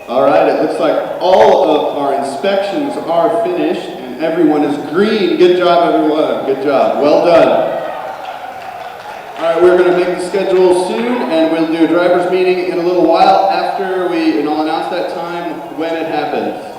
All right, it looks like all of our inspections are finished and everyone is green. Good job, everyone. Good job. Well done. All right, we're going to make the schedule soon and we'll do a driver's meeting in a little while and I'll announce that time when it happens.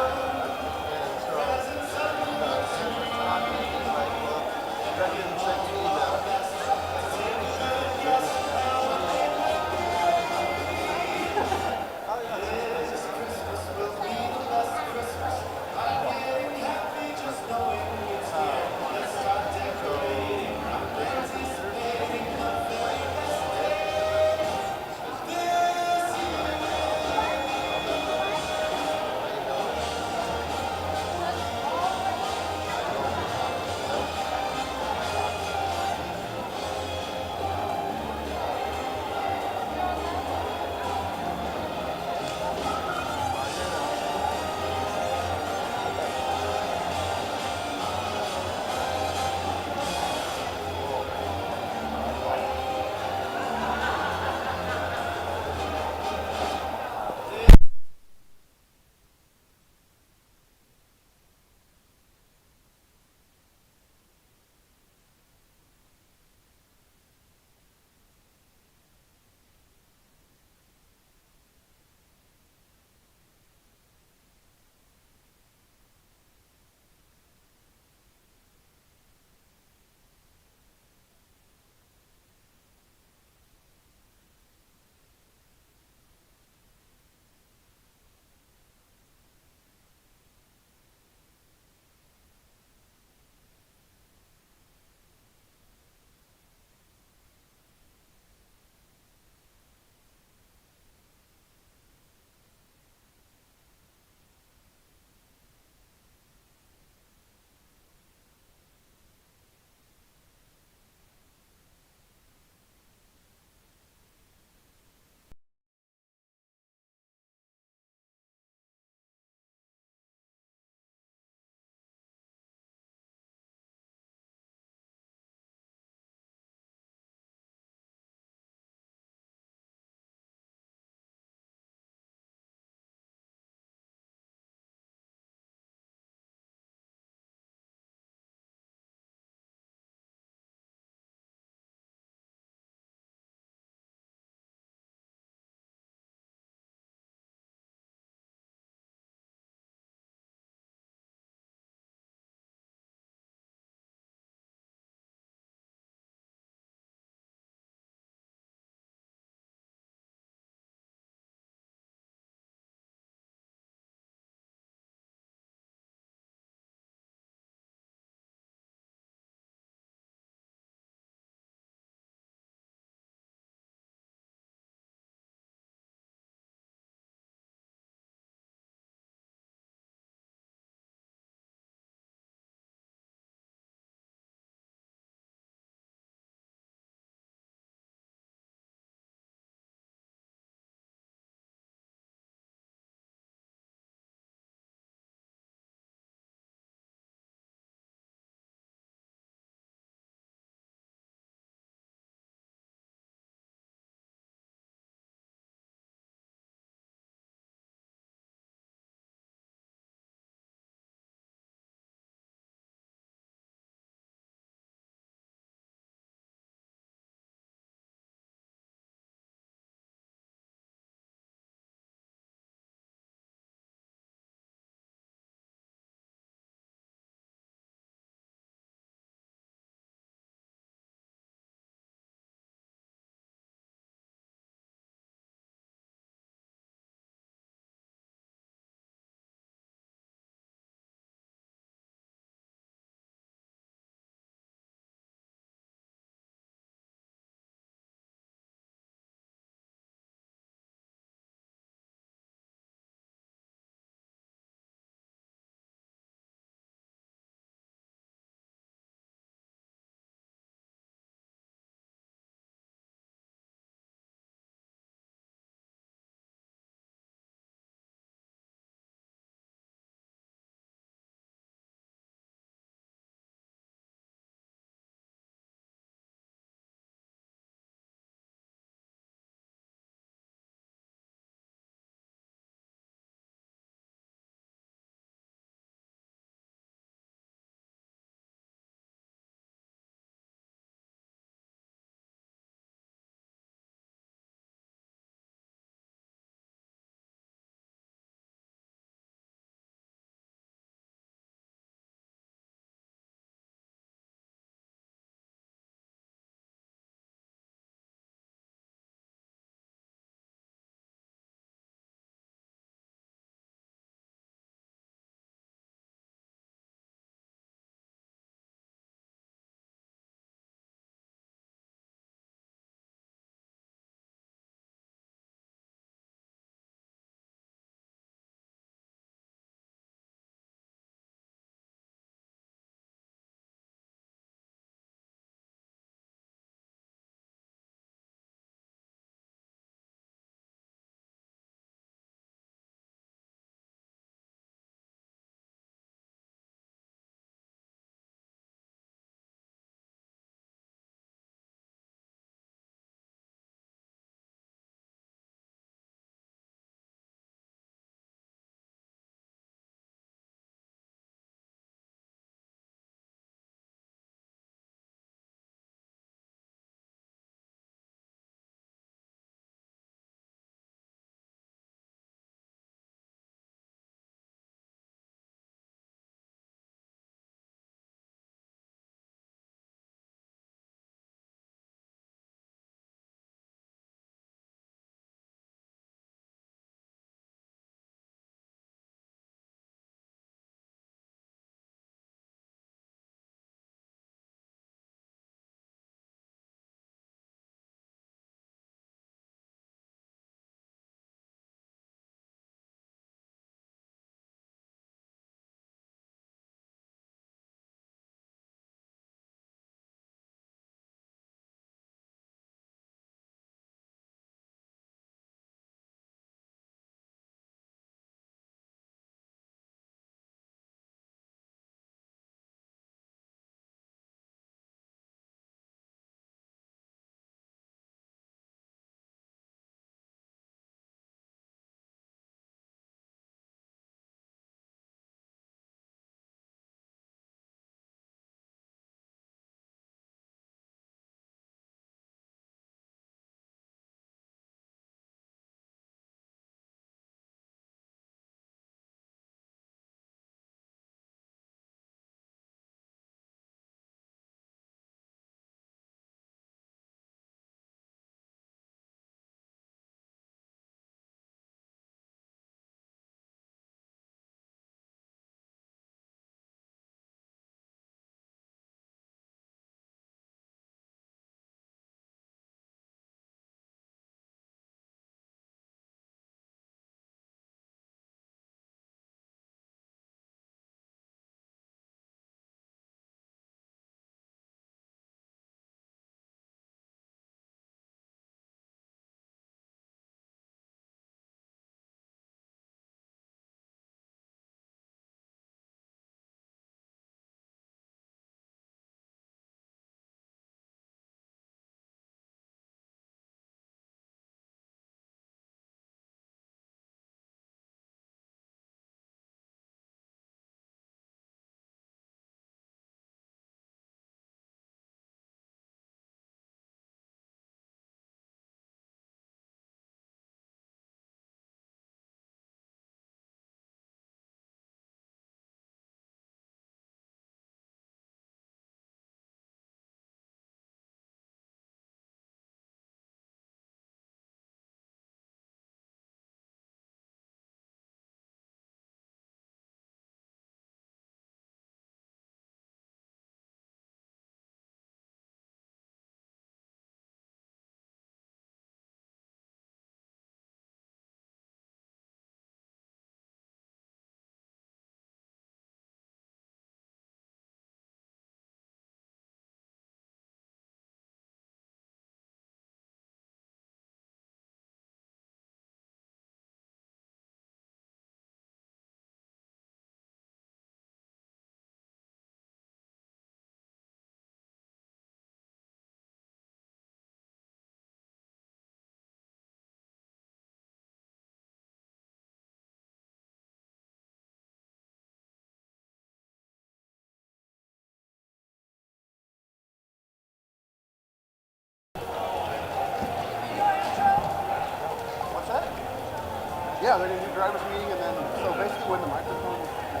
Yeah, they're going to do driver's meeting, and then, so basically when the microphone is talking,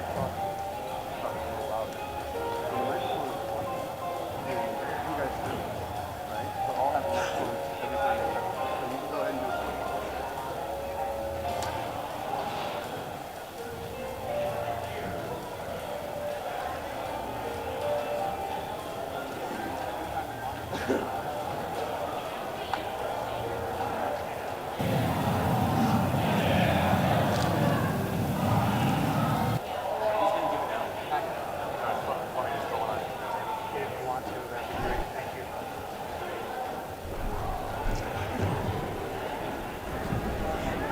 louder. When the microphone is talking, and you guys do it, right? So I'll have microphones every time they talk. So you can go ahead and do it.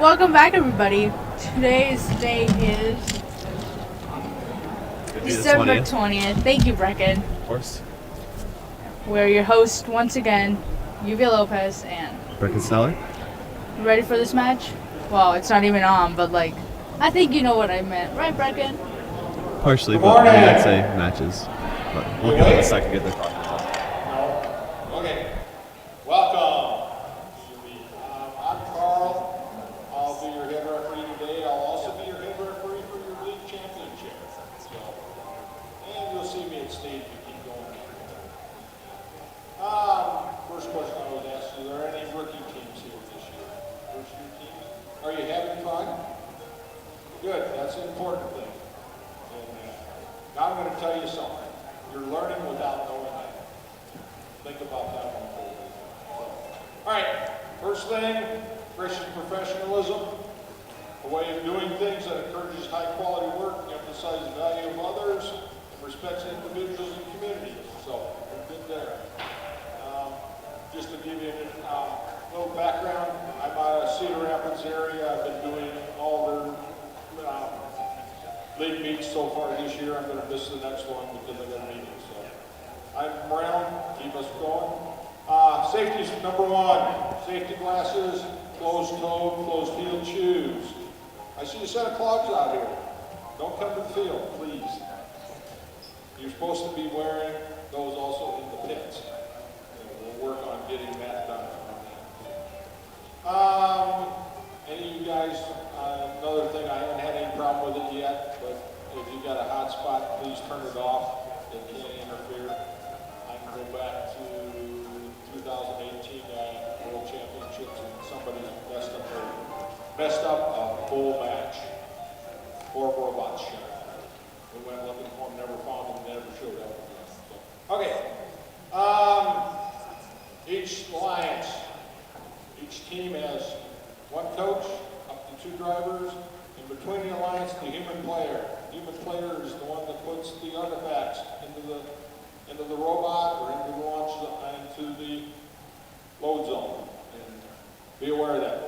Welcome back, everybody. Today's day is December 20th. Thank you, Brecken. Of course. We're your host once again, Yuvia Lopez, and Brecken Sneller. ready for this match? Well, it's not even on, but like, I think you know what I meant, right, Brecken? Partially, but I'd say matches. But we'll give it a second to get their thoughts. No. Okay. Welcome. I'm Carl. I'll be your head referee today. I'll also be your head referee for your league championship. So, and you'll see me at stage if you keep going. First question I would ask you, are there any rookie teams here this year? First year teams? Are you having fun? Good. That's an important thing. And now I'm going to tell you something. You're learning without knowing it. Think about that one for a minute. All right. First thing, Christian professionalism, a way of doing things that encourages high-quality work, emphasizes the value of others, and respects individuals and communities. So, we're good there. Just to give you a little background, I'm out of Cedar Rapids area. I've been doing all their league meets so far this year. I'm going to miss the next one because I got a meeting. So, I'm around, keep us going. Safety's number one. Safety glasses, closed-toed, closed-heeled shoes. I see a set of clogs out here. Don't come to the field, please. You're supposed to be wearing those also in the pits. And we'll work on getting that done. Any of you guys, another thing, I haven't had any problem with it yet, but if you got a hot spot, please turn it off. It can't interfere. I can go back to 2018 World Championships, and somebody messed up a full match. 4 robots shot. We went looking for them, never found them, never showed up. So, okay. Each alliance, each team has one coach, up to 2 drivers. In between the alliance, the human player. Human player is the one that puts the artifacts into the robot or into the launch into the load zone. And be aware of that.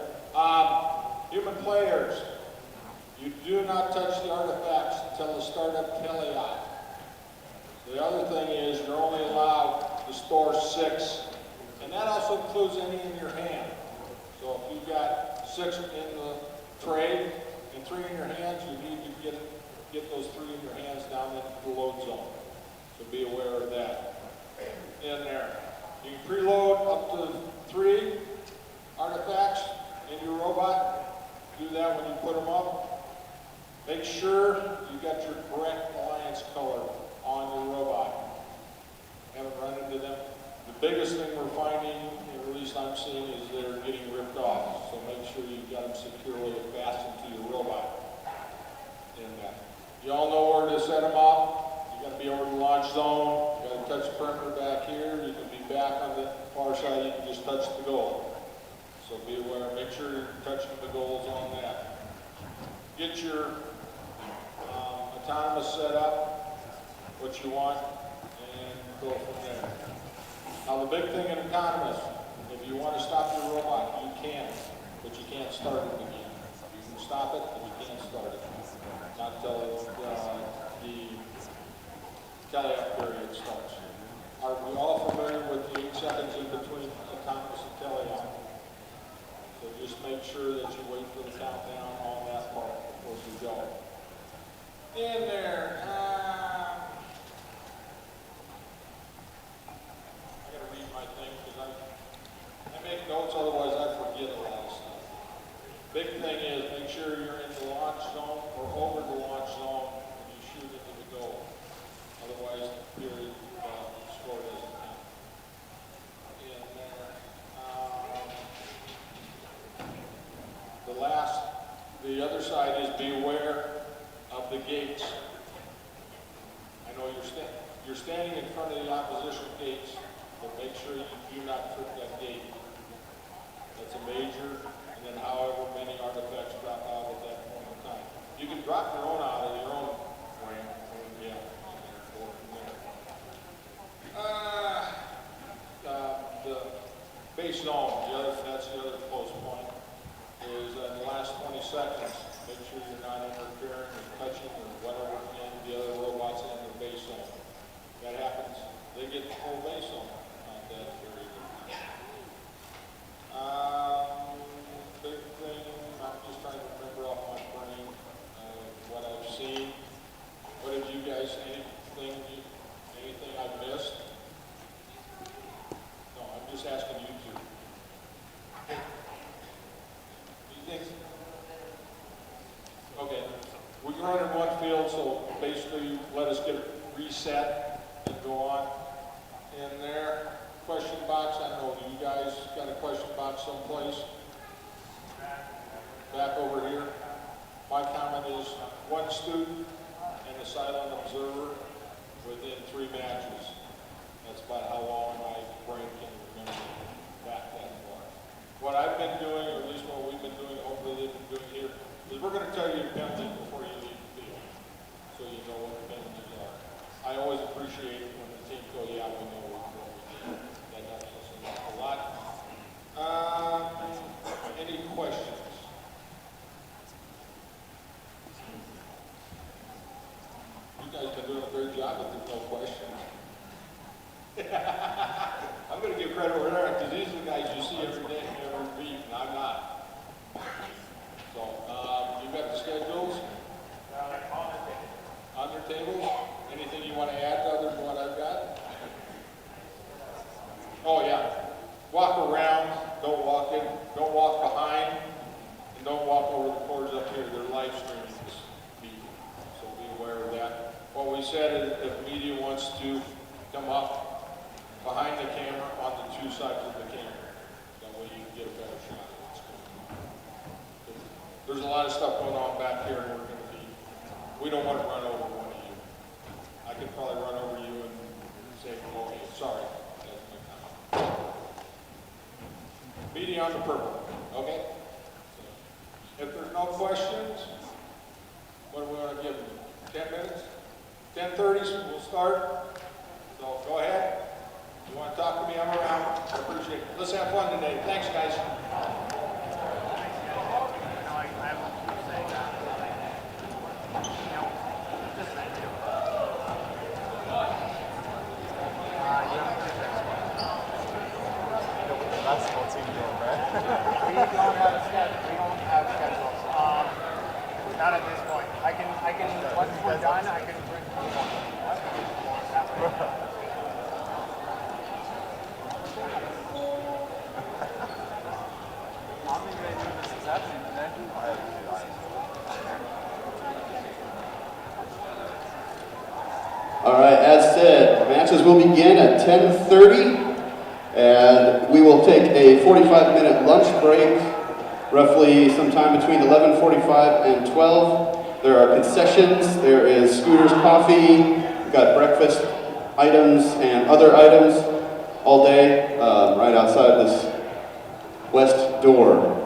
Human players, you do not touch the artifacts until the startup teleop. The other thing is you're only allowed to store 6, and that also includes any in your hand. So if you've got 6 in the tray and 3 in your hands, you need to get those 3 in your hands down into the load zone. So be aware of that. In there. You can preload up to 3 artifacts in your robot. Do that when you put them up. Make sure you got your correct alliance color on your robot. Haven't run into them. The biggest thing we're finding, at least I'm seeing, is they're getting ripped off. So make sure you've got them securely fastened to your robot. And you all know where to set them up. You got to be over the launch zone. You got to touch the perimeter back here. You can be back on the far side. You can just touch the goal. So be aware. Make sure you're touching the goals on that. Get your autonomous set up, what you want, and go from there. Now the big thing in autonomous, if you want to stop your robot, you can, but you can't start it again. You can stop it, but you can't start it. Not until the teleop period starts. Are we all familiar with the 8 seconds in between autonomous and teleop? So just make sure that you wait for the countdown on that part before you go. In there. I gotta read my thing because I make notes, otherwise I forget a lot of stuff. Big thing is make sure you're in the launch zone or over the launch zone when you shoot into the goal. Otherwise, the score doesn't count. And the other side is beware of the gates. I know you're standing in front of the opposition gates, but make sure you do not trip that gate. That's a major, and then however many artifacts drop out at that point in time. You can drop your own out of your own ramp, yeah, go from there. The base zone, that's the other close point, is in the last 20 seconds, make sure you're not interfering or touching or whatever, and the other robots in the base zone. That happens, they get the full base zone on that period of time. Big thing, I'm just trying to remember off my brain what I've seen. What have you guys, anything I've missed? No, I'm just asking you two. Do you think? Okay, we can run in one field, so basically let us get it reset and go on. In there, question box, I know you guys got a question box someplace. Back over here. My comment is one student and a silent observer within 3 matches. That's about how long my brain can remember back that far. What I've been doing, or at least what we've been doing, hopefully they've been doing here, is we're going to tell you the penalties before you leave the field, so you know what the penalties are. I always appreciate it when the team go, yeah, we know what we did. That helps us an awful lot. Any questions? You guys have been doing a great job if there's no questions. I'm going to give credit where they're at, because these are the guys you see every day, every week, and I'm not. So, you've got the schedules on your tables. Anything you want to add other than what I've got? Oh, yeah. Walk around, don't walk in, don't walk behind, and don't walk over the corners up here. They're live streaming this meeting, so be aware of that. What we said is if media wants to come up behind the camera on the 2 sides of the camera, that way you can get a better shot of what's going on. There's a lot of stuff going on back here, and we don't want to run over one of you. I could probably run over you and say, okay, sorry. That's my comment. Meeting on the purple, okay? If there's no questions, what do we want to give them? 10 minutes? 10:30, we'll start. So go ahead. If you want to talk to me, I'm around. I appreciate it. Let's have fun today. Thanks, guys. We don't have a schedule. We don't have schedules. Not at this point. I can. Once we're done, I can bring people. I'm even going to do this exception, and then All right, as said, matches will begin at 10:30. And we will take a 45-minute lunch break, roughly sometime between 11:45 and 12. There are concessions, there is Scooter's Coffee, we've got breakfast items and other items all day right outside this west door.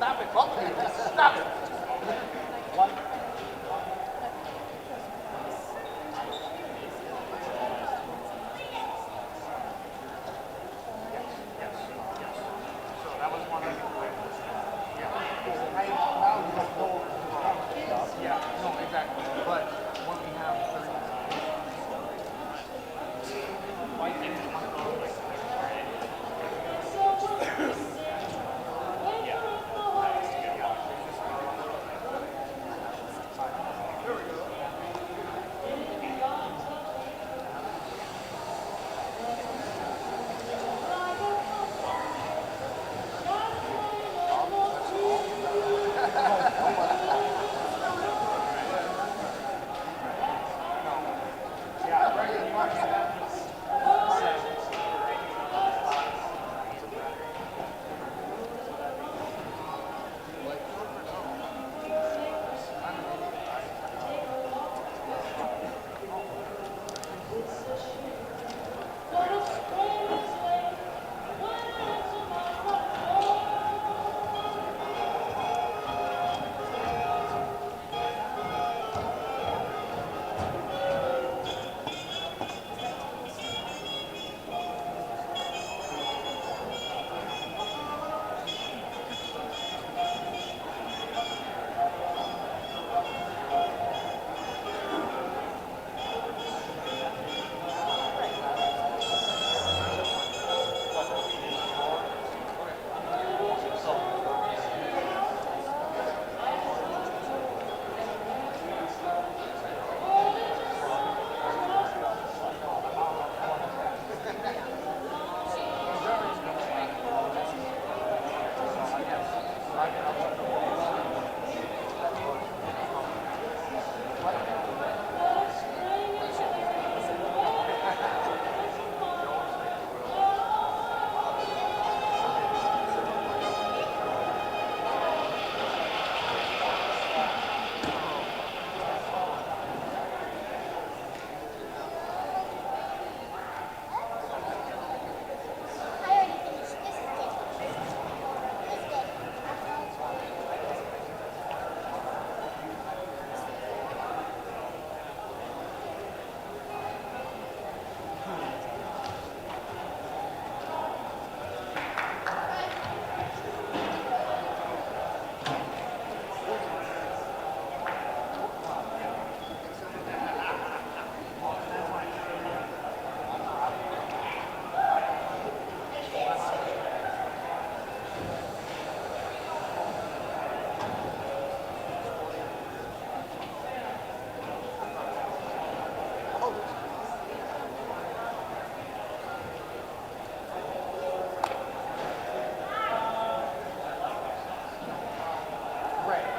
Stop it, Buck. Stop it. One. Yes. So that was one of the yeah, no, exactly. But when we have 30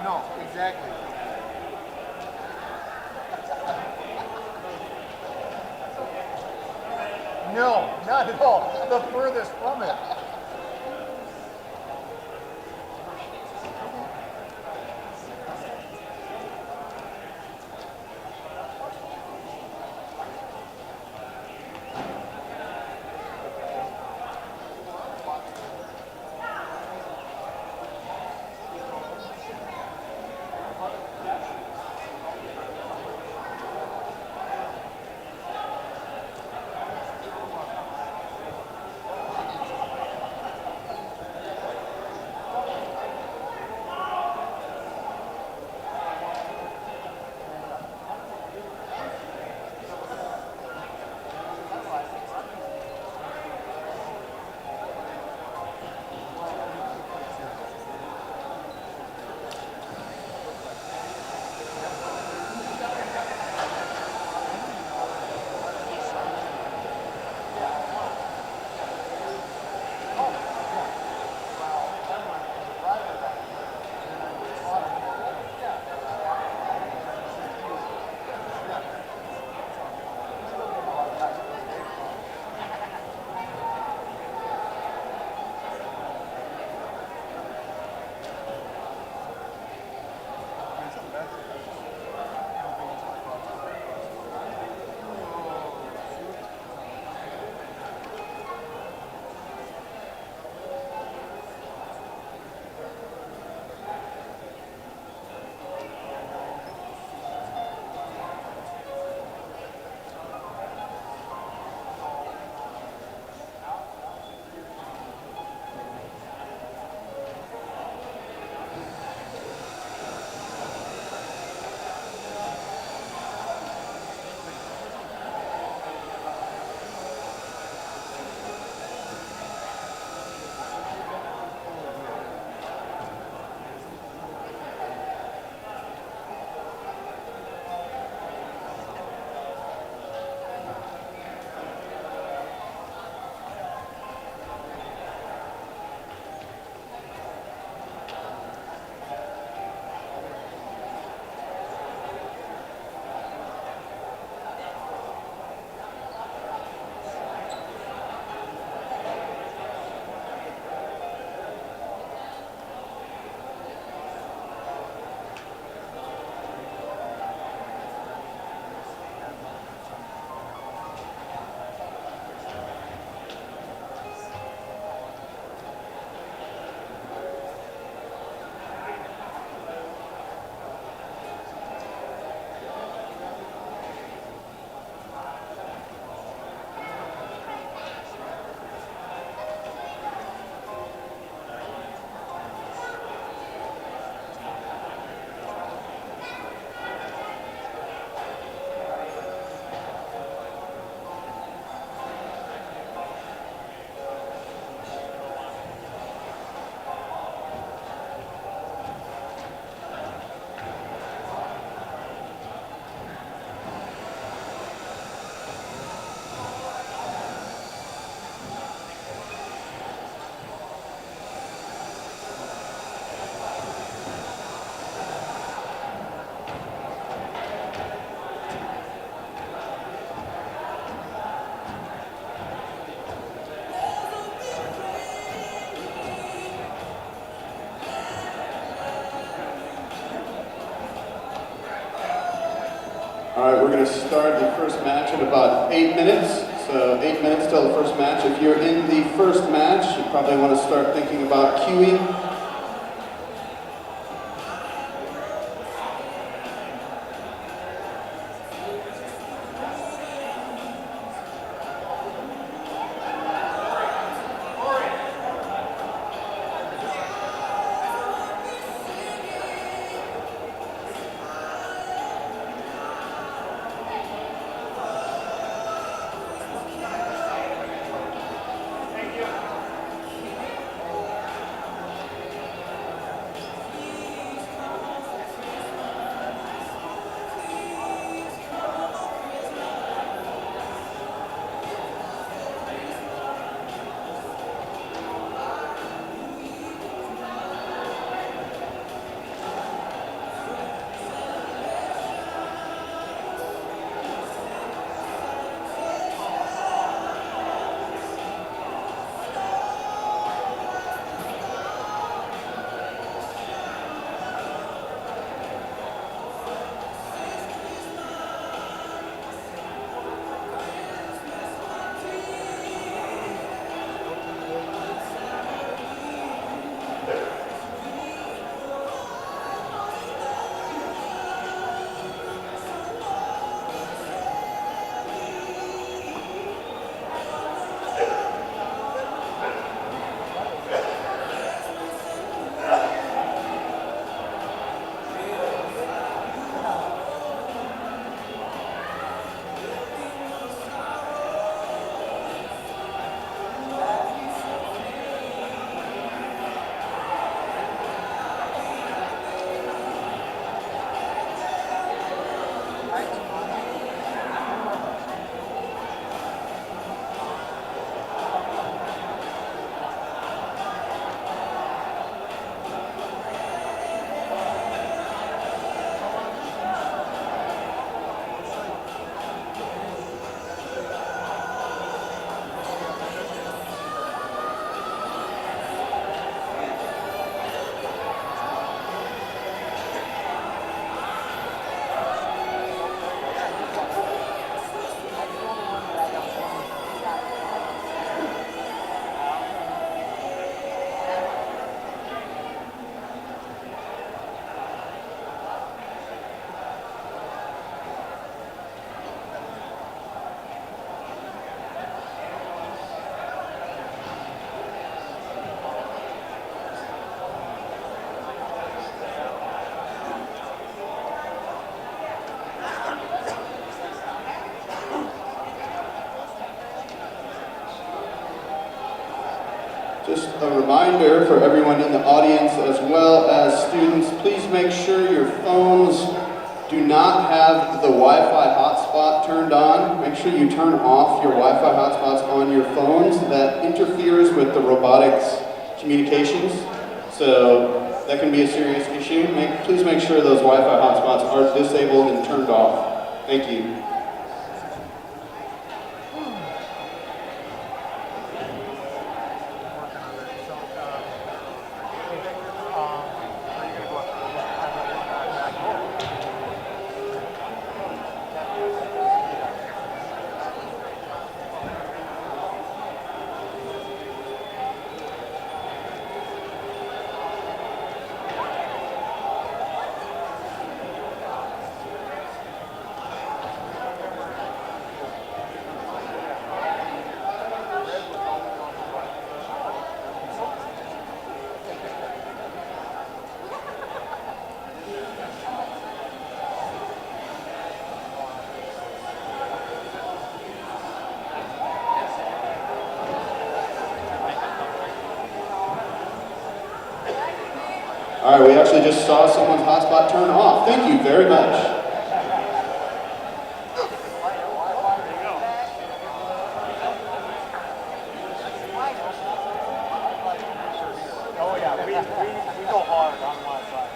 No, exactly. No, not at all. The furthest from it. All right, we're going to start the first match in about 8 minutes. So 8 minutes till the first match. If you're in the first match, you probably want to start thinking about queuing. Just a reminder for everyone in the audience as well as students, please make sure your phones do not have the Wi-Fi hotspot turned on. Make sure you turn off your Wi-Fi hotspots on your phones. That interferes with the robotics communications, so that can be a serious issue. Please make sure those Wi-Fi hotspots are disabled and turned off. Thank you. All right, we actually just saw someone's hotspot turn off. Thank you very much. Oh yeah, we go hard on Wi-Fi.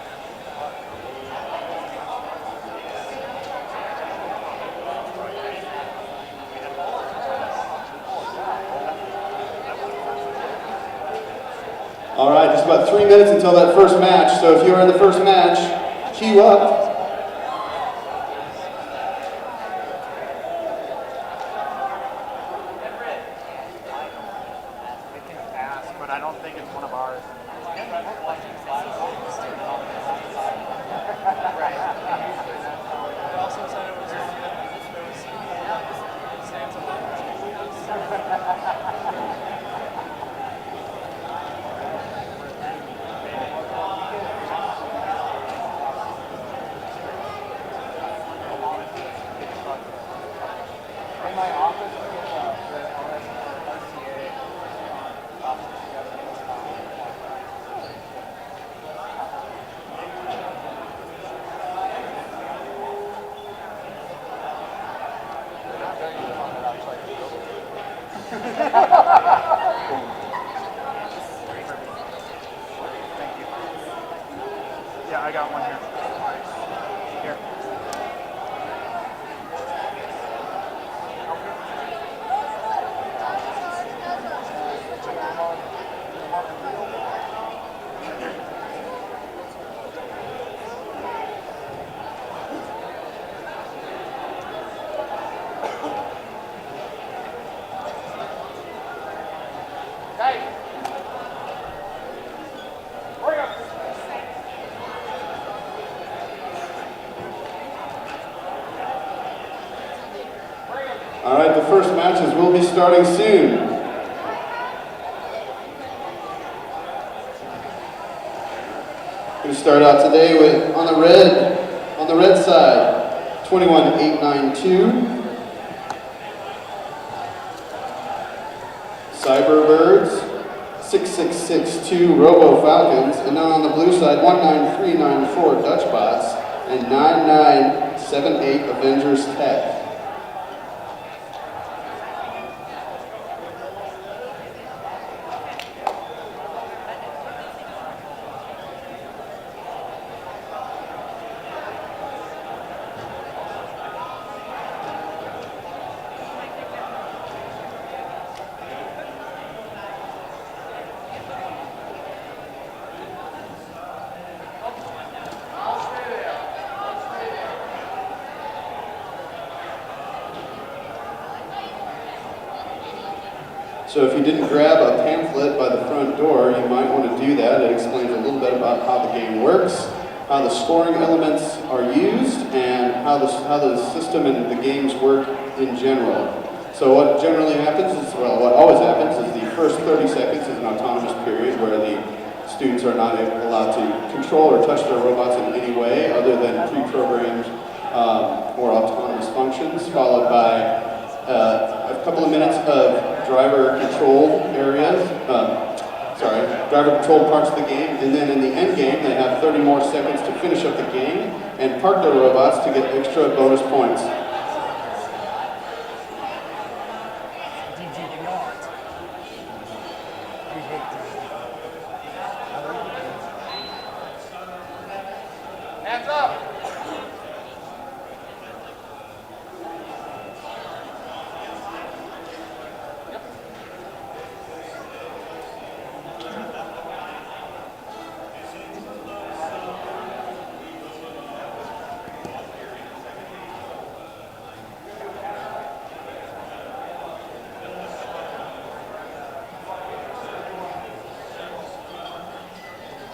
All right, just about 3 minutes until that first match. So if you're in the first match, queue up. but I don't think it's one of ours. In my office, we get the RCA office together. They're not very good on that outside field. Thank you. Yeah, I got one here. Here. Hey! Hurry up! All right, the first matches will be starting soon. Going to start out today with on the red side, 21-892. Cyberbirds, 6662 Robo Falcons, and then on the blue side, 19394 Dutchbots and 9978 Avengers Tech. So if you didn't grab a pamphlet by the front door, you might want to do that. It explains a little bit about how the game works, how the scoring elements are used, and how the system and the games work in general. So what generally happens is, well, what always happens is the first 30 seconds is an autonomous period where the students are not allowed to control or touch their robots in any way other than pre-programmed or autonomous functions, followed by a couple of minutes of driver-controlled areas, driver-controlled parts of the game, and then in the end game, they have 30 more seconds to finish up the game and park their robots to get extra bonus points. Hands up!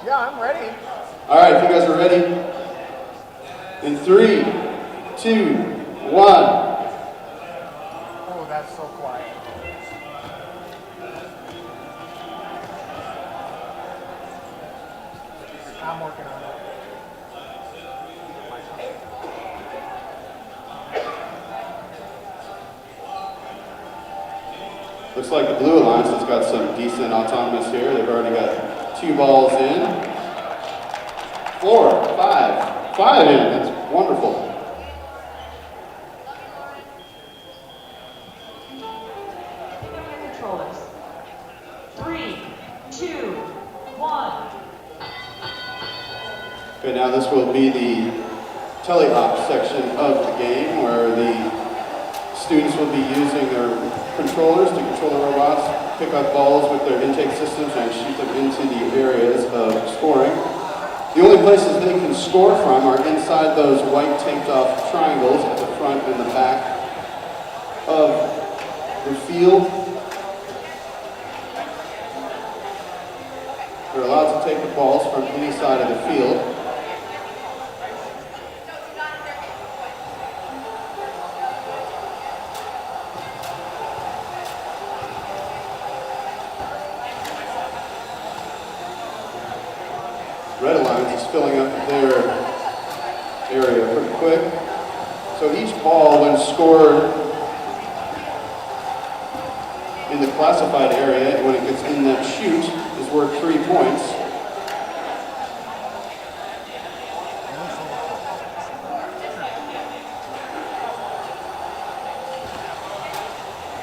Yeah, I'm ready. All right, if you guys are ready, in 3, 2, 1. Oh, that's so quiet. I'm working on it. Looks like the Blue Alliance has got some decent autonomous here. They've already got 2 balls in. 4, 5, 5 in. That's wonderful. Controllers. 3, 2, 1. Okay, now this will be the tele-op section of the game where the students will be using their controllers to control the robots, pick up balls with their intake systems and shoot them into the areas of scoring. The only places they can score from are inside those white taped off triangles at the front and the back of the field. They're allowed to take the balls from any side of the field. Red Alliance is filling up their area pretty quick. So each ball, when scored in the classified area, when it gets in that chute, is worth 3 points.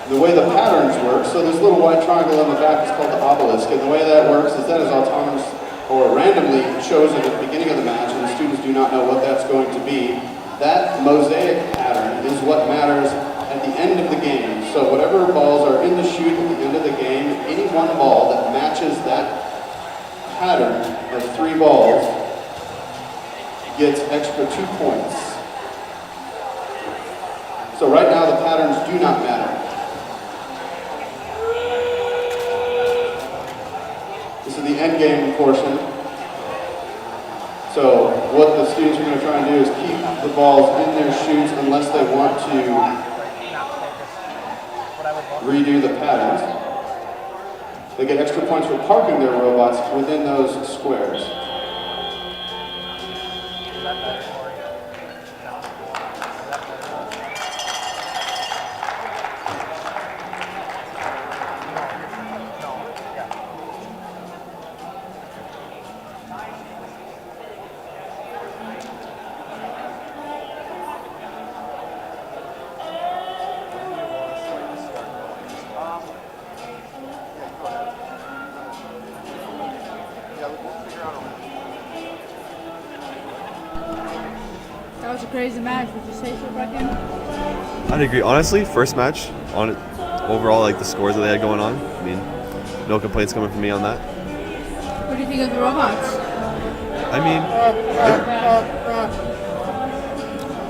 The way the patterns work, so this little white triangle on the back is called the obelisk, and the way that works is that is autonomous or randomly chosen at the beginning of the match, and the students do not know what that's going to be. That mosaic pattern is what matters at the end of the game. So whatever balls are in the chute at the end of the game, any one ball that matches that pattern of 3 balls gets extra 2 points. So right now the patterns do not matter. This is the end game portion. So what the students are going to try and do is keep the balls in their chutes unless they want to redo the patterns. They get extra points for parking their robots within those squares. That was a crazy match. Would you say so, Brecken? I'd agree. Honestly, first match, on it, overall, like the scores that they had going on, I mean, no complaints coming from me on that. What do you think of the robots? I mean,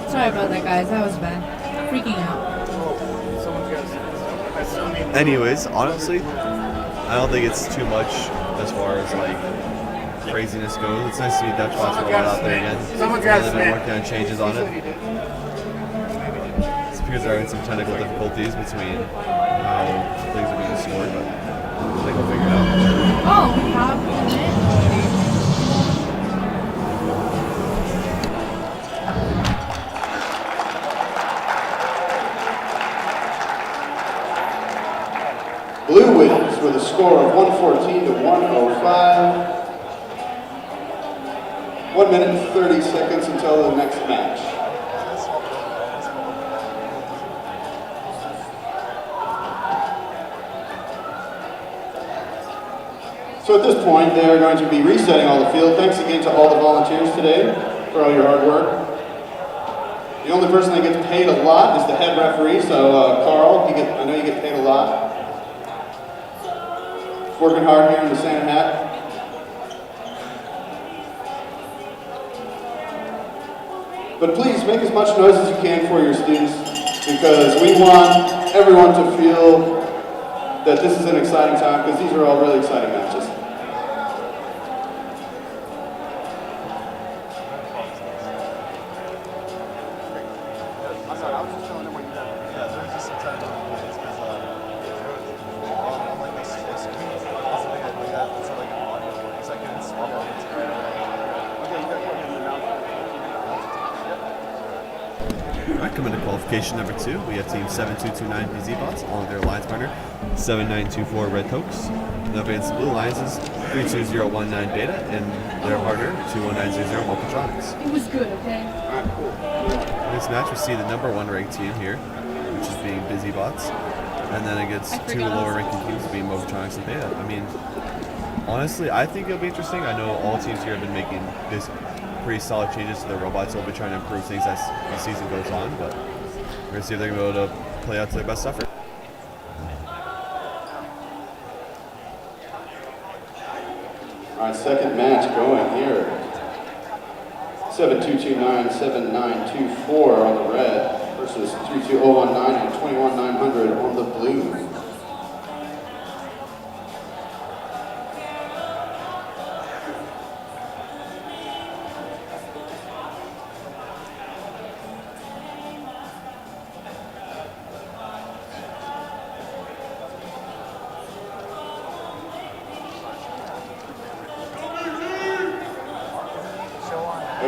Sorry about that, guys. That was bad. Freaking out. anyways, honestly, I don't think it's too much as far as like craziness goes. It's nice to see Dutch Bots roll out there again. They've been working on changes on it. It appears they're having some technical difficulties between how things are being scored, but I think we'll figure it out. Oh, how did Blue wins with a score of 114 to 105. 1 minute and 30 seconds until the next match. So at this point, they are going to be resetting all the field. Thanks again to all the volunteers today for all your hard work. The only person that gets paid a lot is the head referee, so Carl, I know you get paid a lot. Working hard here in the Santa Hat. But please make as much noise as you can for your students, because we want everyone to feel that this is an exciting time, because these are all really exciting matches. Alright, coming to qualification number 2, we have team 7229 PZ Bots along with their alliance partner 7924 Red Cokes. The advanced Blue Alliance is 32019 Beta and their partner 21900 Multitronics. It was good, okay? Alright, cool. In this match, we see the number 1 ranked team here, which is being Busy Bots, and then against 2 lower ranking teams being Multitronics and Beta. I mean, honestly, I think it'll be interesting. I know all teams here have been making this pretty solid changes to their robots. They'll be trying to improve things as the season goes on, but we're going to see if they're going to be able to play out to their best effort. All right, second match going here. 7229, 7924 on the red versus 32019 and 21900 on the blue.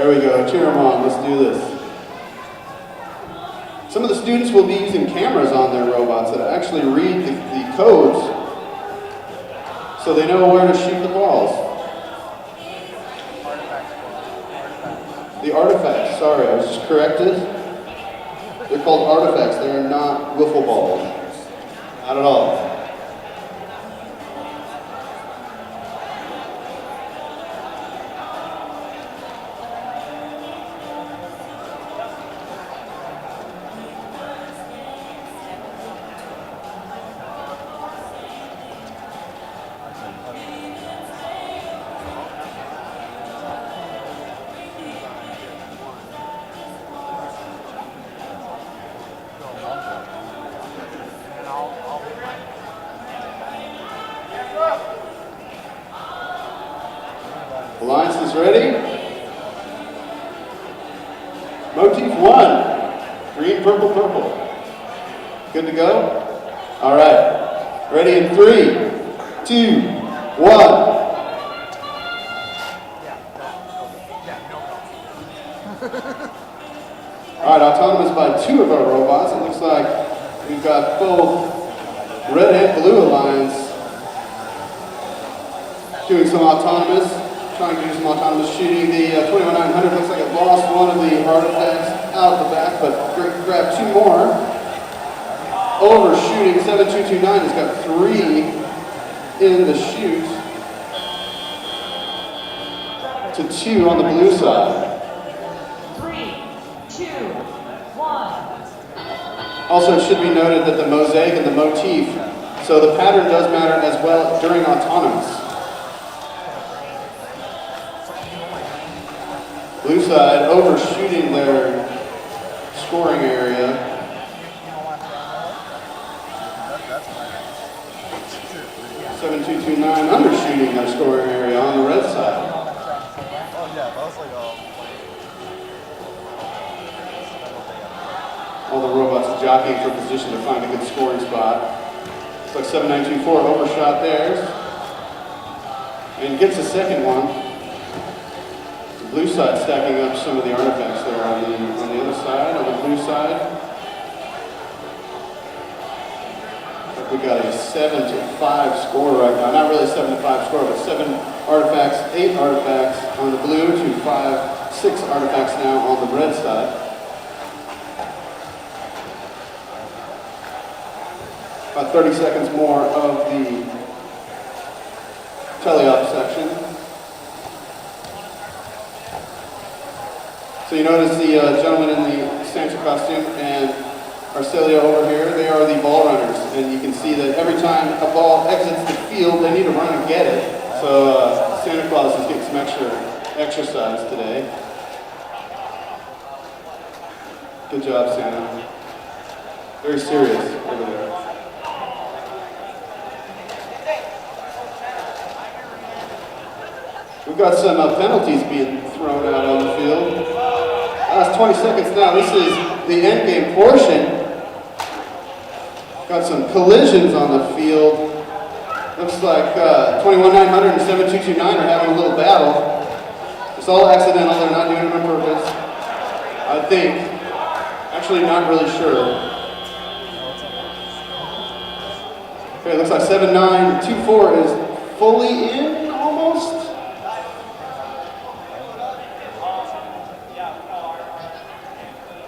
There we go, cheer them on, let's do this. Some of the students will be using cameras on their robots that actually read the codes so they know where to shoot the balls. The artifacts, sorry, I was just corrected. They're called artifacts, they are not wiffle balls. Not at all. Alliance is ready. Motif 1. Green, purple, purple. Good to go? All right. Ready in 3, 2, 1. All right, autonomous by 2 of our robots. It looks like we've got both red and blue Alliance doing some autonomous, trying to do some autonomous shooting. The 21900 looks like it lost one of the artifacts out the back, but grabbed 2 more. Overshooting, 7229 has got 3 in the chute to 2 on the blue side. 3, 2, 1. Also, it should be noted that the mosaic and the motif, so the pattern does matter as well during autonomous. Blue side overshooting their scoring area. 7229 undershooting their scoring area on the red side. All the robots jockeying for position to find a good scoring spot. Looks like 7924 overshot theirs. And gets a second one. The blue side stacking up some of the artifacts there on the other side, on the blue side. We got a 7-5 score right now. Not really 7-5 score, but 7 artifacts, 8 artifacts on the blue to 6 artifacts now on the red side. About 30 seconds more of the teleop section. So you notice the gentleman in the Santa costume and Arcelia over here, they are the ball runners, and you can see that every time a ball exits the field, they need to run and get it. So Santa Claus is getting some extra exercise today. Good job, Santa. Very serious over there. We've got some penalties being thrown out on the field. Last 20 seconds now. This is the end game portion. Got some collisions on the field. Looks like 21900 and 7229 are having a little battle. It's all accidental. They're not doing it on purpose. I think. Actually, not really sure. Okay, it looks like 7924 is fully in almost.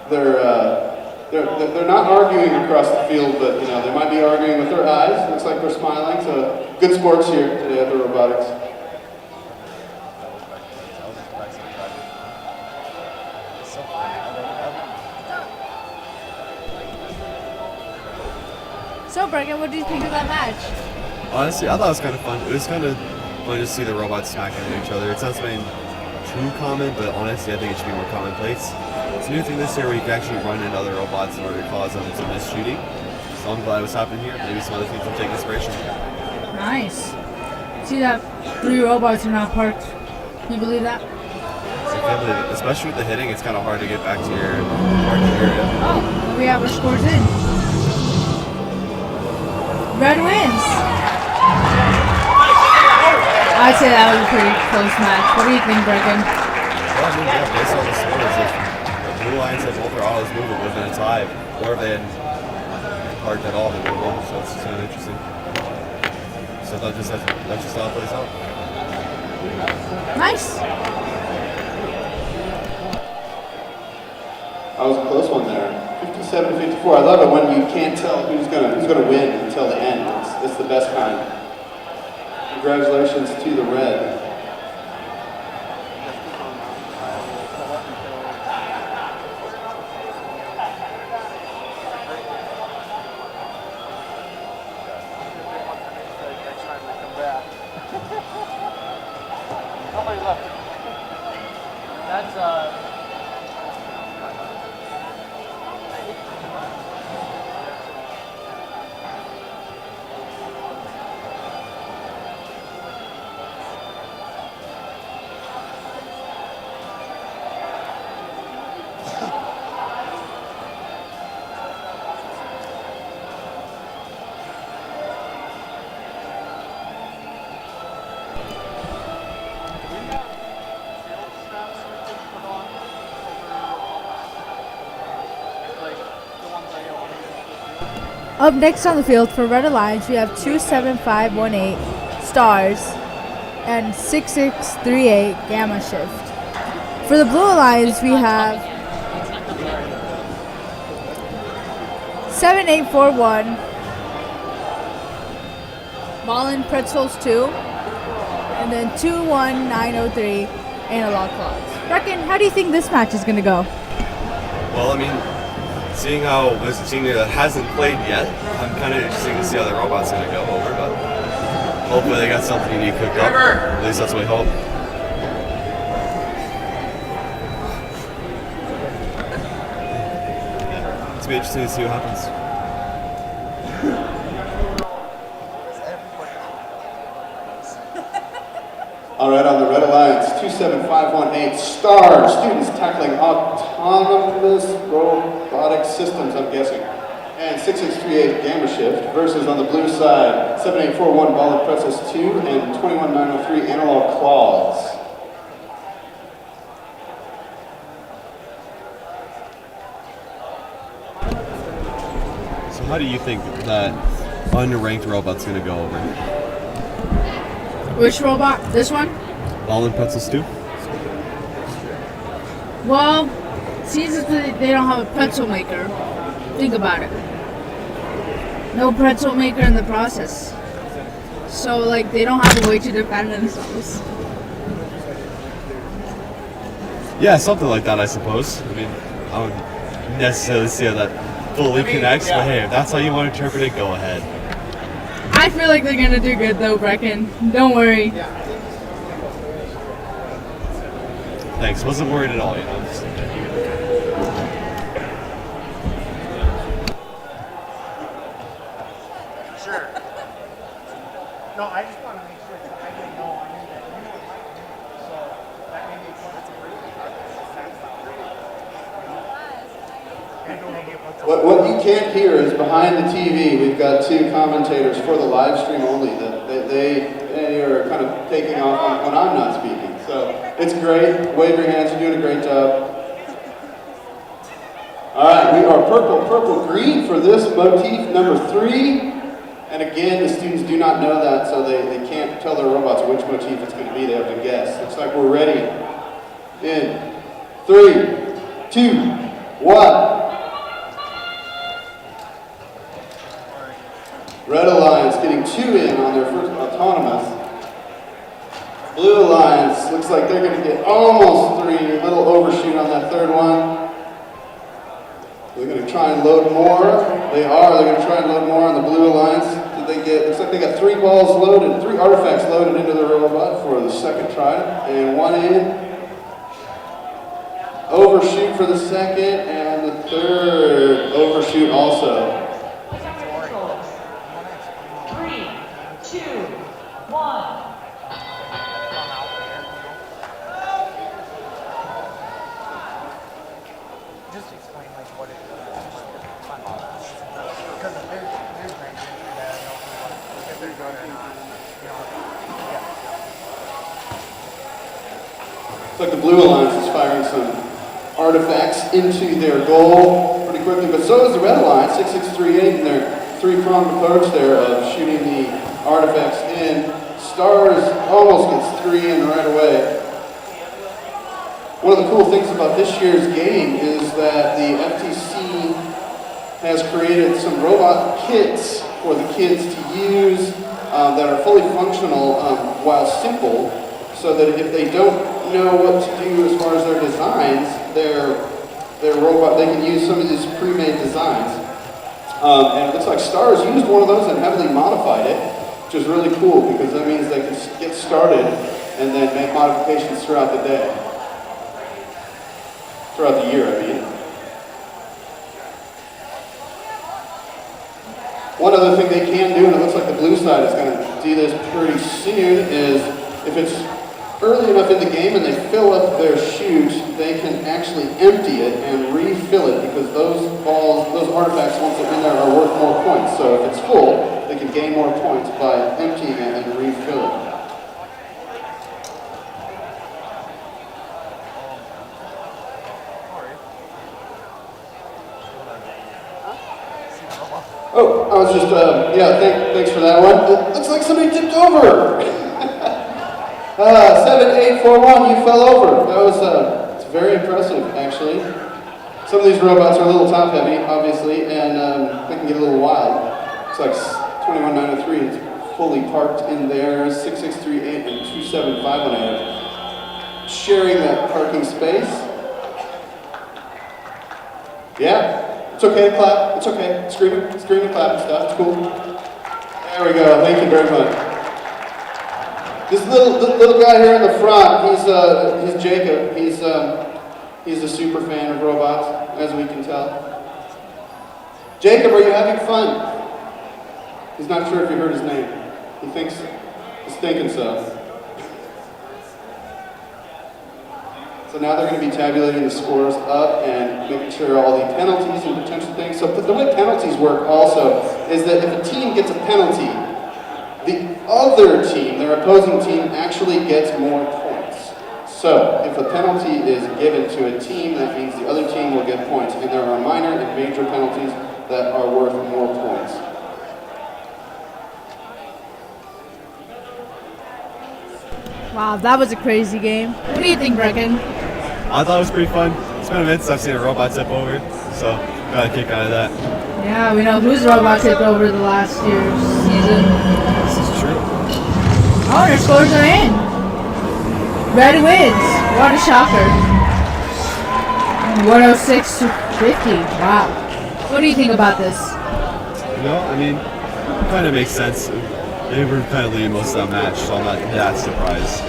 They're not arguing across the field, but you know they might be arguing with their eyes. Looks like they're smiling. So good sports here today at the robotics. So, Bregan, what do you think of that match? Honestly, I thought it was kind of fun. It was kind of fun to see the robots smacking into each other. It's not something too common, but honestly, I think it should be more commonplace. It's a new thing this year where you can actually run into other robots in order to cause them to miss shooting. So I'm glad it was happening here. Maybe some other things will take inspiration. Nice. See that 3 robots are not parked. Can you believe that? So I can't believe it. Especially with the hitting, it's kind of hard to get back to your parking area. Oh, we have our scores in. Red wins. I'd say that was a pretty close match. What do you think, Bregan? Well, I mean, yeah, based on the scores, if the Blue Lions had both their autos move, it would have been a tie. Or if they hadn't parked at all, they would have won. So it's just kind of interesting. So that's just how it plays out. Nice. That was a close one there. 57-54. I love it when you can't tell who's gonna win until the end. It's the best kind. Congratulations to the red. Up next on the field for Red Alliance, we have 27518 Stars and 6638 Gamma Shift. For the Blue Alliance, we have 7841 Ballin Pretzels 2 and then 21903 Analog Clocks. Reckon, how do you think this match is going to go? Well, I mean, seeing how there's a team that hasn't played yet, I'm kind of interested to see how the robot's going to go over, but hopefully they got something unique cooked up. At least that's what we hope. It's be interesting to see what happens. All right, on the Red Alliance, 27518 Star students tackling autonomous robotic systems, I'm guessing, and 6638 Gamma Shift versus on the blue side, 7841 Ballin Pretzels 2 and 21903 Analog Claws. So how do you think that unranked robot's going to go over? Which robot? This one? Ballin Pretzels 2? Well, since they don't have a pretzel maker, think about it. No pretzel maker in the process. So, like, they don't have a way to defend themselves. Yeah, something like that, I suppose. I mean, I wouldn't necessarily see how that fully connects, but hey, if that's how you want to interpret it, go ahead. I feel like they're gonna do good though, Brecken. Don't worry. Thanks. Wasn't worried at all, you know. Sure. No, I just want to make sure that I didn't know I knew that you were right. So that may be What you can't hear is behind the TV, we've got two commentators for the live stream only that they are kind of taking off when I'm not speaking. So it's great. Wave your hands. You're doing a great job. All right, we are purple, purple, green for this motif number 3. And again, the students do not know that, so they can't tell their robots which motif it's going to be. They have to guess. Looks like we're ready. In 3, 2, 1. Red Alliance getting 2 in on their first autonomous. Blue Alliance looks like they're going to get almost 3, a little overshoot on that third one. They're going to try and load more. They are. They're going to try and load more on the Blue Alliance. Did they get? Looks like they got 3 balls loaded, 3 artifacts loaded into the robot for the second try, and 1 in. Overshoot for the second, and the third overshoot also. 3, 2, 1. Just explain like what it is. Because there's ranges that I know if they're good or not. You know, yeah. Looks like the Blue Alliance is firing some artifacts into their goal pretty quickly, but so is the Red Alliance, 6638, and their three-pronged approach there of shooting the artifacts in. Stars almost gets 3 in right away. One of the cool things about this year's game is that the FTC has created some robot kits for the kids to use that are fully functional while simple, so that if they don't know what to do as far as their designs, their robot, they can use some of these pre-made designs. And it looks like Stars used one of those and heavily modified it, which is really cool because that means they can get started and then make modifications throughout the day. Throughout the year, I mean. One other thing they can do, and it looks like the blue side is going to do this pretty soon, is if it's early enough in the game and they fill up their chute, they can actually empty it and refill it because those balls, those artifacts, once they're in there, are worth more points. So if it's full, they can gain more points by emptying it and refilling it. Oh, I was just, yeah, thanks for that one. It looks like somebody tipped over. 7841, you fell over. That was, it's very impressive, actually. Some of these robots are a little top heavy, obviously, and they can get a little wild. Looks like 21903 is fully parked in there, 6638 and 2751 sharing that parking space. Yeah. It's okay to clap, it's okay. Scream and clap and stuff, it's cool. There we go, thank you very much. This little guy here in the front, he's Jacob. He's a super fan of robots, as we can tell. Jacob, are you having fun? He's not sure if you heard his name. He thinks, he's thinking so. So now they're going to be tabulating the scores up and making sure all the penalties and potential things. So the way penalties work also is that if a team gets a penalty, the other team, their opposing team, actually gets more points. So if a penalty is given to a team, that means the other team will get points. And there are minor and major penalties that are worth more points. Wow, that was a crazy game. What do you think, Brecken? I thought it was pretty fun. It's been a minute since I've seen a robot tip over, so got a kick out of that. Yeah, we know whose robot tipped over the last year's season. This is true. Oh, their scores are in. Red wins. What a shocker. 106 to 50. Wow. What do you think about this? You know, I mean, it kind of makes sense. They were kind of leading most of that match, so I'm not that surprised.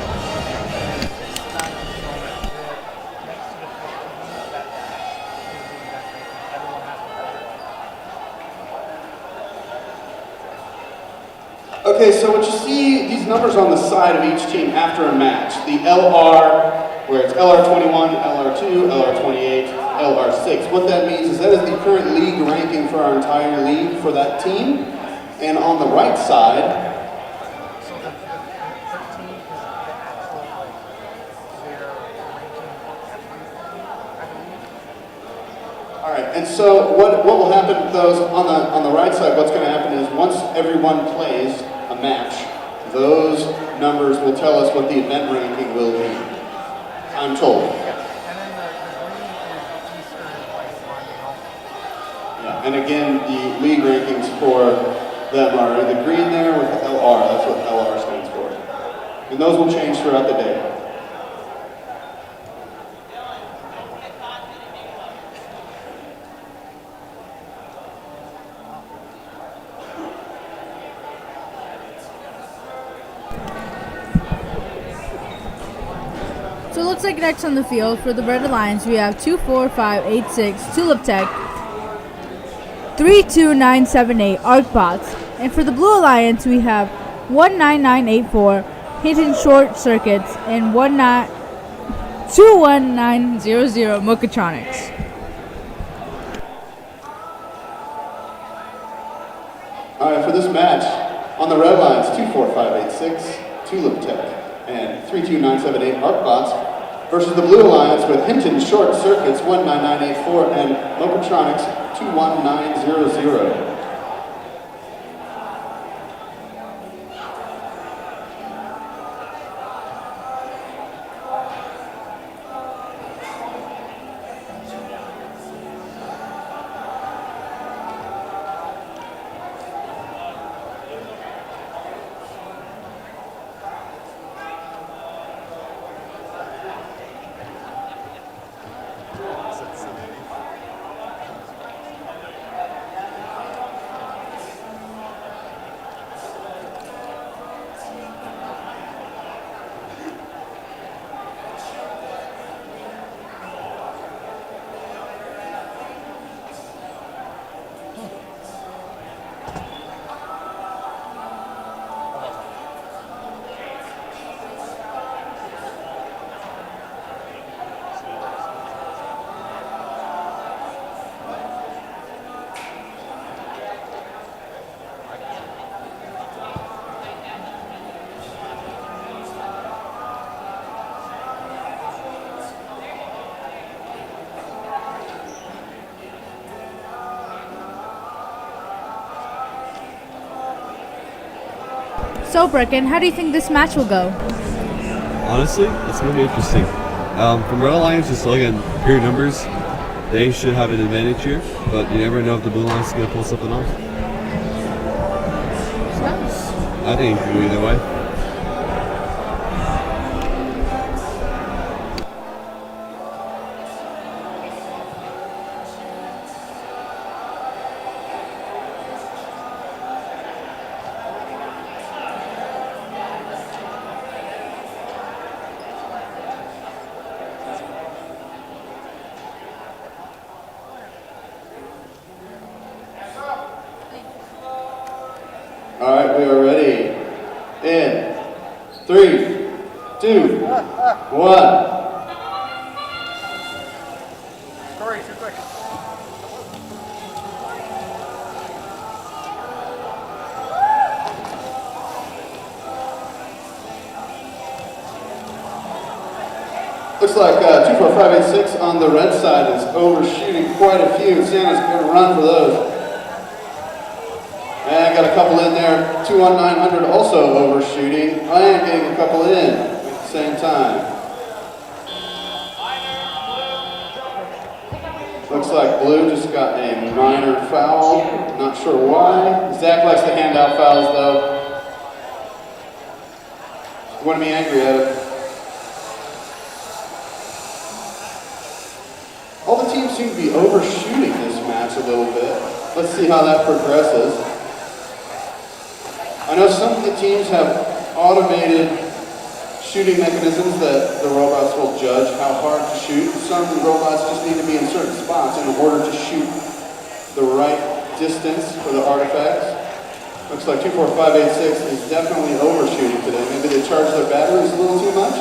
Okay, so what you see, these numbers on the side of each team after a match. The LR, where it's LR21, LR2, LR28, LR6. What that means is that is the current league ranking for our entire league for that team. And on the right side, all right, and so what will happen with those on the right side, what's going to happen is once everyone plays a match, those numbers will tell us what the event ranking will be, I'm told. Yeah, and again, the league rankings for them are in the green there with the LR, that's what LR stands for. And those will change throughout the day. So it looks like next on the field for the Red Alliance, we have 24586 Tulip Tech, 32978 Arcbots, and for the Blue Alliance, we have 19984 Hinton Short Circuits and 21900 Mochatronics. All right, for this match, on the Red Alliance, 24586 Tulip Tech and 32978 Arcbots. versus the Blue Alliance with Hinton Short Circuits 19984 and Mochatronics 21900. So, Brecken, how do you think this match will go? Honestly, it's going to be interesting. From Red Alliance, just looking at pure numbers, they should have an advantage here, but you never know if the Blue Alliance is going to pull something off. I think it can go either way. All right, we are ready. In 3, 2, 1. Sorry, too quick. Looks like 24586 on the red side is overshooting quite a few. Santa's going to run for those. And got a couple in there. 21900 also overshooting. Ryan getting a couple in at the same time. Looks like Blue just got a minor foul. Not sure why. Zach likes to hand out fouls though. You want to be angry at it. All the teams seem to be overshooting this match a little bit. Let's see how that progresses. I know some of the teams have automated shooting mechanisms that the robots will judge how hard to shoot. Some robots just need to be in certain spots in order to shoot the right distance for the artifacts. Looks like 24586 is definitely overshooting today. Maybe they charge their batteries a little too much.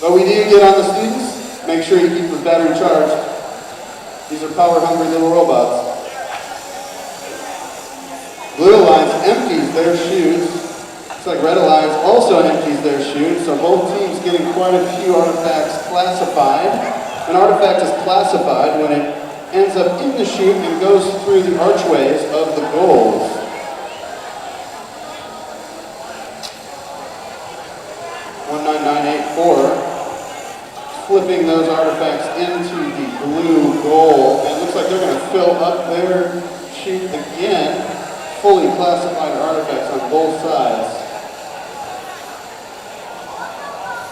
But we do get on the students. Make sure you keep the battery charged. These are power-hungry little robots. Blue Alliance empties their shoes. Looks like Red Alliance also empties their shoes. So both teams getting quite a few artifacts classified. An artifact is classified when it ends up in the chute and goes through the archways of the goals. Flipping those artifacts into the blue goal. And it looks like they're going to fill up their chute again. Fully classified artifacts on both sides.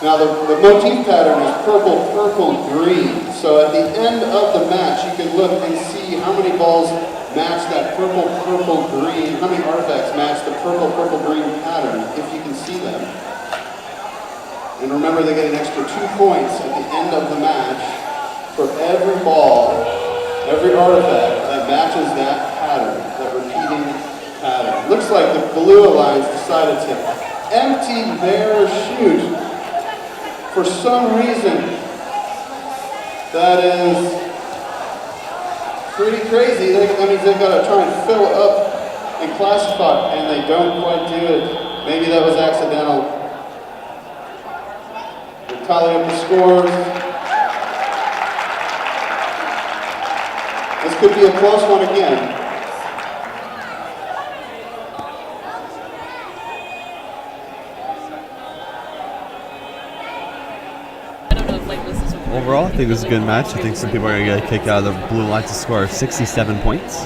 Now the motif pattern is purple, purple, green. So at the end of the match, you can look and see how many balls match that purple, purple, green. How many artifacts match the purple, purple, green pattern, if you can see them. And remember, they get an extra 2 points at the end of the match for every ball, every artifact that matches that pattern, that repeating pattern. Looks like the Blue Alliance decided to empty their chute for some reason. That is pretty crazy. That means they've got to try and fill up and classify, and they don't quite do it. Maybe that was accidental. tally up the scores. This could be a close one again. Overall, I think this is a good match. I think some people are going to get a kick out of the Blue Alliance to score 67 points.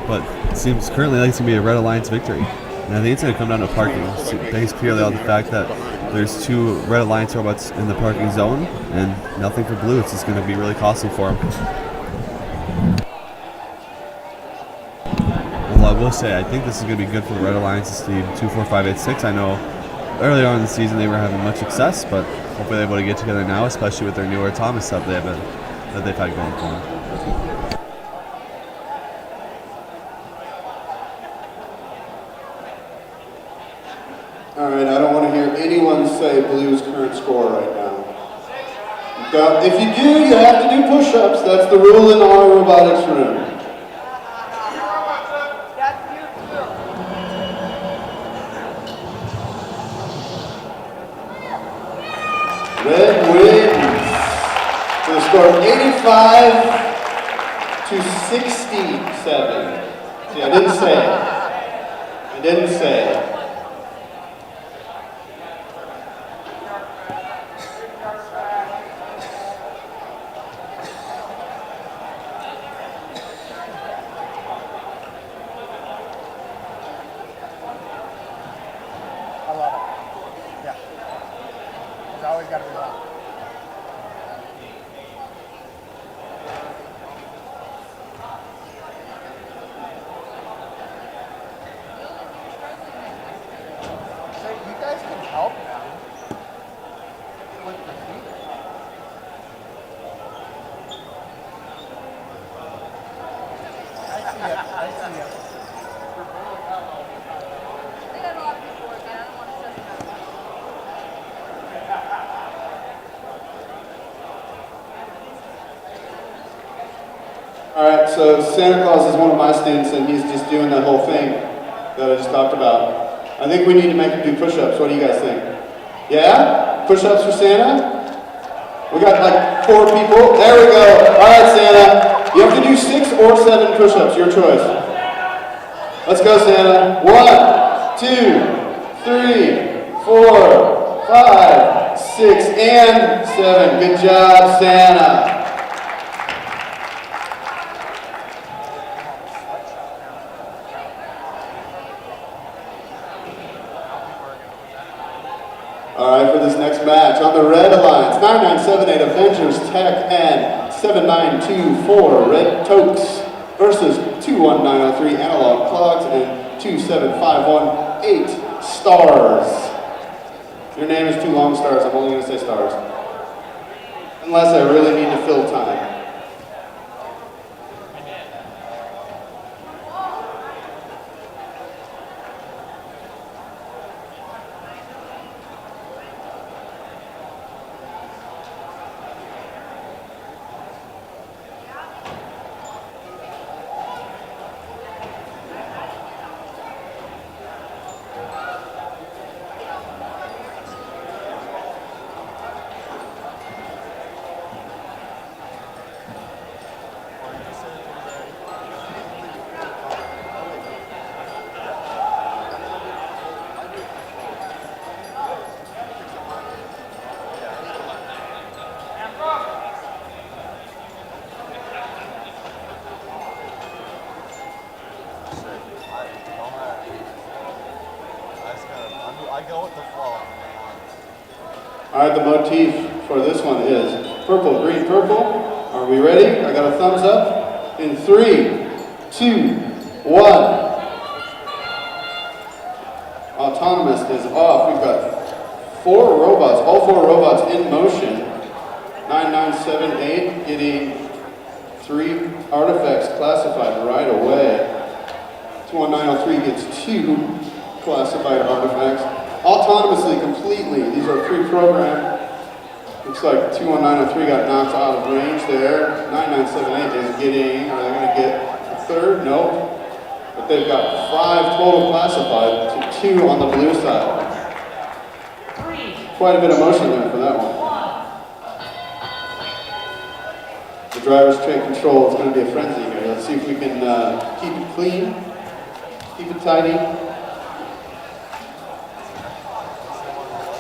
But it seems currently like it's going to be a Red Alliance victory. And I think it's going to come down to parking, based purely on the fact that there's 2 Red Alliance robots in the parking zone and nothing for Blue. It's just going to be really costly for them. Although I will say, I think this is going to be good for the Red Alliance's team, 2, 4, 5, 8, 6. I know earlier on in the season they were having much success, but hopefully they're able to get together now, especially with their newer Thomas sub that they've had going for them. All right, I don't want to hear anyone say Blue's current score right now. If you do, you have to do push-ups. That's the rule in our robotics room. Red wins. So the score of 85 to 67. See, I didn't say it. I didn't say it. I love it. Yeah. It's always got to be loud. So you guys can help them with the feet. I see it. I see it. All right, so Santa Claus is one of my students, and he's just doing that whole thing that I just talked about. I think we need to make him do push-ups. What do you guys think? Yeah? Push-ups for Santa? We got like 4 people. There we go. All right, Santa. You have to do 6 or 7 push-ups. Your choice. Let's go, Santa. 1, 2, 3, 4, 5, 6, and 7. Good job, Santa. All right, for this next match, on the Red Alliance, 9978 Avengers Tech and 7924 Red Tokes versus 21903 Analog Clogs and 27518 Stars. Your name is too long, Stars. I'm only going to say Stars. Unless I really need to fill time. All right, the motif for this one is purple, green, purple. Are we ready? I got a thumbs up. In 3, 2, 1. Autonomous is off. We've got 4 robots, all 4 robots in motion. 9978 getting 3 artifacts classified right away. 21903 gets 2 classified artifacts. Autonomously, completely. These are pre-programmed. Looks like 21903 got knocked out of range there. 9978 is getting, are they going to get a 3rd? Nope. But they've got 5 total classified to 2 on the blue side. 3, Quite a bit of motion there for that one. The drivers take control. It's going to be a frenzy here. Let's see if we can keep it clean, keep it tidy.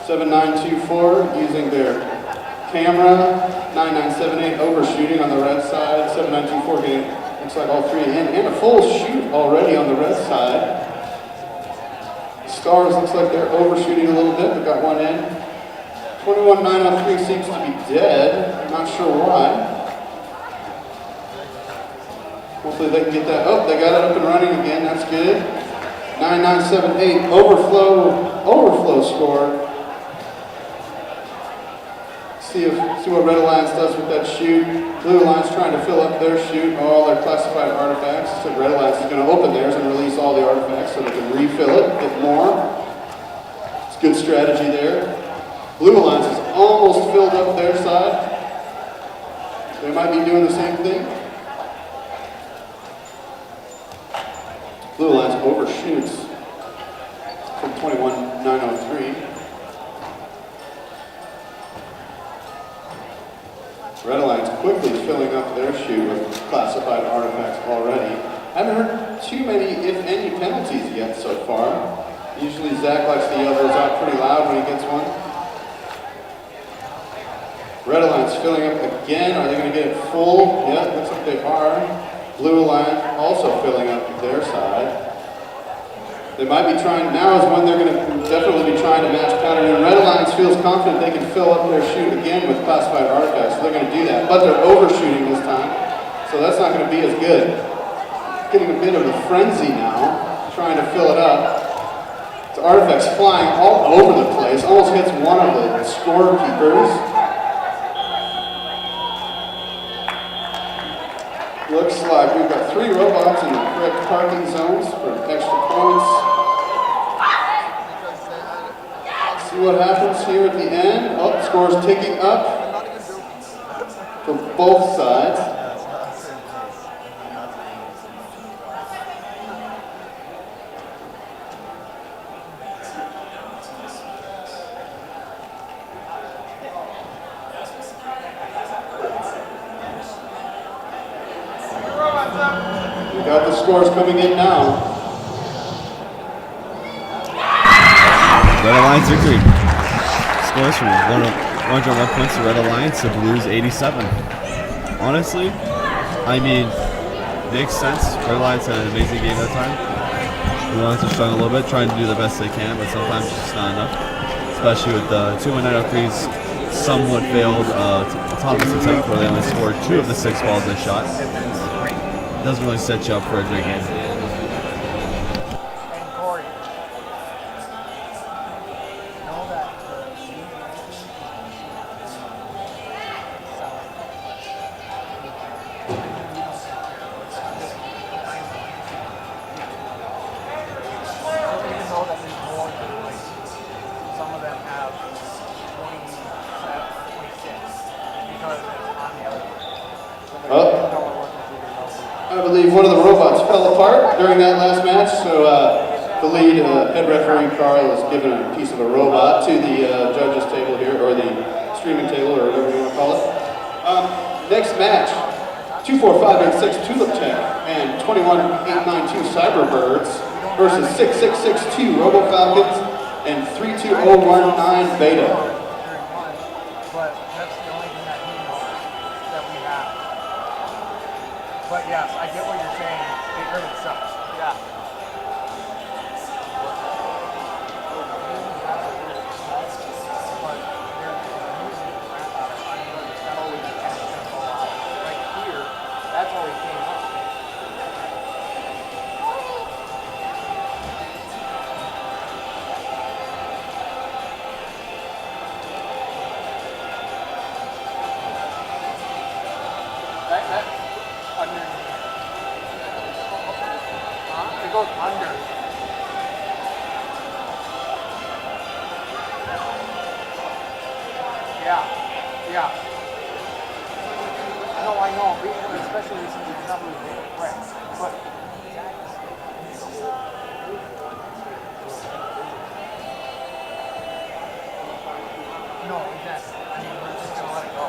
7924 using their camera. 9978 overshooting on the red side. 7924 getting, looks like all three in. And a full shoot already on the red side. Stars looks like they're overshooting a little bit, but got one in. 21903 seems to be dead. I'm not sure why. Hopefully they can get that. Oh, they got it up and running again. That's good. 9978 overflow score. See what Red Alliance does with that shoot. Blue Alliance trying to fill up their chute, all their classified artifacts. So Red Alliance is going to open theirs and release all the artifacts so they can refill it, get more. It's good strategy there. Blue Alliance is almost filled up their side. They might be doing the same thing. Blue Alliance overshoots from 21903. Red Alliance quickly filling up their chute with classified artifacts already. Haven't heard too many, if any, penalties yet so far. Usually Zach likes to yell those out pretty loud when he gets one. Red Alliance filling up again. Are they going to get it full? Yeah, looks like they are. Blue Alliance also filling up their side. They might be trying, now is when they're going to definitely be trying to match pattern. And Red Alliance feels confident they can fill up their chute again with classified artifacts, so they're going to do that. But they're overshooting this time, so that's not going to be as good. Getting a bit of a frenzy now, trying to fill it up. The artifacts flying all over the place, almost hits one of the scorekeepers. Looks like we've got 3 robots in the correct parking zones for extra points. See what happens here at the end. Oh, the score's ticking up for both sides. We got the scores coming in now. Red Alliance victory. Scores from 101 points to Red Alliance to Blues 87. Honestly, I mean, makes sense. Red Alliance had an amazing game that time. Blue Alliance are struggling a little bit, trying to do the best they can, but sometimes it's just not enough. Especially with the 21903's somewhat failed Thomas attempt where they only scored 2 of the 6 balls they shot. Doesn't really set you up for a great game. I believe one of the robots fell apart during that last match, so the lead head referee Carl has given a piece of a robot to the judges table here, or the streaming table, or whatever you want to call it. Next match, 24586 Tulip Tech and 21892 Cyberbirds versus 6662 Robo Falcons and 32019 Beta. But yes, I get what you're saying. It really sucks. Yeah. But they're using the crap out of it. I don't understand how we can catch the ball out. Right here, that's how he came up. That under. It goes under. Yeah. No, I know, especially since it's not really big press. But No, exactly. I mean, we're just gonna let it go.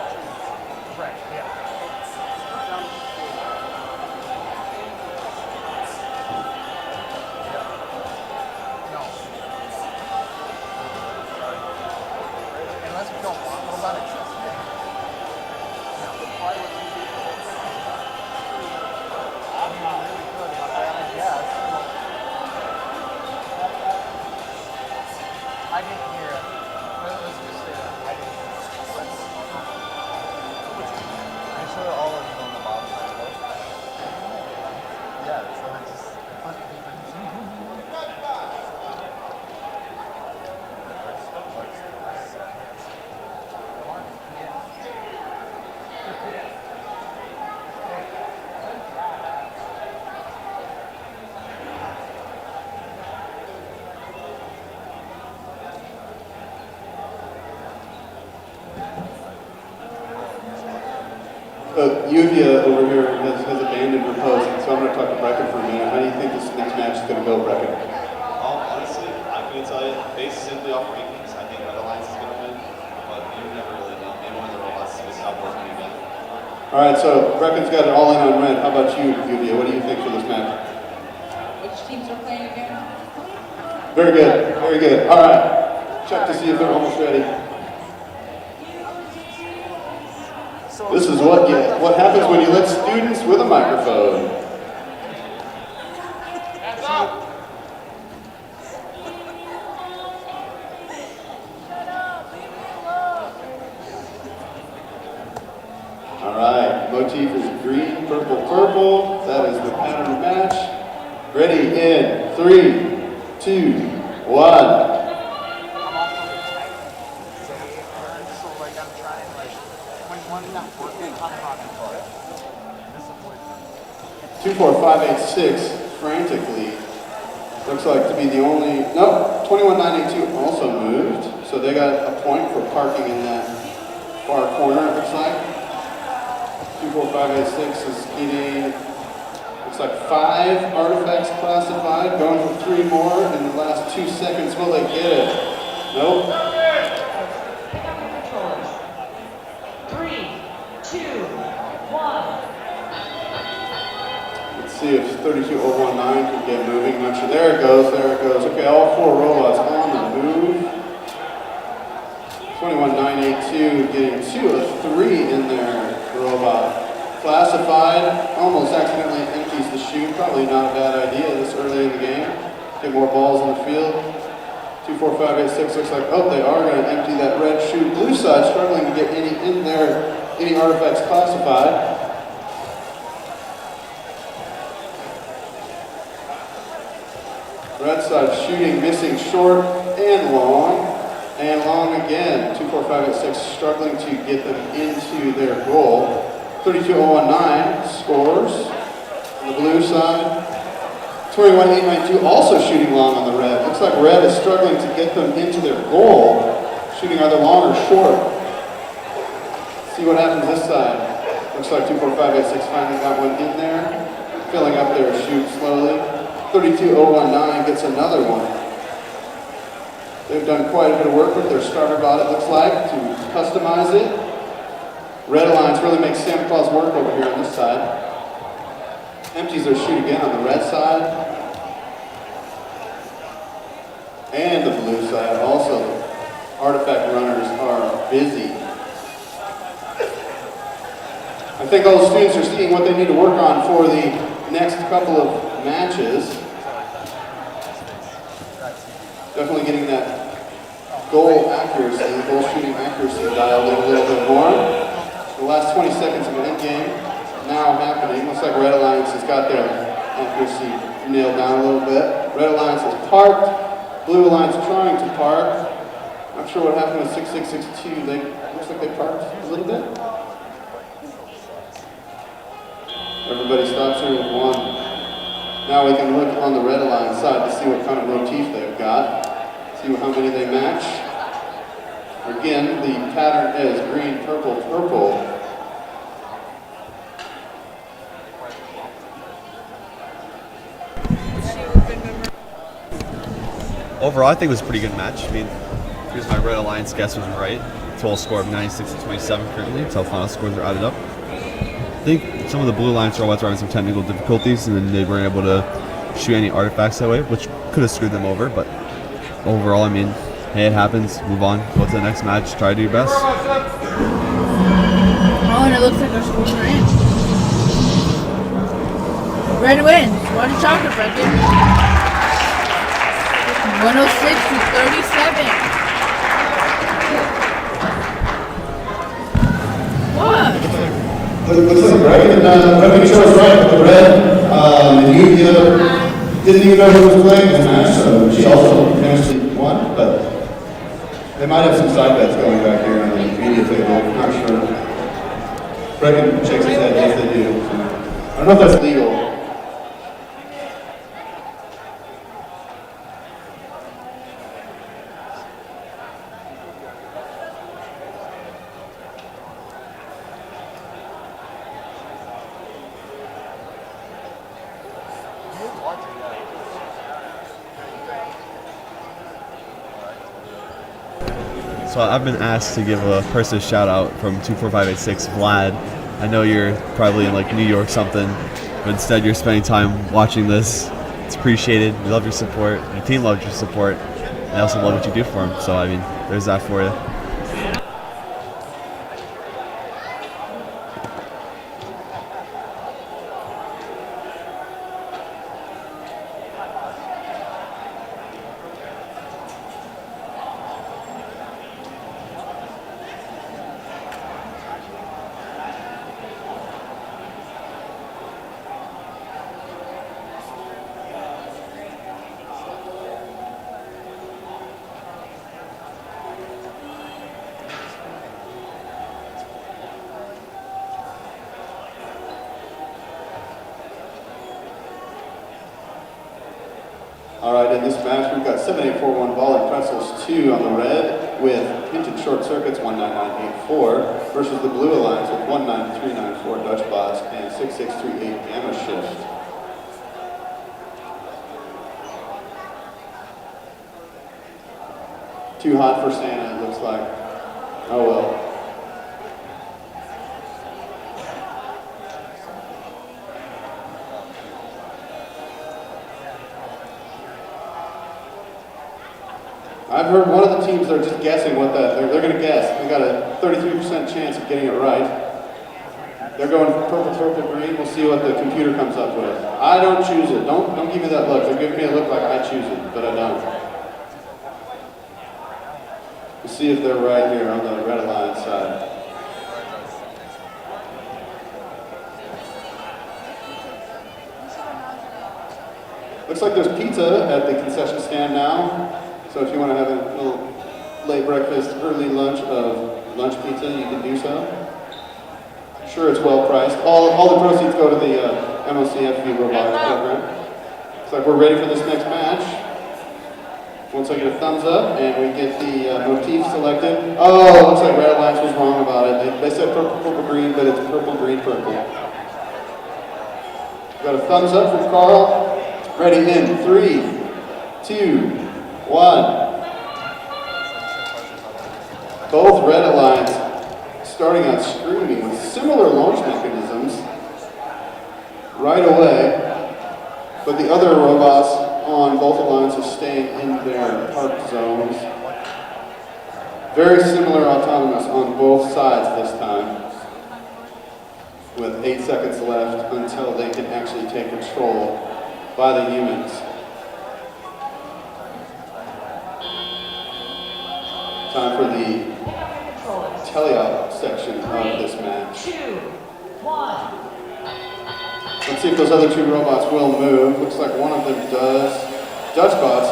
Right, yeah. No. Unless we don't want, what about it? I didn't hear it. Let's just say that. I didn't hear it. I'm sure all of you on the bottom line. Yeah, so it's just. Yuvia over here has abandoned her post, so I'm going to talk to Brecken for a minute. How do you think this next match is going to go, Brecken? Honestly, I'm going to tell you, based simply off rankings, I think Red Alliance is going to win, but you never really know. Maybe one of the robots is going to stop working again. All right, so Brecken's got it all in on red. How about you, Yuvia? What do you think for this match? Which teams are playing again? Very good, very good. All right, check to see if they're almost ready. This is what happens when you let students with a microphone. Hands up! All right, motif is green, purple, purple. That is the pattern match. Ready in 3, 2, 1. Two, 4, 5, 8, 6, frantically. Looks like to be the only, nope, 21-982 also moved. So they got a point for parking in that far corner, it looks like. 2, 4, 5, 8, 6 is getting, looks like 5 artifacts classified, going for 3 more in the last 2 seconds. Will they get it? Nope. 3, 2, 1. See if 32019 can get moving. Not sure. There it goes. There it goes. Okay, all 4 robots on the move. 21982 getting 2 of 3 in their robot. Classified almost accidentally empties the chute. Probably not a bad idea this early in the game. Get more balls in the field. 2, 4, 5, 8, 6 looks like, oh, they are going to empty that red chute. Blue side struggling to get any in there, any artifacts classified. Red side shooting, missing short and long again. 2, 4, 5, 8, 6 struggling to get them into their goal. 32019 scores on the blue side. 21892 also shooting long on the red. Looks like red is struggling to get them into their goal, shooting either long or short. See what happens this side. Looks like 2, 4, 5, 8, 6 finally got one in there, filling up their chute slowly. 32019 gets another one. They've done quite a bit of work with their starter bot, it looks like, to customize it. Red Alliance really makes Santa Claus work over here on this side. Empties their chute again on the red side. And the blue side also. Artifact runners are busy. I think all the students are seeing what they need to work on for the next couple of matches. Definitely getting that goal accuracy, goal shooting accuracy dialed in a little bit more. The last 20 seconds of an end game now happening. Looks like Red Alliance has got their accuracy nailed down a little bit. Red Alliance is parked. Blue Alliance trying to park. Not sure what happened with 6662. Looks like they parked a little bit. Everybody stops here with 1. Now we can look on the Red Alliance side to see what kind of motif they've got. See how many they match. Again, the pattern is green, purple, purple. Overall, I think it was a pretty good match. I mean, because my Red Alliance guess was right. Total score of 96-27 currently until final scores are added up. I think some of the Blue Alliance robots were having some technical difficulties, and then they weren't able to shoot any artifacts that way, which could have screwed them over. But overall, I mean, hey, it happens. Move on. Go to the next match. Try to do your best. Oh, and it looks like our scores are in. Red wins. What a chocolate, Brendan. 106-37. What? Looks like Brecken chose right with the red. And you didn't even know who was playing this match, so she also eventually won. But they might have some side bets going back here on the media table. I'm not sure. Brecken shakes his head, yes they do. So, I don't know if that's legal. So I've been asked to give a person a shout out from 24586, Vlad. I know you're probably in like New York something, but instead you're spending time watching this. It's appreciated. We love your support. Your team loves your support. I also love what you do for them. So I mean, there's that for you. Alright, in this match we've got 7841 Ball and Pretzels 2 on the red with Hinted Short Circuits 19984 versus the Blue Alliance with 19394 Dutch Bots and 6638 Gamma Shift. Too hot for Santa, it looks like. Oh well. I've heard one of the teams are just guessing what that, they're going to guess. They got a 33% chance of getting it right. They're going purple, purple, green. We'll see what the computer comes up with. I don't choose it. Don't give me that look. They're giving me a look like I choose it, but I don't. We'll see if they're right here on the Red Alliance side. Looks like there's pizza at the concession stand now. So if you want to have a little late breakfast, early lunch of lunch pizza, you can do so. Sure, it's well priced. All the proceeds go to the MOCFV robotics program. Looks like we're ready for this next match. Once I get a thumbs up and we get the motif selected. Oh, looks like Red Alliance was wrong about it. They said purple, purple, green, but it's purple, green, purple. Got a thumbs up from Carl. Ready in 3, 2, 1. Both Red Alliance starting out screaming with similar launch mechanisms right away, but the other robots on both alliances staying in their parked zones. Very similar autonomous on both sides this time, with 8 seconds left until they can actually take control by the humans. Time for the teleop section of this match. 2, 1. Let's see if those other two robots will move. Looks like one of them does. Dutchbot's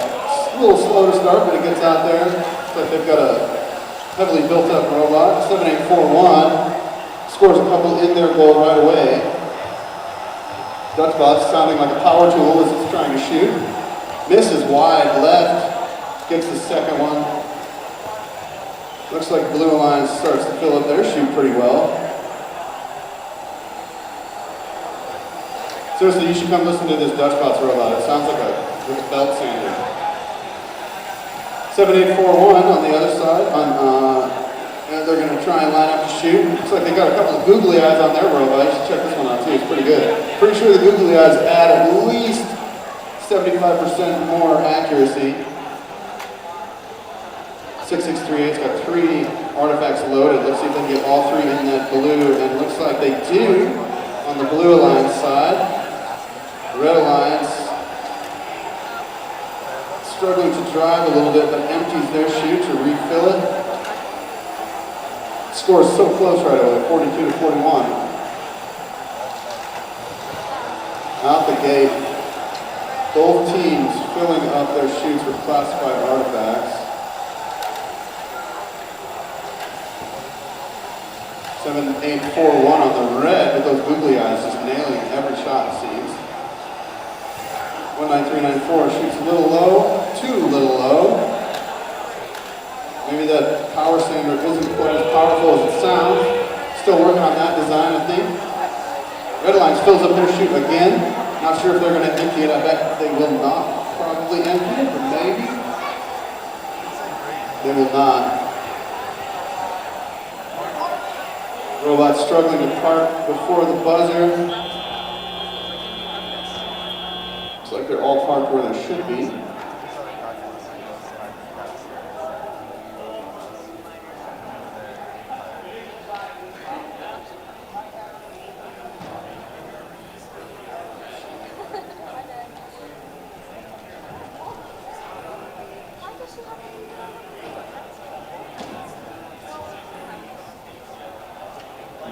a little slow to start, but it gets out there. Looks like they've got a heavily built up robot. 7841 scores a couple in their goal right away. Dutchbot's sounding like a power tool as it's trying to shoot. Misses wide left. Gets the second one. Looks like Blue Alliance starts to fill up their chute pretty well. Seriously, you should come listen to this Dutchbot's robot. It sounds like a belt sander. 7841 on the other side. And they're going to try and line up to shoot. Looks like they got a couple of googly eyes on their robot. You should check this one out too. It's pretty good. Pretty sure the googly eyes add at least 75% more accuracy. 6638's got 3 artifacts loaded. Let's see if they can get all 3 in that blue. And it looks like they do on the Blue Alliance side. Red Alliance struggling to drive a little bit, but empties their chute to refill it. Score is so close right away, 42-41. Out the gate, both teams filling up their chutes with classified artifacts. 7841 on the red with those googly eyes just nailing every shot it seems. 19394 shoots a little low, too little low. Maybe that power sander isn't quite as powerful as it sounds. Still working on that design, I think. Red Alliance fills up their chute again. Not sure if they're going to empty it. I bet they will not probably empty it, but maybe. They will not. Robot struggling to park before the buzzer. Looks like they're all parked where they should be.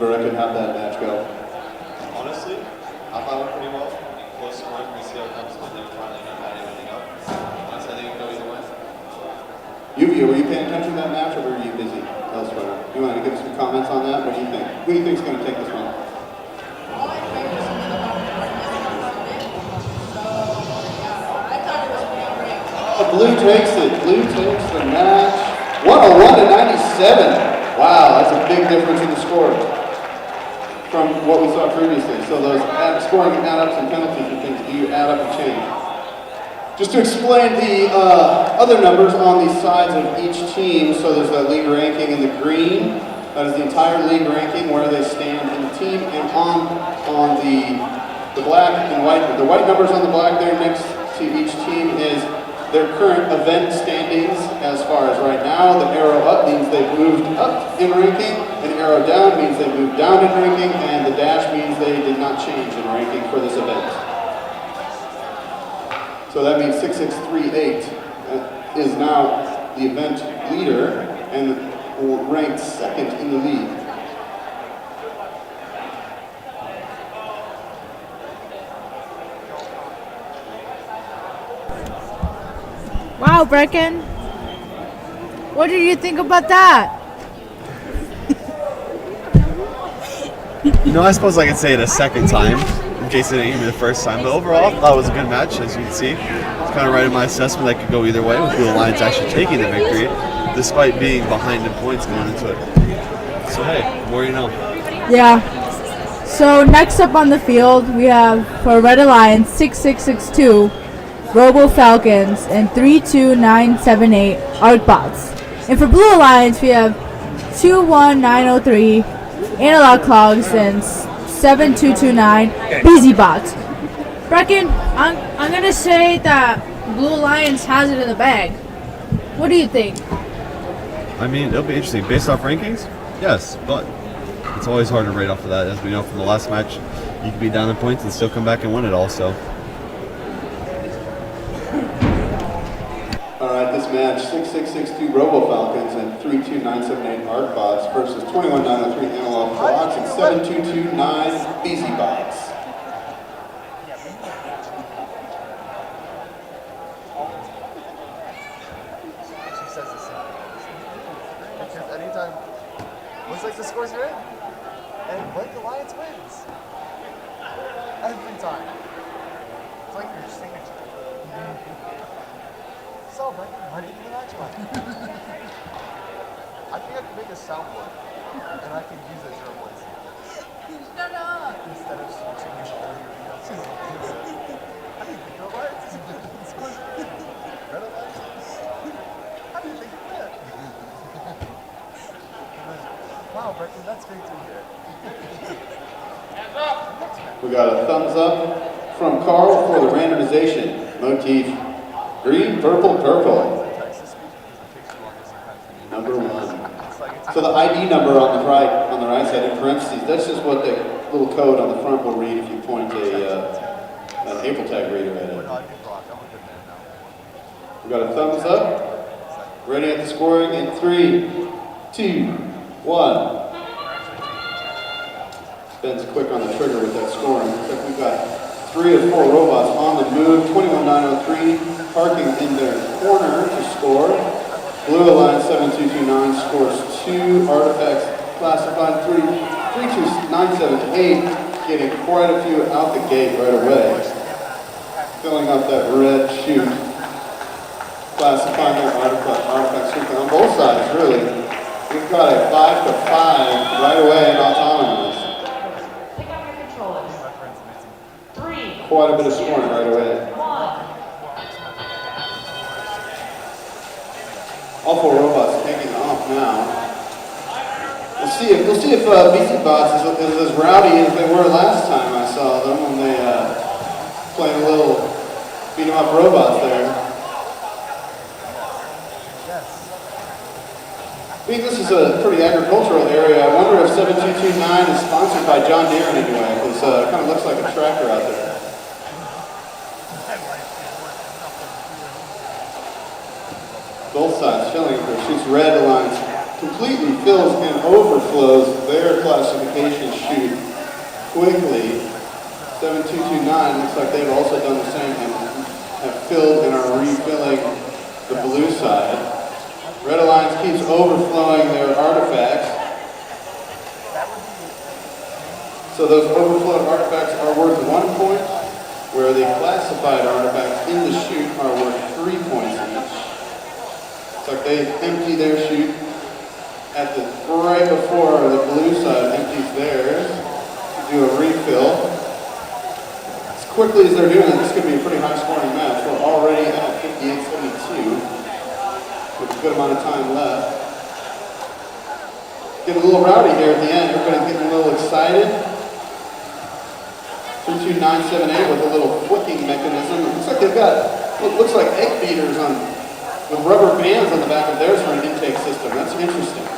Barrett can have that match go. Honestly, I thought it went pretty well. Close scoring. We see how it comes when they finally not add anything up. Honestly, I think it can go either way. Were you paying attention to that match or were you busy elsewhere? You want to give us some comments on that? What do you think? Who do you think is going to take this one? Blue takes it. Blue takes the match. 101-97. Wow, that's a big difference in the score from what we saw previously. So those scoring add-ups and penalties and things do add up and change. Just to explain the other numbers on the sides of each team, so there's the league ranking in the green. That is the entire league ranking, where they stand in the team, and on the black and white, the white numbers on the black there next to each team is their current event standings as far as right now. The arrow up means they've moved up in ranking, and arrow down means they moved down in ranking, and the dash means they did not change in ranking for this event. So that means 6638 is now the event leader and ranked second in the league. Wow, Brecken. What did you think about that? I suppose I could say it a second time, in case it didn't hear me the first time. But overall, I thought it was a good match, as you can see. It's kind of right in my assessment that could go either way, with the Alliance actually taking the victory, despite being behind in points going into it. So hey, more you know. Yeah. So next up on the field, we have for Red Alliance 6662, Robo Falcons, and 32978 Arcbots. And for Blue Alliance, we have 21903 Analog Clogs and 7229 BusyBots. Brecken, I'm gonna say that Blue Alliance has it in the bag. What do you think? I mean, it'll be interesting. Based off rankings, yes, but it's always hard to rate off of that. As we know from the last match, you can be down in points and still come back and win it all, so. Alright, this match, 6662 Robo Falcons and 32978 Arcbots versus 21903 Analog Clogs and 7229 BusyBots. She says the same. Because anytime, looks like the score's red, and Blake Alliance wins. Every time. It's like your signature. So, Blake, how do you think the match went? I think I can make a soundboard, and I can use it as your voice. Shut up! Instead of switching it earlier. How do you think of Alliance? Red Alliance? I Wow, Brenton, that's great to hear. We got a thumbs up from Carl for the randomization. Motif, green, purple, purple. Number 1. So the ID number on the right side in parentheses, that's just what the little code on the front will read if you point an April tag reader at it. We got a thumbs up. Ready at the scoring in 3, 2, 1. Ben's quick on the trigger with that scoring. Looks like we've got 3 of 4 robots on the move. 21903 parking in their corner to score. Blue Alliance 7229 scores 2 artifacts classified. 32978 getting quite a few out the gate right away. Filling up that red chute. Classifying their artifacts on both sides, really. We've got a 5 to 5 right away in autonomous. Quite a bit of scoring right away. All 4 robots taking off now. We'll see if BC Bots is as rowdy as they were last time I saw them when they played a little beat 'em up robots there. I think this is a pretty agricultural area. I wonder if 7229 is sponsored by John Deere in any way, because it kind of looks like a tractor out there. Both sides filling up their chutes. Red Alliance completely fills and overflows their classification chute quickly. 7229 looks like they've also done the same and have filled and are refilling the blue side. Red Alliance keeps overflowing their artifacts. So those overflowed artifacts are worth 1 point, where the classified artifacts in the chute are worth 3 points each. It's like they empty their chute at the right before the blue side empties theirs to do a refill. As quickly as they're doing it, this could be a pretty high scoring match. We're already at 58-72 with a good amount of time left. Getting a little rowdy here at the end. Everybody's getting a little excited. 32978 with a little flicking mechanism. It looks like they've got what looks like egg beaters with rubber bands on the back of theirs for an intake system. That's interesting.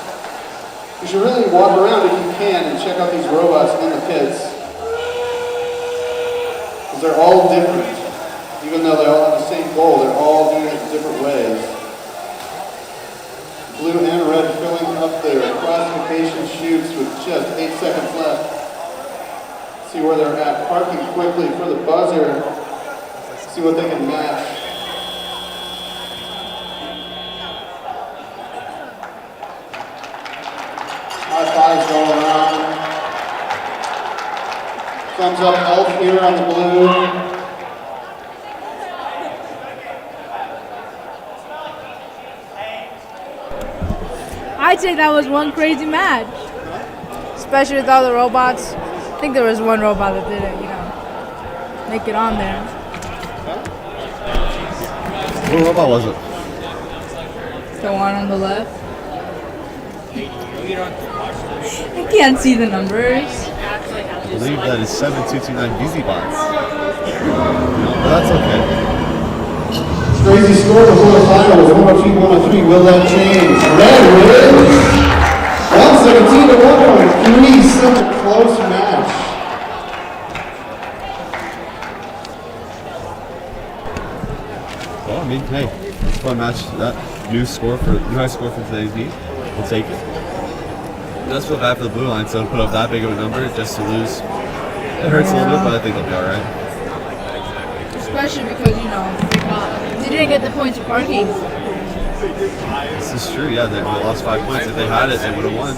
You should really walk around if you can and check out these robots in the pits. Because they're all different. Even though they all have the same goal, they're all doing it in different ways. Blue and red filling up their classification chutes with just 8 seconds left. See where they're at. Parking quickly for the buzzer. See what they can match. High fives going around. Thumbs up elf here on the blue. I'd say that was one crazy match. Especially with all the robots. I think there was one robot that didn't, make it on there. What robot was it? The one on the left. I can't see the numbers. I believe that is 7229 Busy Bots. But that's okay. Crazy score before the final was 102-103. Will that change? Red wins 117-103. Such a close match. Well, I mean, hey, it's a fun match. That new high score for today's meet. We'll take it. It does feel bad for the Blue Line, so put up that big of a number just to lose. It hurts a little bit, but I think they'll be alright. Especially because, they didn't get the points for parking. This is true, yeah, they lost 5 points. If they had it, they would have won.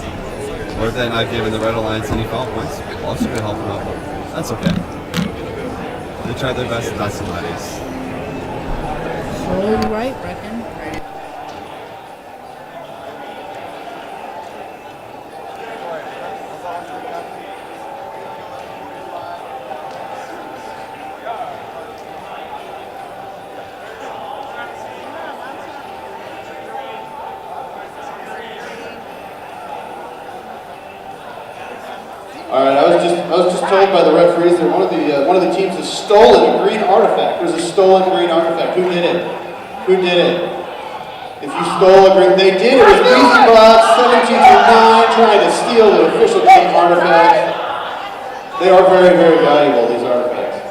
Or if they're not giving the Red Alliance any foul points, also could help them out. That's okay. They tried their best, and that's the nice. So right, Brecken. All right, I was just told by the referees that one of the teams has stolen a green artifact. There's a stolen green artifact. Who did it? Who did it? If you stole a green, they did. It was Easy Bots, 17-9, trying to steal the official team artifact. They are very, very valuable, these artifacts.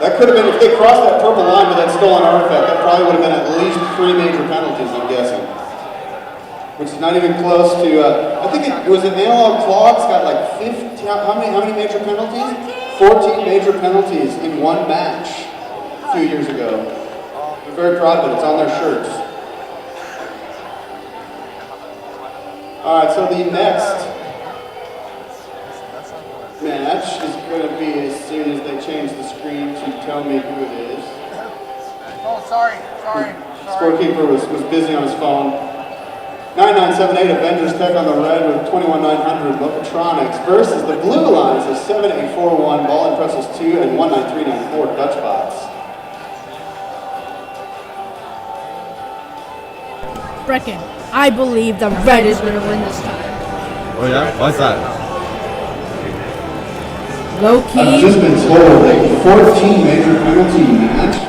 That could have been, if they crossed that purple line with that stolen artifact, that probably would have been at least 3 major penalties, I'm guessing. Which is not even close to, I think it was an analog clock's got like 15, how many major penalties? 14 major penalties in one match a few years ago. I'm very proud of it, it's on their shirts. All right, so the next match is going to be as soon as they change the screen to tell me who it is. Oh, sorry. Scorekeeper was busy on his phone. 9978 Avengers Tech on the red with 21900 Locatronics versus the Blue Alliance of 7841 Ball and Pretzels 2 and 19394 Dutch Bots. Brecken, I believe the red is going to win this time. Oh yeah? Why's that? Low I've key. just been told that 14 major penalty match.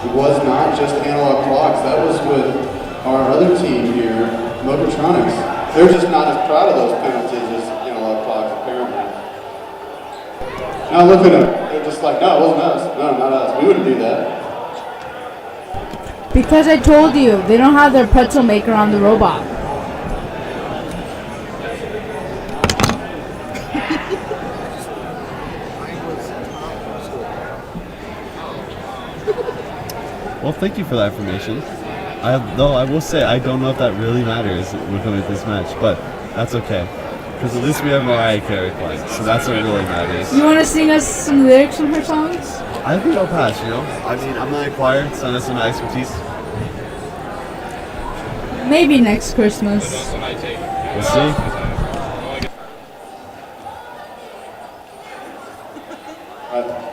It was not just analog clocks. That was with our other team here, Locatronics. They're just not as proud of those penalties as analog clocks, apparently. Now look at them. They're just like, no, it wasn't us. No, not us. We wouldn't do that. Because I told you, they don't have their pretzel maker on the robot. Well, thank you for that information. Though I will say, I don't know if that really matters with this match, but that's okay. Because at least we have Mariah Carey playing, so that's what really matters. You want to sing us some lyrics from her songs? I think I'll pass, you know? I mean, I'm not a choir, it's not my expertise. Maybe next Christmas. We'll see.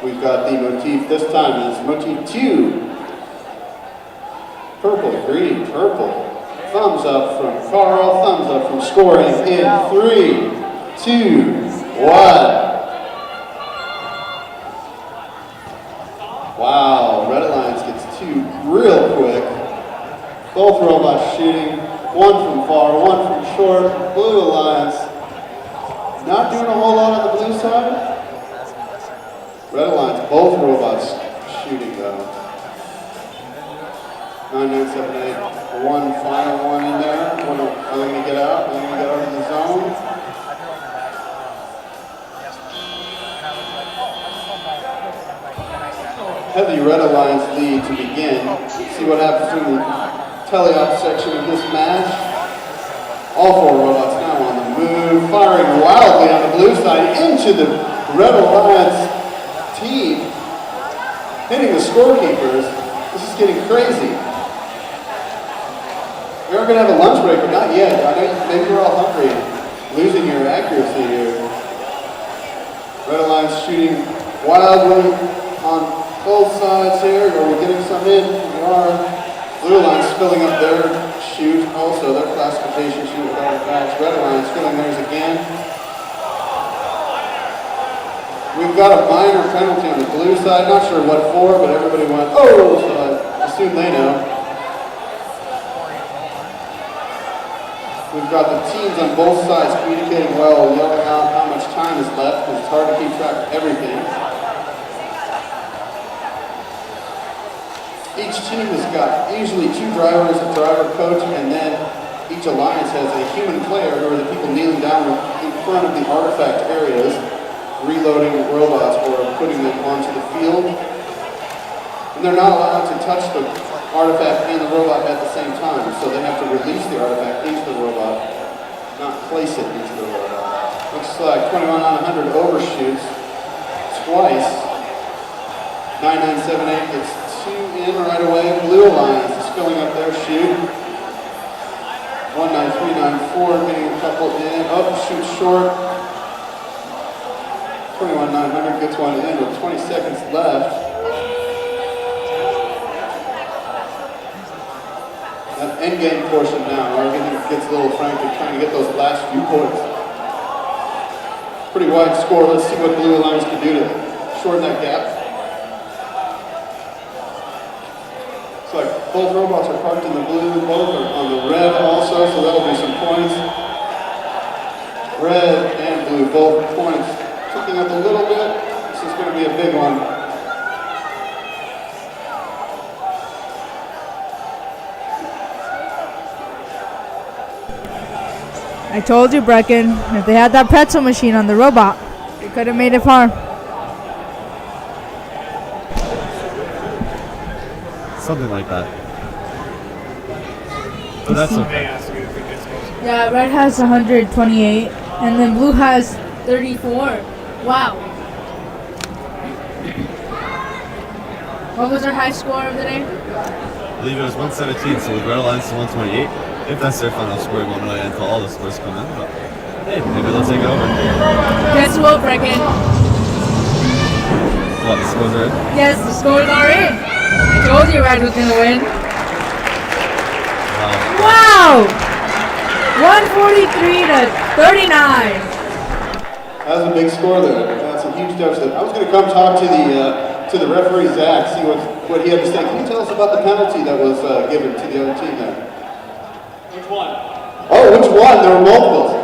We've got the motif this time is motif 2. Purple, green, purple. Thumbs up from Carl, thumbs up from scoring in 3, 2, 1. Wow, Red Alliance gets 2 real quick. Both robots shooting, one from far, one from short. Blue Alliance not doing a whole lot on the blue side. Red Alliance, both robots shooting though. 9978, one final one in there. Are they going to get out? Are they going to get out of the zone? Have the Red Alliance lead to begin. See what happens in the teleop section of this match. All 4 robots now on the move, firing wildly on the blue side into the Red Alliance team, hitting the scorekeepers. This is getting crazy. We are going to have a lunch break, but not yet. I know maybe you're all hungry. Losing your accuracy here. Red Alliance shooting wildly on both sides here. Are we getting some in? We are. Blue Alliance filling up their shoot. Also, their classification shoot with artifacts. Red Alliance filling theirs again. We've got a minor penalty on the blue side. Not sure what for, but everybody went, oh, so I assume they know. We've got the teams on both sides communicating well, yelling out how much time is left, because it's hard to keep track of everything. Each team has got usually 2 drivers, a driver coach, and then each alliance has a human player who are the people kneeling down in front of the artifact areas, reloading robots or putting them onto the field. And they're not allowed to touch the artifact and the robot at the same time, so they have to release the artifact into the robot, not place it into the robot. Looks like 21900 overshoots twice. 9978 gets 2 in right away. Blue Alliance is filling up their shoot. 19394 getting a couple in. Up, shoots short. 21900 gets one in with 20 seconds left. that end game portion now. Oregon gets a little frantic trying to get those last few points. Pretty wide score. Let's see what Blue Alliance can do to shorten that gap. Looks like both robots are parked in the blue, both are on the red also, so that'll be some points. Red and blue, both points. Ticking up a little bit. This is going to be a big one. I told you, Brecken, if they had that pretzel machine on the robot, they could have made it far. Something like that. But that's okay. Yeah, red has 128, and then blue has 34. Wow. What was our high score of the day? I believe it was 117, so with Red Alliance is 128. If that's their final score, it won't really until all the scores come in. But hey, maybe they'll take it over. Guess what, Brecken? What, the scores are in? Yes, the scores are in. I told you Red was gonna win. Wow! 143 to 39. That was a big score there. That's a huge deficit. I was going to come talk to the referee, Zach, see what he had to say. Can you tell us about the penalty that was given to the other team there? Which one? Oh, which one? There were multiples.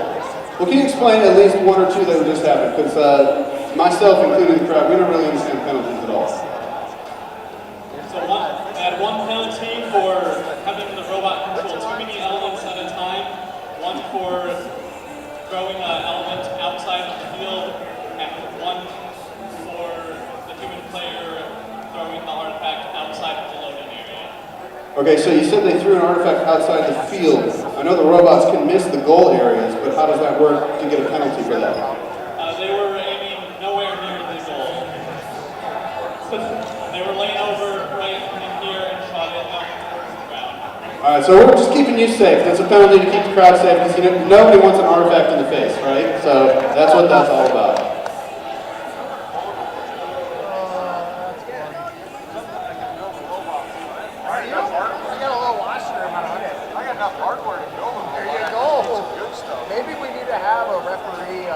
Well, can you explain at least one or two that just happened? Because myself, including the crowd, we don't really understand penalties at all. So I had one penalty for having the robot control too many elements at a time, one for throwing an element outside of the field, and one for the human player throwing the artifact outside of the loading area. Okay, so you said they threw an artifact outside the field. I know the robots can miss the goal areas, but how does that work to get a penalty for that? They were aiming nowhere near the goal. They were laying over right in here and shot it out towards the ground. All right, so we're just keeping you safe. That's a penalty to keep the crowd safe because nobody wants an artifact in the face, right? So that's what that's all about. Maybe we need to have a referee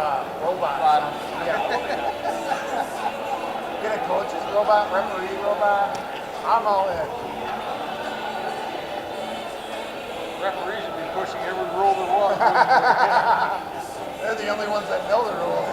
robot. Get a coach's robot, referee robot. I'm all in. Referees should be pushing every rule there was. They're the only ones that know the rules.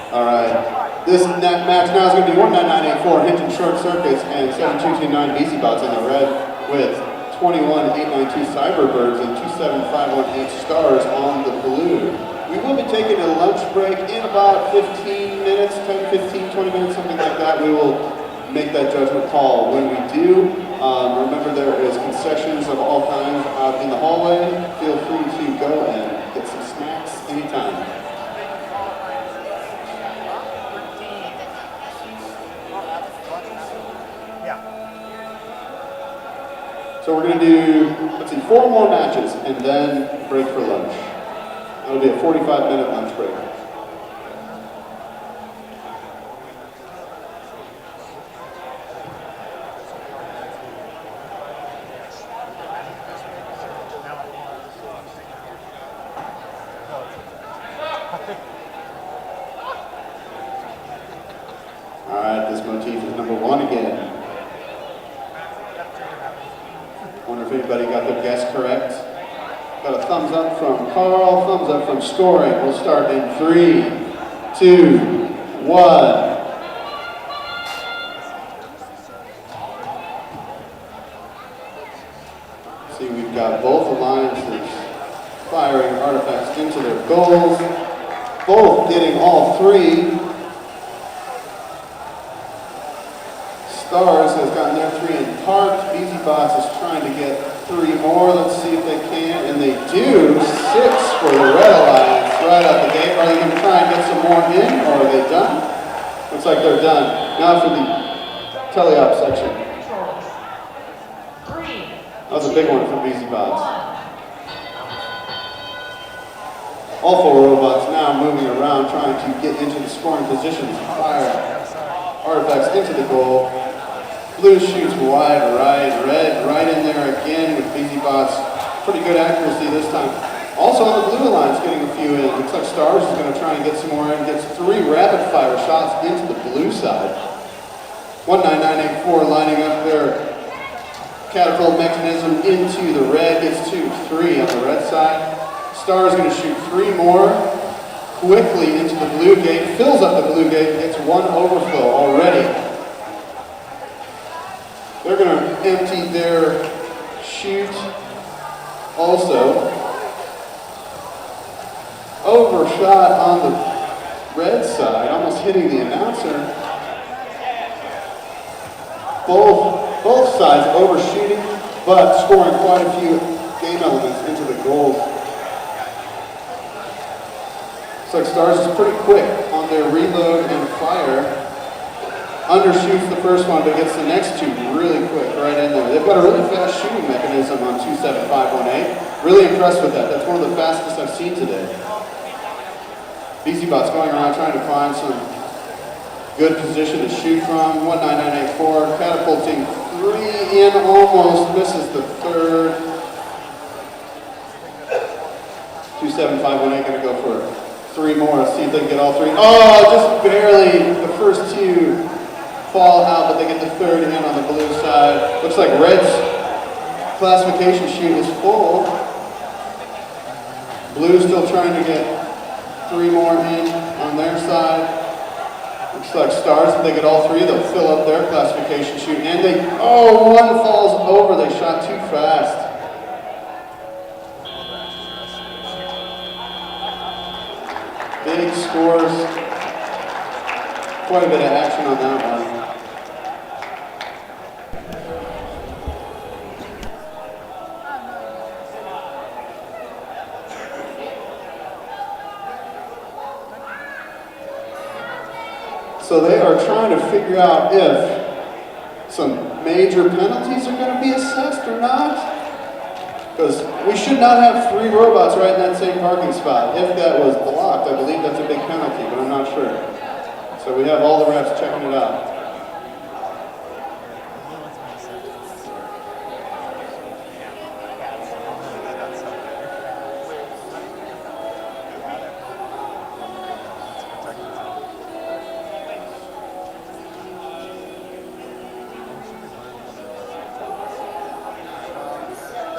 All right. This match now is going to be 19984 Hinton Short Circuits and 7229 BC Bots in the red with 21892 Cyberbirds and 27518 Stars on the blue. We will be taking a lunch break in about 15 minutes, 10, 15, 20 minutes, something like that. We will make that judgment call when we do. Remember, there is concessions of all kinds out in the hallway. Feel free to go and get some snacks anytime. So we're going to do, let's see, 4 more matches and then break for lunch. That'll be a 45-minute lunch break. All right, this motif is number 1 again. Wonder if anybody got their guess correct. Got a thumbs up from Carl, thumbs up from scoring. We'll start in 3, 2, 1. See, we've got both both alliances firing artifacts into their goals. Both getting all three. Stars has gotten their three in parked. BZBots is trying to get three more. Let's see if they can. And they do. 6 for the Red Alliance right out the gate. Are they going to try and get some more in, or are they done? Looks like they're done. Now for the teleop section. That was a big one for BZBots. All 4 robots now moving around, trying to get into the scoring positions. Fire artifacts into the goal. Blue shoots wide right, red right in there again with BZBots. Pretty good accuracy this time. Also on the blue alliance getting a few in. Looks like Stars is going to try and get some more in. Gets 3 rapid fire shots into the blue side. 19984 lining up their catapult mechanism into the red. Gets 2-3 on the red side. Stars going to shoot 3 more quickly into the blue gate. Fills up the blue gate. Gets 1 overflow already. They're going to empty their chute also. Overshot on the red side, almost hitting the announcer. Both sides overshooting, but scoring quite a few game elements into the goals. Looks like Stars is pretty quick on their reload and fire. Undershoots the first one, but gets the next 2 really quick right in there. They've got a really fast shooting mechanism on 27518. Really impressed with that. That's one of the fastest I've seen today. BZBots going around trying to find some good position to shoot from. 19984 catapulting 3 in, almost misses the third. 27518 going to go for 3 more. Let's see if they can get all 3. Oh, just barely. The first 2 fall out, but they get the third in on the blue side. Looks like Red's classification sheet is full. Blue's still trying to get 3 more in on their side. Looks like Stars, if they get all 3, they'll fill up their classification sheet. And they, 1 falls over. They shot too fast. Big scores. Quite a bit of action on that one. So they are trying to figure out if some major penalties are going to be assessed or not. Because we should not have 3 robots right in that same parking spot. If that was blocked, I believe that's a big penalty, but I'm not sure. So we have all the refs checking it out.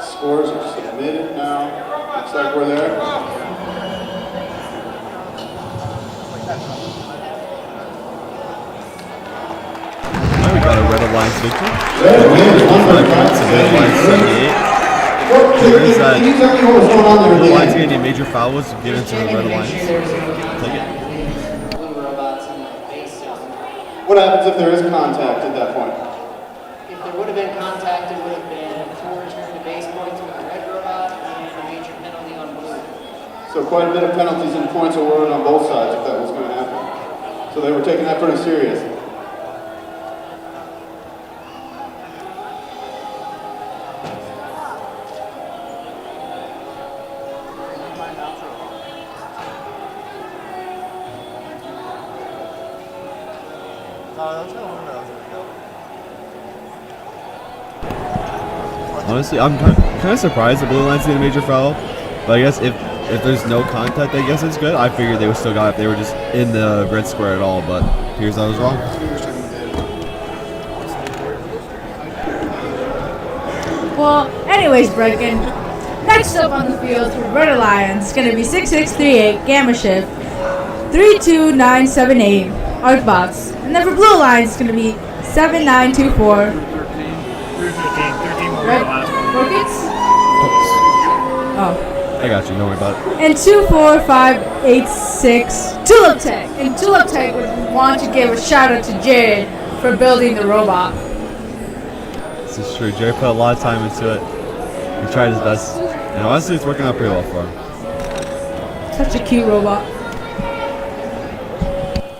Scores are submitted now. Looks like we're there. We got a Red Alliance victory. Red wins 5 points to Red Alliance 78. There is that. Can you tell me what was going on there? Blue Alliance getting a major foul was given to the Red Alliance. Take it. What happens if there is contact at that point? If there would have been contact, it would have been 4 return to base points with the red robot and a major penalty on blue. So quite a bit of penalties and points awarded on both sides if that was going to happen. So they were taking that pretty serious. Honestly, I'm kind of surprised the Blue Alliance did a major foul, but I guess if there's no contact, I guess it's good. I figured they would still got it if they were just in the red square at all, but here's I was wrong. Well, anyways, Brecken, next up on the field for Red Alliance is going to be 6638 Gamma Shift, 32978 Arcbots, and then for Blue Alliance it's going to be 7924 Red Rockets. Oh. I got you. Don't worry about it. And 24586 Tulip Tech. And Tulip Tech would want to give a shout out to Jared for building the robot. This is true. Jerry put a lot of time into it. He tried his best. And honestly, it's working out pretty well for him. Such a cute robot.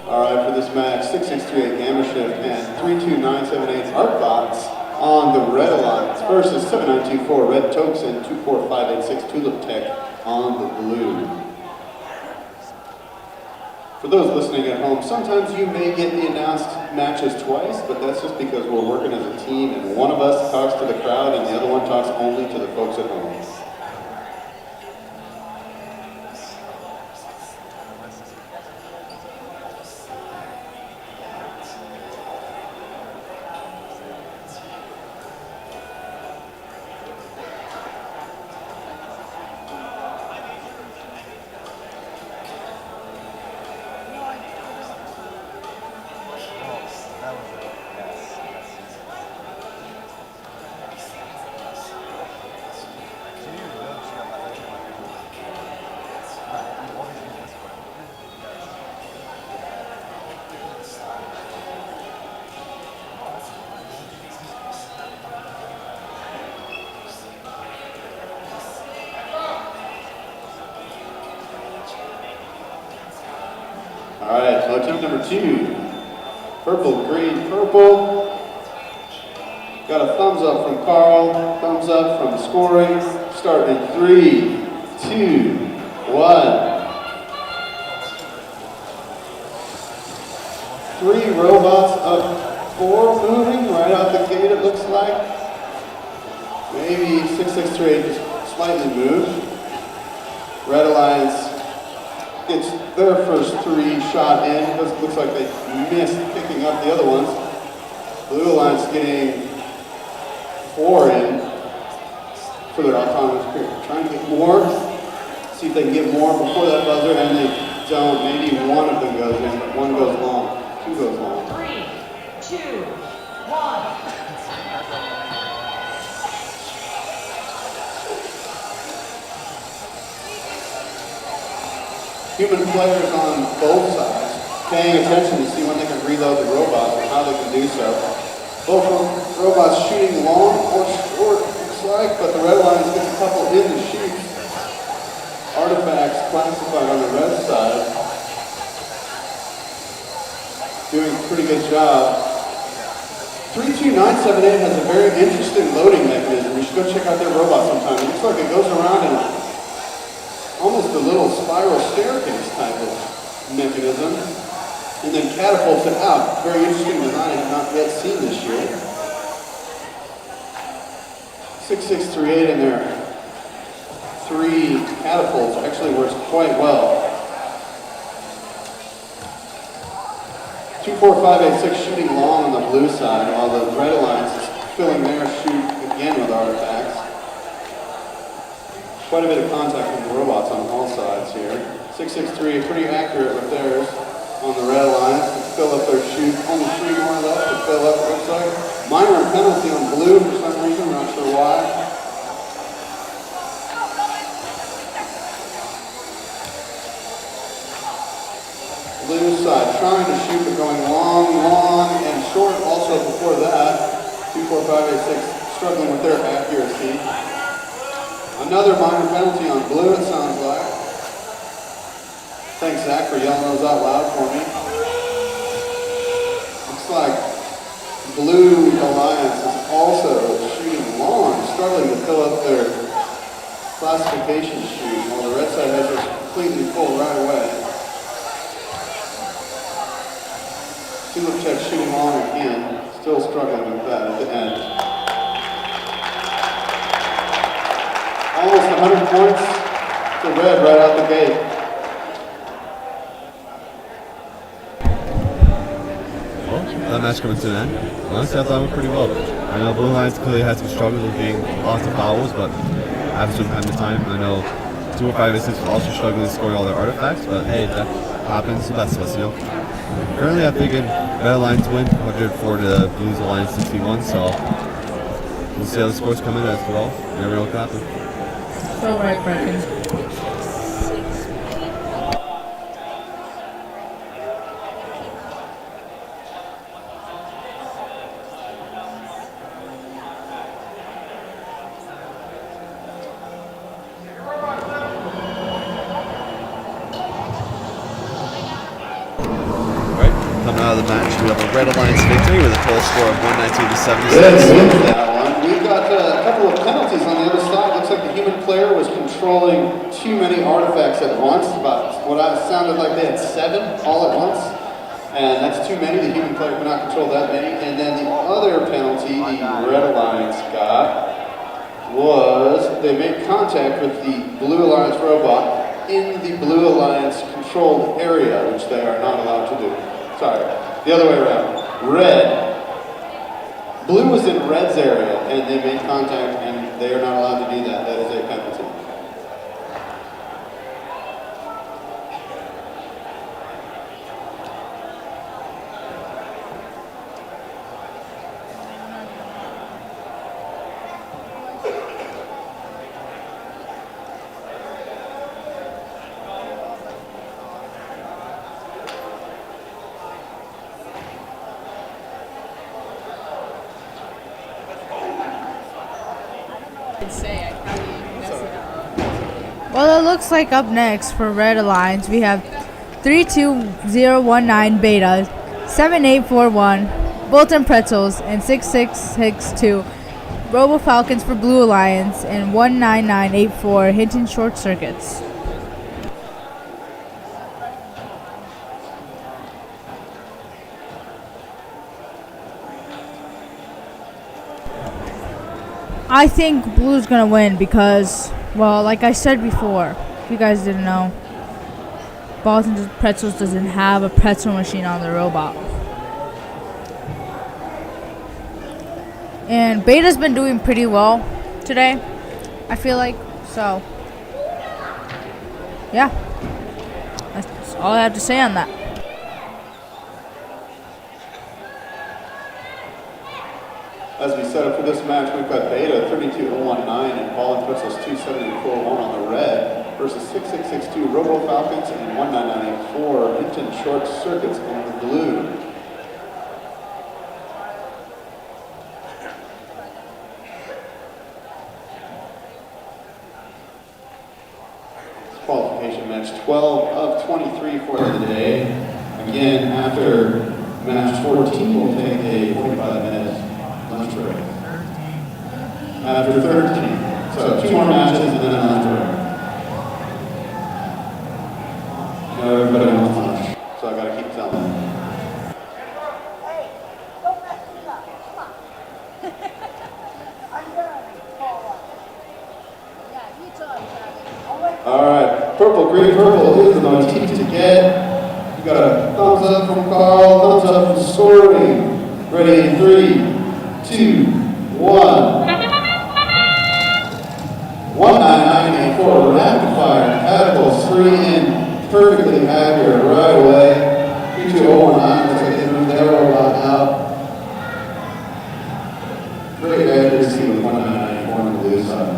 All right, for this match, 6638 Gamma Shift and 32978 Artbox on the Red Alliance versus 7924 Red Tokes and 24586 Tulip Tech on the blue. For those listening at home, sometimes you may get the announced matches twice, but that's just because we're working as a team and one of us talks to the crowd and the other one talks only to the folks at home. All right, so team number 2, purple, green, purple. Got a thumbs up from Carl, thumbs up from scoring. Start in 3, 2, 1. 3 robots up, 4 moving right out the gate, it looks like. Maybe 6638 just slightly moved. Red Alliance gets their first 3 shot in. It looks like they missed picking up the other ones. Blue Alliance getting 4 in for their autonomous period. Trying to get more, see if they can get more before that buzzer, and they don't. Maybe one of them goes in, but one goes long, 2 goes long. 3, 2, 1. Human players on both sides paying attention to see when they can reload the robots and how they can do so. Both robots shooting long or short, looks like, but the Red Alliance gets a couple in the chutes. Artifacts classified on the red side. Doing a pretty good job. 32978 has a very interesting loading mechanism. You should go check out their robot sometime. It looks like it goes around in almost a little spiral staircase type of mechanism, and then catapults it out. Very interesting design I have not yet seen this year. 6638 and their 3 catapults actually works quite well. 24586 shooting long on the blue side, while the Red Alliance is filling their shoot again with artifacts. Quite a bit of contact with the robots on all sides here. 663 pretty accurate with theirs on the Red Alliance to fill up their chute. Only 3 more left to fill up, it looks like. Minor penalty on blue for some reason, not sure why. Blue side trying to shoot, but going long, long, and short also before that. 24586 struggling with their accuracy. Another minor penalty on blue, it sounds like. Thanks, Zach, for yelling those out loud for me. Looks like Blue Alliance is also shooting long, struggling to fill up their classification chute, while the red side has just completely full right away. Tulip Tech shooting long again, still struggling with that at the end. Almost 100 points to red right out the gate. Well, that match coming to an end. Honestly, I thought it went pretty well. I know Blue Alliance clearly had some struggles with being lots of fouls, but after some time, I know 24586 was also struggling to score all their artifacts, but hey, that happens to the best of us, you know. Currently, I'm thinking Red Alliance win 104 to Blues Alliance 61, so we'll see how the scores come in as well. Never know what can happen. So right, Brecken. Right, coming out of the match, we have a Red Alliance victory with a total score of 119 to Good 76. win for that one. We've got a couple of penalties on the other side. Looks like the human player was controlling too many artifacts at once. About what I sounded like they had 7 all at once. And that's too many. The human player cannot control that many. And then the other penalty the Red Alliance got was they made contact with the Blue Alliance robot in the Blue Alliance controlled area, which they are not allowed to do. Sorry, the other way around. Blue was in Red's area, and they made contact, and they are not allowed to do that. That is a penalty. Well, it looks like up next for Red Alliance, we have 32019 Beta, 7841 Bolton Pretzels, and 6662 Robo Falcons for Blue Alliance, and 19984 Hinton Short Circuits. I think Blue's gonna win because, well, like I said before, if you guys didn't know, Bolton Pretzels doesn't have a pretzel machine on the robot. And Beta's been doing pretty well today, I feel like. So, yeah, that's all I have to say on that. As we set up for this match, we've got Beta 32019 and Ball and Pretzels 27841 on the red versus 6662 Robo Falcons and 19984 Hinton Short Circuits on the blue. Qualification match 12 of 23 for the day. Again, after match 14, we'll take a 45-minute lunch break. After 13. So 2 more matches and then a lunch break. Everybody wants lunch, so I gotta keep telling them. Alright, purple is the motif to get. We got a thumbs up from Carl, thumbs up from Sorry. Ready in 3, 2, 1. 19984 rapid fire catapults 3 in, perfectly accurate right away. 32019 looks like they moved their robot out. Great accuracy with 19984 on the blue side.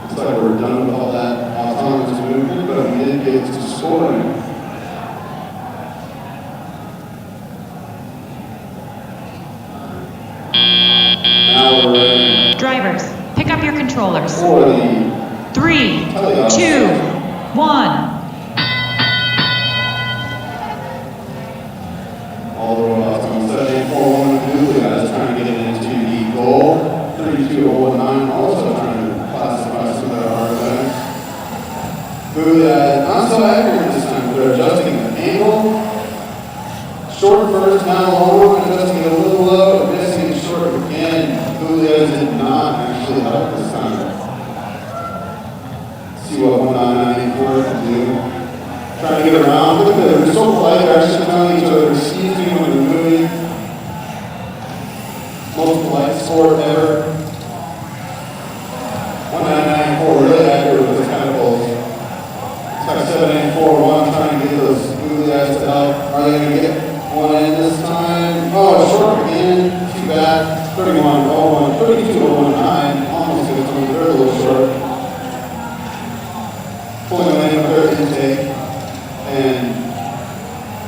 Looks like we're done with all that autonomous movement, but we did get to soaring. Now we're ready. Drivers, pick up your controllers. For the 3, 2, 1. All the robots on 7841 Blue guys trying to get into the goal. 32019 also trying to classify some of their artifacts. Blue guys not so accurate this time. They're adjusting the angle. Short first, now long, adjusting it a little low, missing short again. Blue guys did not actually help this time. See what 19984 can do. Trying to get around. Look at them. They're so polite. They're actually telling each other, excuse me when they're moving. Most polite sport ever. 19984 really accurate with the catapults. It's like 7841 trying to get those blue guys to help. Are they going to get one in this time? Oh, short again. Too bad. 3101, 3219. Almost gets them. little short. Pulling away from their intake. And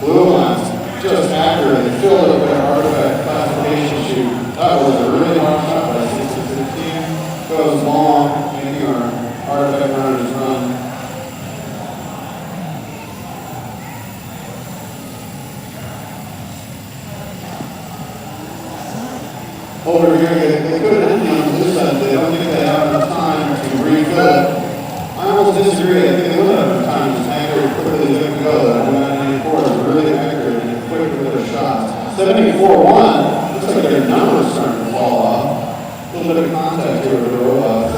Blue Alliance just accurate. They filled up their artifact classification chute. That was a really hard shot by 6-15. Goes long, making our artifact runners run. Over here, they couldn't end on this side. They don't think they have enough time to refill it. I almost disagree. I think they would have enough time to accurate quickly as they can go. That 194 is really accurate and quick with their shots. 74-1, looks like their numbers starting to fall off. A little bit of contact here with the robots.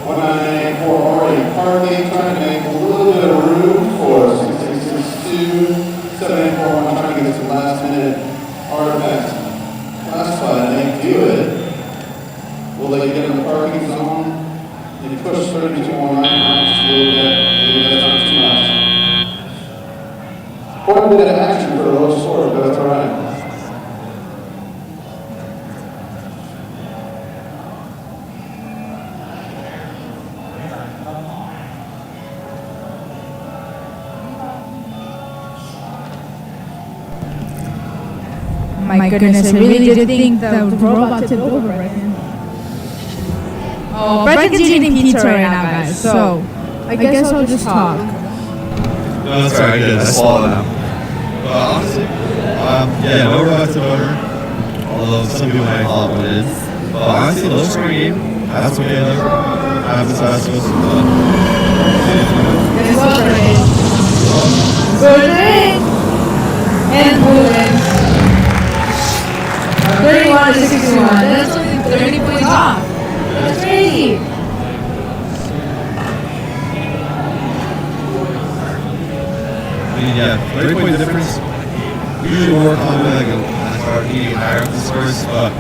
1984 already parking, trying to make a little bit of room for 6662. 784 trying to get some last minute artifacts classified, and they do it. Will they get in the parking zone? They push 3219 just a little bit. Maybe that's not too much. Quite a bit of action for a low score, but that's alright. My goodness, I really did think the robot took over right now. Oh, Brett's eating pizza right now, guys, so I guess I'll just talk. No, that's alright, good. I swallowed now. But honestly, yeah, no robots of over. Although some people might call it what it is. But honestly, low scoring game, that's okay. I have this last one. Guess what, Brett? Good drink! And blue wins. 31 to 61. That's only 30 points off. That's crazy. I mean, yeah, 30 point difference. Usually work on it like when I start getting higher up the scores, but you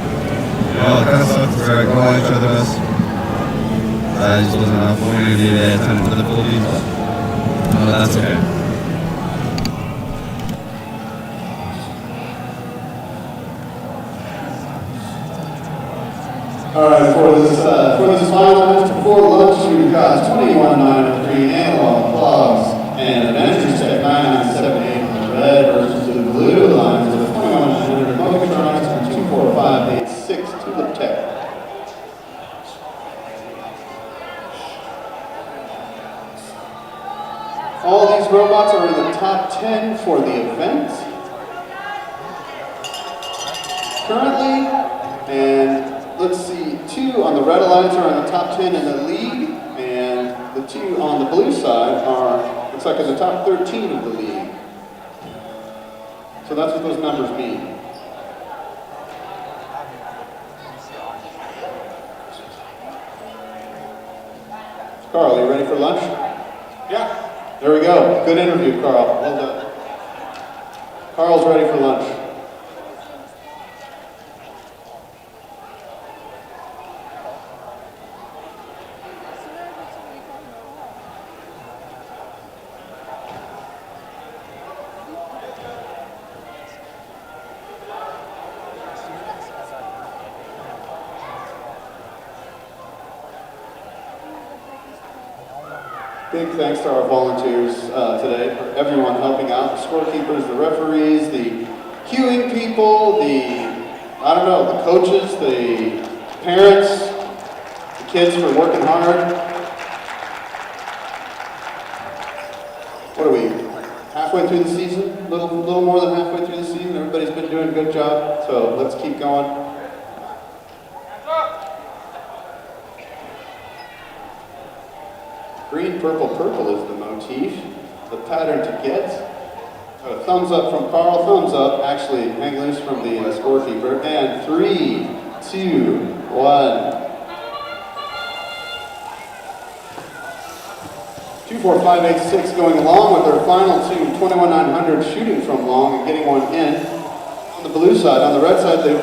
know, it kind of sucks to start going at each other best. That just wasn't enough. We're going to do that ton of difficulties, but that's okay. Alright, for this final match before lunch, we've got 2193 Analog Plugs and Adventures Tech 9978 on the red versus the blue lines with 2100 Motortronics and 24586 Tulip Tech. All these robots are in the top 10 for the event currently, and let's see, 2 on the Red Alliance are in the top 10 in the league, and the 2 on the blue side are, looks like in the top 13 of the league. So that's what those numbers mean. Carl, are you ready for lunch? Yeah. There we go. Good interview, Carl. Well done. Carl's ready for lunch. Big thanks to our volunteers today, for everyone helping out, the scorekeepers, the referees, the queuing people, the coaches, the parents, the kids for working hard. What are we, halfway through the season? Little more than halfway through the season. Everybody's been doing a good job, so let's keep going. Green, purple, purple is the motif, the pattern to get. A thumbs up from Carl, thumbs up, actually hang loose from the scorekeeper. And 3, 2, 1. 24586 going along with their final 2, 21900 shooting from long and getting one in. On the blue side, on the red side, they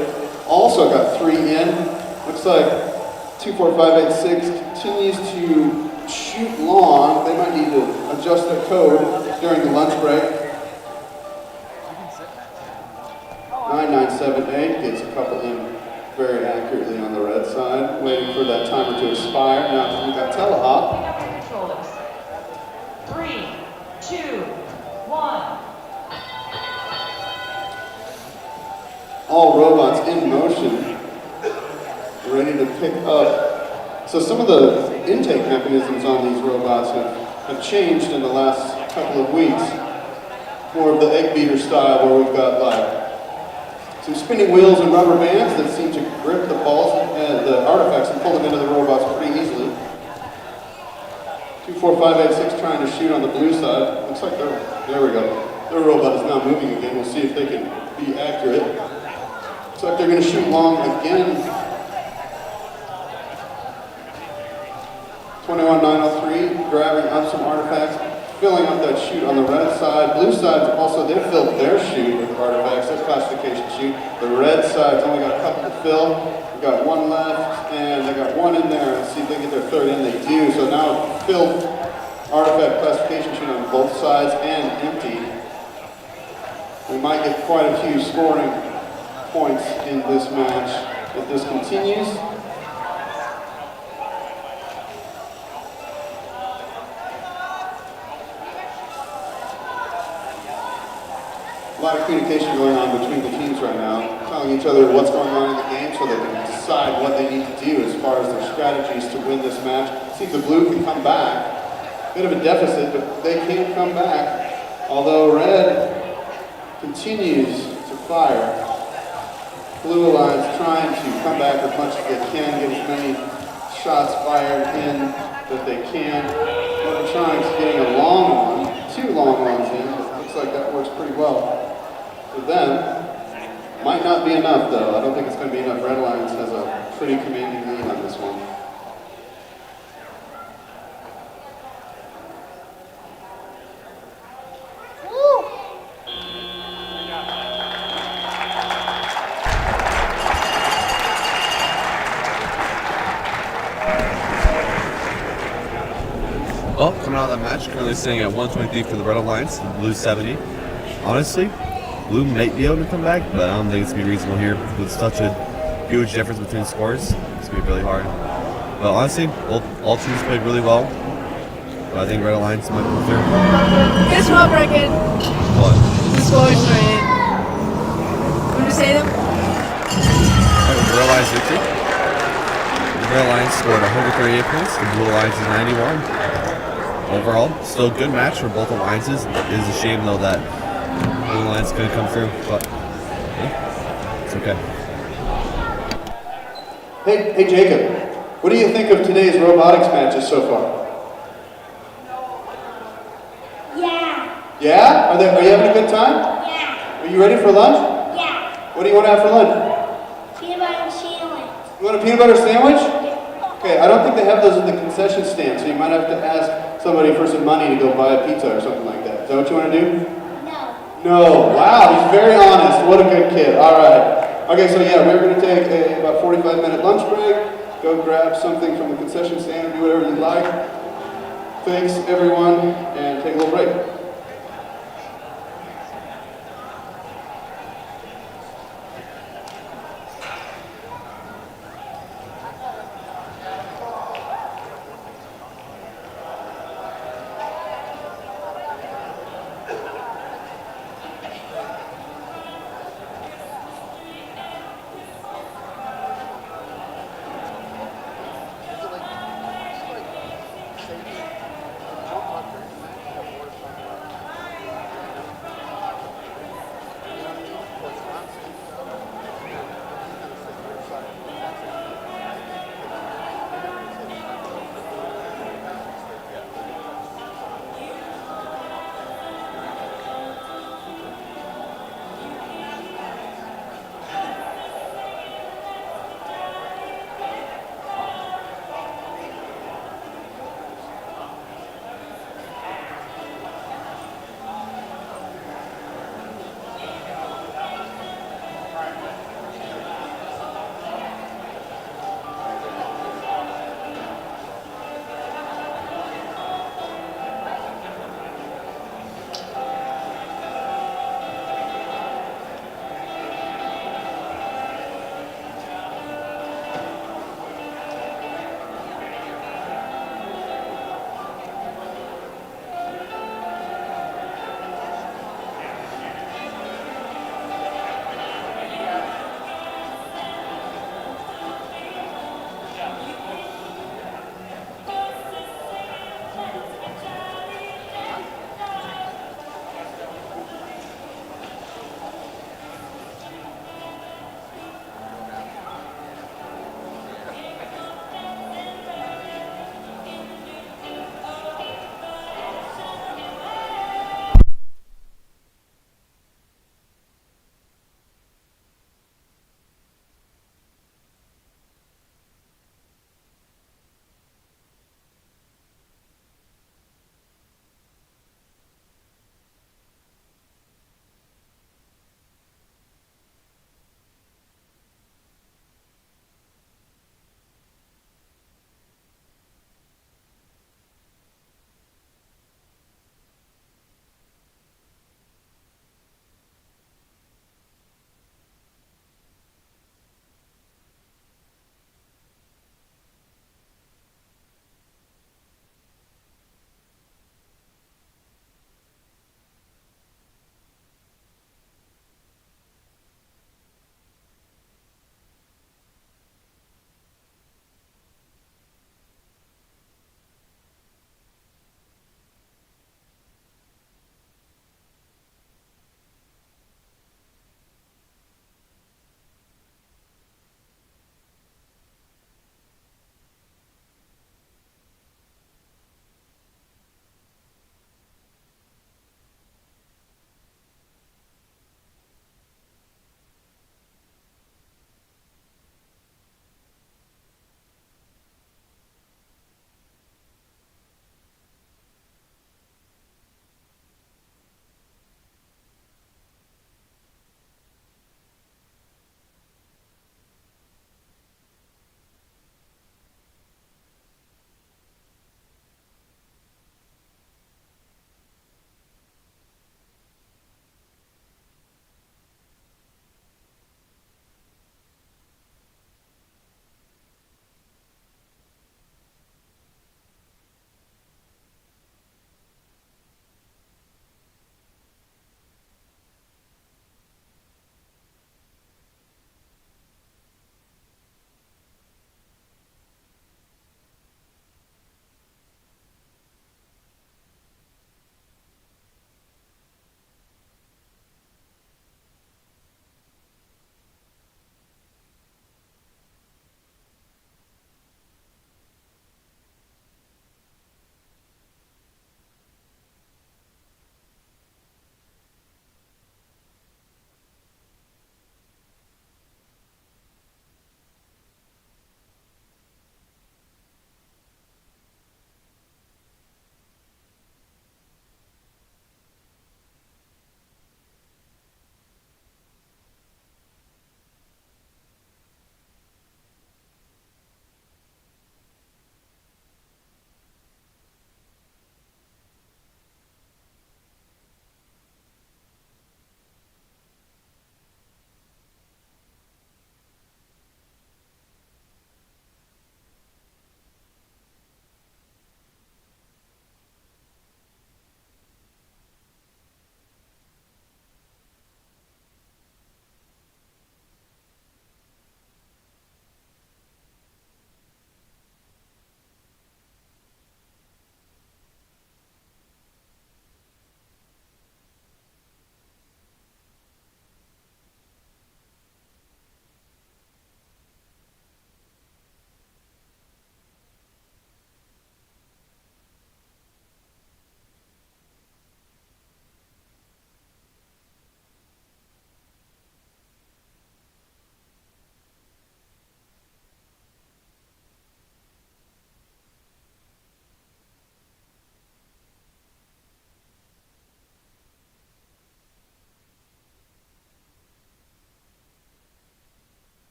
also got 3 in. Looks like 24586 continues to shoot long. They might need to adjust their code during the lunch break. 9978 gets a couple in very accurately on the red side, waiting for that timer to expire. Now we've got telehop. Pick up your controllers. 3, 2, 1. All robots in motion, ready to pick up. So some of the intake mechanisms on these robots have changed in the last couple of weeks. More of the egg beater style, where we've got like some spinning wheels and rubber bands that seem to grip the balls and the artifacts and pull them into the robots pretty easily. 2, 4, 5, 8, 6 trying to shoot on the blue side. Looks like there we go. Their robot is now moving again. We'll see if they can be accurate. Looks like they're going to shoot long again. 21903, grabbing up some artifacts, filling up that chute on the red side. Blue side's also, they've filled their chute with artifacts, their classification chute. The red side's only got a couple to fill. We've got one left, and they got one in there. Let's see if they get their third in. They do. So now filled artifact classification chute on both sides and empty. We might get quite a few scoring points in this match if this continues. A lot of communication going on between the teams right now, telling each other what's going on in the game so they can decide what they need to do as far as their strategies to win this match. See if the blue can come back. Bit of a deficit, but they can come back. Although red continues to fire. Blue Alliance trying to come back as much as they can, get as many shots fired in that they can. We're trying to get a long one, 2 long ones in. It looks like that works pretty well. For them, might not be enough though. I don't think it's going to be enough. Red Alliance has a pretty commanding lead on this one. Well, coming out of that match, currently sitting at 123 for the Red Alliance, Blue 70. Honestly, Blue might be able to come back, but I don't think it's going to be reasonable here. With such a huge difference between scores, it's going to be really hard. But honestly, all teams played really well. But I think Red Alliance might go through. Guess what, Brecken? What? The scores are in. Want to say them? Red Alliance victory. The Red Alliance scored 138 points, the Blue Alliance is 91. Overall, still a good match for both alliances. It is a shame though that Blue Alliance couldn't come through, but yeah, it's okay. Hey Jacob, what do you think of today's robotics matches so far? Yeah. Yeah? Are you having a good time? Yeah. Are you ready for lunch? Yeah. What do you want to have for lunch? Peanut butter sandwich. You want a peanut butter sandwich? Okay, I don't think they have those at the concession stand, so you might have to ask somebody for some money to go buy a pizza or something like that. Is that what you want to do? No. No. Wow, he's very honest. What a good kid. All right. Okay, so yeah, we're going to take a about 45-minute lunch break. Go grab something from the concession stand and do whatever you like. Thanks, everyone, and take a little break.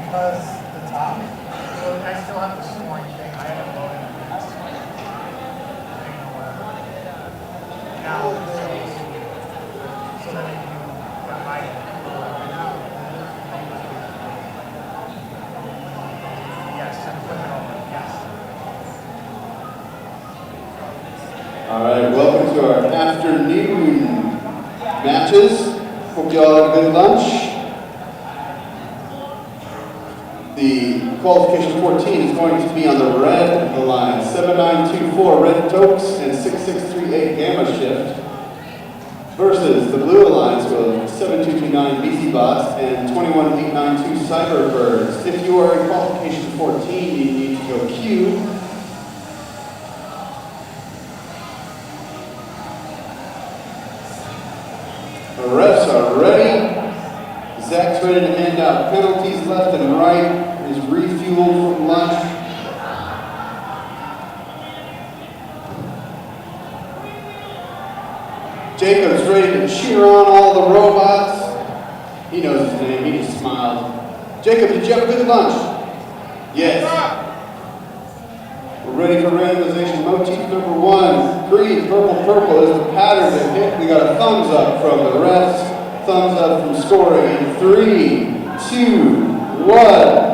Because the top. So I still have the scoring thing. I haven't loaded it. Now, so then if you got my yes, and flip it over. Yes. All right, welcome to our afternoon matches. Hope you all had a good lunch. The qualification 14 is going to be on the red line, 7924 Red Tokes and 6638 Gamma Shift versus the blue alliance with 7229 BZ Bots and 21892 Cyberbirds. If you are in qualification 14, you need to go Q. The refs are ready. Zach's ready to hand out penalties left and right. His refuel from lunch. Jacob's ready to cheer on all the robots. He knows his name, he just smiled. Jacob, did you have a good lunch? Yes. We're ready for randomization. Motif number 1. Green, purple, purple is the pattern to hit. We got a thumbs up from the refs, thumbs up from scoring in 3, 2, 1.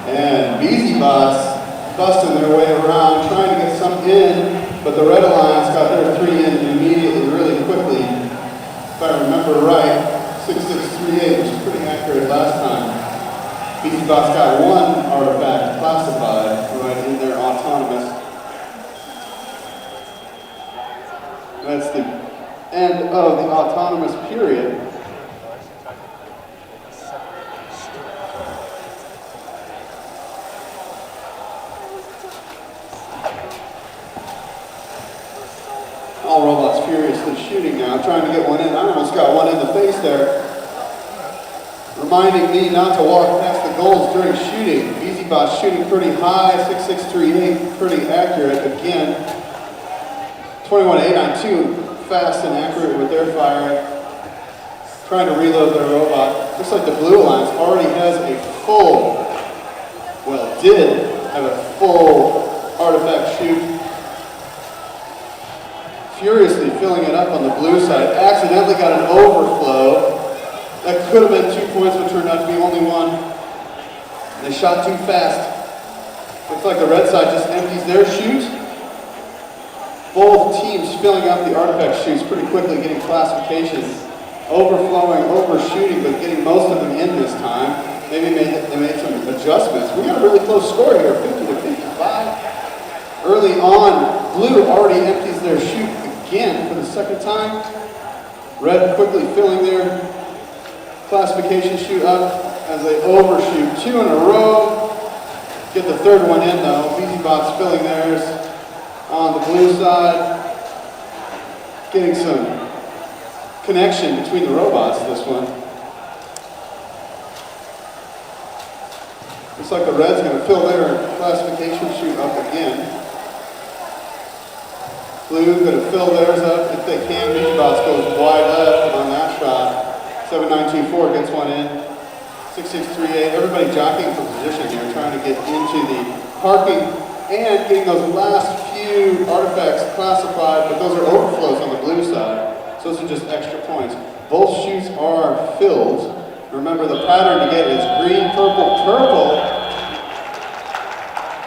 And BZ Bots busting their way around, trying to get some in, but the Red Alliance got their 3 in immediately, really quickly. If I remember right, 6638, which is pretty accurate last time. BZ Bots got 1 artifact classified right in their autonomous. That's the end of the autonomous period. All robots furiously shooting now, trying to get one in. I almost got one in the face there. Reminding me not to walk past the goals during shooting. EasyBot shooting pretty high, 6.638, pretty accurate. Again, 21.892, fast and accurate with their fire. Trying to reload their robot. Looks like the Blue Alliance already has a full, well, did have a full artifact shoot. Furiously filling it up on the blue side. Accidentally got an overflow. That could have been 2 points, but turned out to be only 1. And they shot too fast. Looks like the red side just empties their chute. Both teams filling up the artifact chutes pretty quickly, getting classification. Overflowing, overshooting, but getting most of them in this time. Maybe they made some adjustments. We got a really close score here, 50 to 55. Early on, blue already empties their chute again for the second time. Red quickly filling their classification chute up as they overshoot 2 in a row. Get the third one in though. EasyBot's filling theirs on the blue side. Getting some connection between the robots this one. Looks like the red's going to fill their classification chute up again. Blue going to fill theirs up if they can. EasyBot goes wide left on that shot. 7924 gets one in. 6638. Everybody jockeying for position here, trying to get into the parking and getting those last few artifacts classified, but those are overflows on the blue side. So those are just extra points. Both chutes are filled. Remember the pattern to get is green, purple, purple.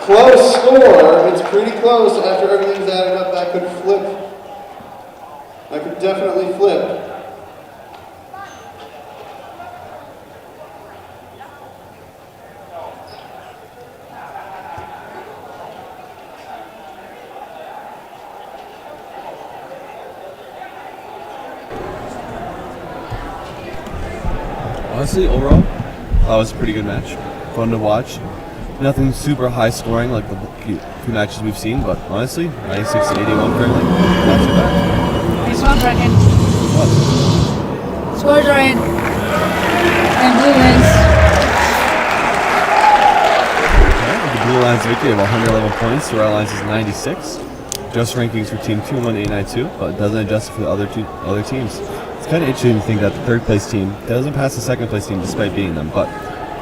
Close score. It's pretty close. After everything's added up, that could flip. That could definitely flip. Honestly, overall, that was a pretty good match. Fun to watch. Nothing super high scoring like the few matches we've seen, but honestly, 96 to 81 currently, not too bad. Nice one, Brecken. What? Scores are in. And blue wins. Okay, the Blue Alliance victory of 111 points, the Red Alliance is 96. Just rankings for Team 21892, but it doesn't adjust for the other teams. It's kind of interesting to think that the third place team doesn't pass the second place team despite beating them, but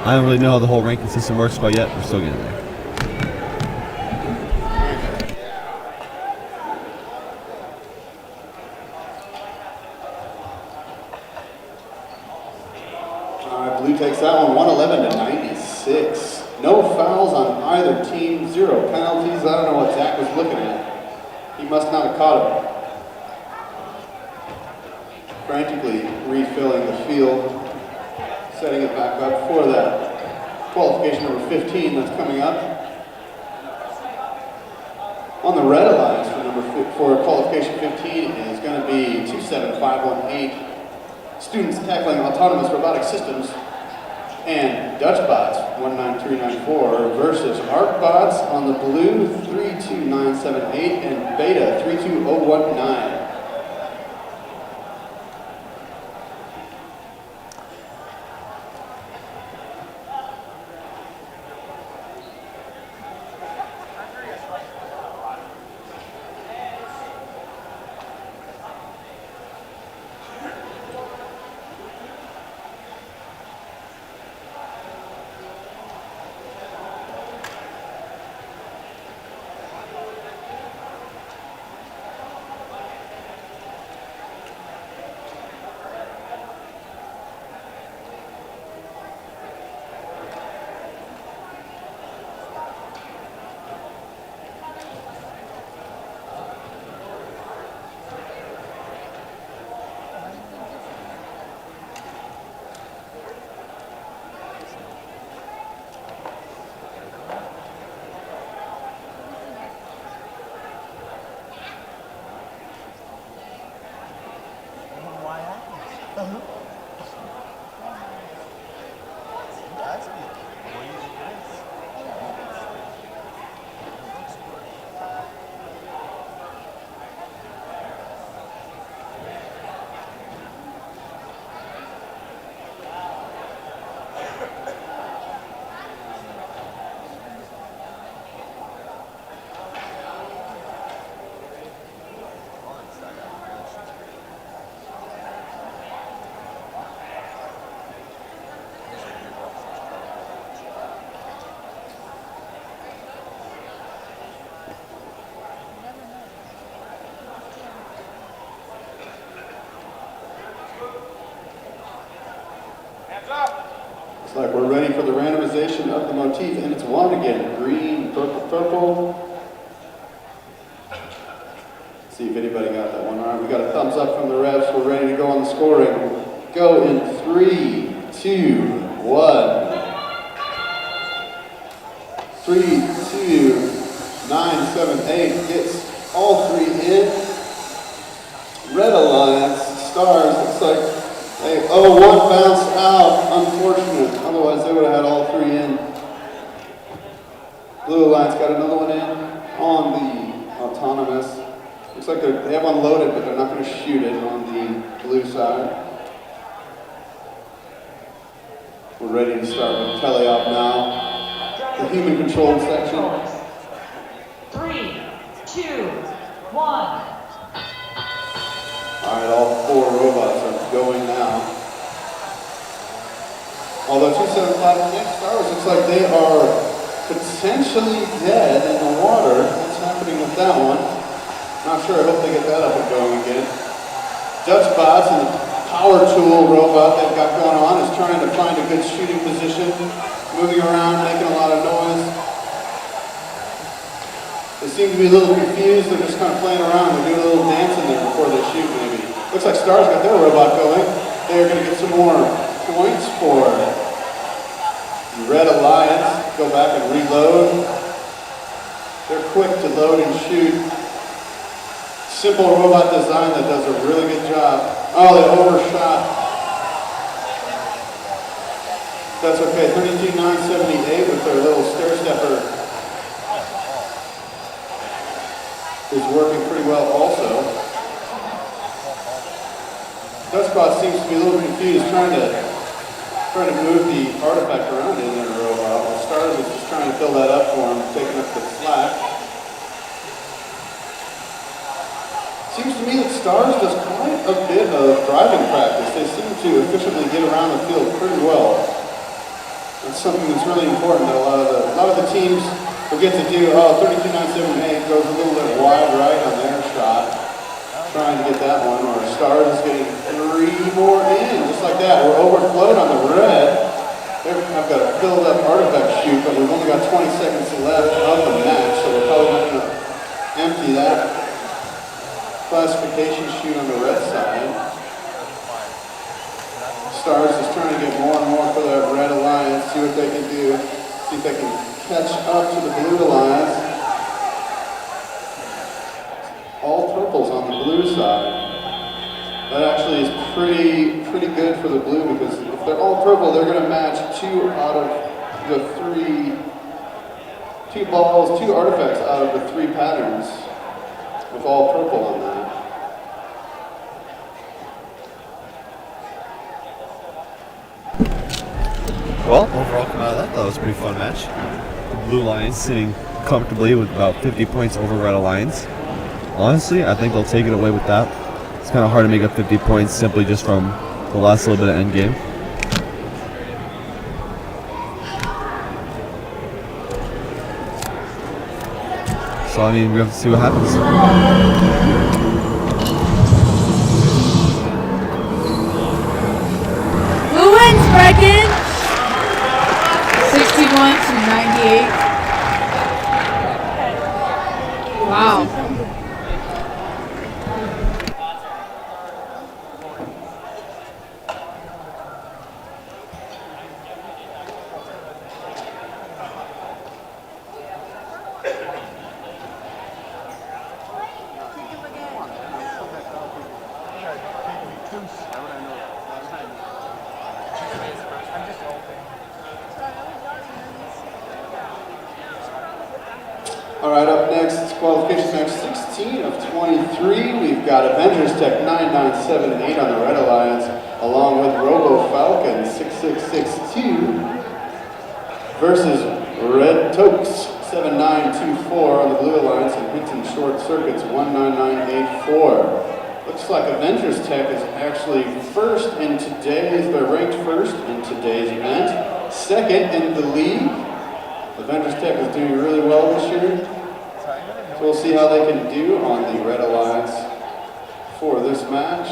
I don't really know how the whole ranking system works quite yet. We're still getting there. All right, blue takes that one, 111 to 96. No fouls on either team, 0 penalties. I don't know what Zach was looking at. He must not have caught it. Frantically refilling the field, setting it back up for that qualification number 15 that's coming up. On the Red Alliance for qualification 15 is going to be 27518. Students tackling autonomous robotic systems and Dutchbots 19394 versus ArcBots on the blue 32978 and Beta 32019. Looks like we're ready for the randomization of the motif, and it's one again. Green, purple, purple. See if anybody got that one. All right, we got a thumbs up from the refs. We're ready to go on the scoring. Go in 3, 2, 1. 3, 2, 9, 7, 8 gets all three in. Red Alliance, Stars, looks like one bounced out, unfortunate. Otherwise they would have had all three in. Blue Alliance got another one in on the autonomous. Looks like they have one loaded, but they're not going to shoot it on the blue side. We're ready to start with teleop now. The human controlled section. 3, 2, 1. All right, all four robots are going now. Although 275 next Stars looks like they are potentially dead in the water. What's happening with that one? Not sure. I hope they get that up and going again. Dutch bots and the power tool robot they've got going on is trying to find a good shooting position, moving around, making a lot of noise. They seem to be a little confused. They're just kind of playing around. They're doing a little dance in there before they shoot, maybe. Looks like Stars got their robot going. They're going to get some more points for Red Alliance. Go back and reload. They're quick to load and shoot. Simple robot design that does a really good job. Oh, they overshot. That's okay. 32,978 with their little stair stepper is working pretty well also. Dustbot seems to be a little confused, trying to move the artifact around in their robot. Well, Stars is just trying to fill that up for him, taking up the slack. Seems to me that Stars does quite a bit of driving practice. They seem to efficiently get around the field pretty well. That's something that's really important that a lot of the teams forget to do. 32,978 goes a little bit wide right on their shot, trying to get that one. Or Stars is getting three more in, just like that. We're overflowed on the red. I've got a filled up artifact shoot, but we've only got 20 seconds left of the match, so we're probably not going to empty that classification shoot on the red side. Stars is trying to get more and more for that Red Alliance, see what they can do, see if they can catch up to the Blue Alliance. All purples on the blue side. That actually is pretty good for the blue, because if they're all purple, they're going to match two artifacts out of the three patterns with all purple on that. Well, overall, come out of that was a pretty fun match. The Blue Lions sitting comfortably with about 50 points over Red Alliance. Honestly, I think they'll take it away with that. It's kind of hard to make up 50 points simply just from the last little bit of end game. So, I mean, we have to see what happens. Who wins, Brecken? 61 to 98. Wow. All right, up next, it's qualification match 16 of 23. We've got Avengers Tech 9978 on the Red Alliance, along with Robo Falcon 6662 versus Red Tokes 7924 on the Blue Alliance, and Hinton Short Circuits 19984. Looks like Avengers Tech is actually they're ranked first in today's event, second in the league. Avengers Tech is doing really well this year, so we'll see how they can do on the Red Alliance for this match.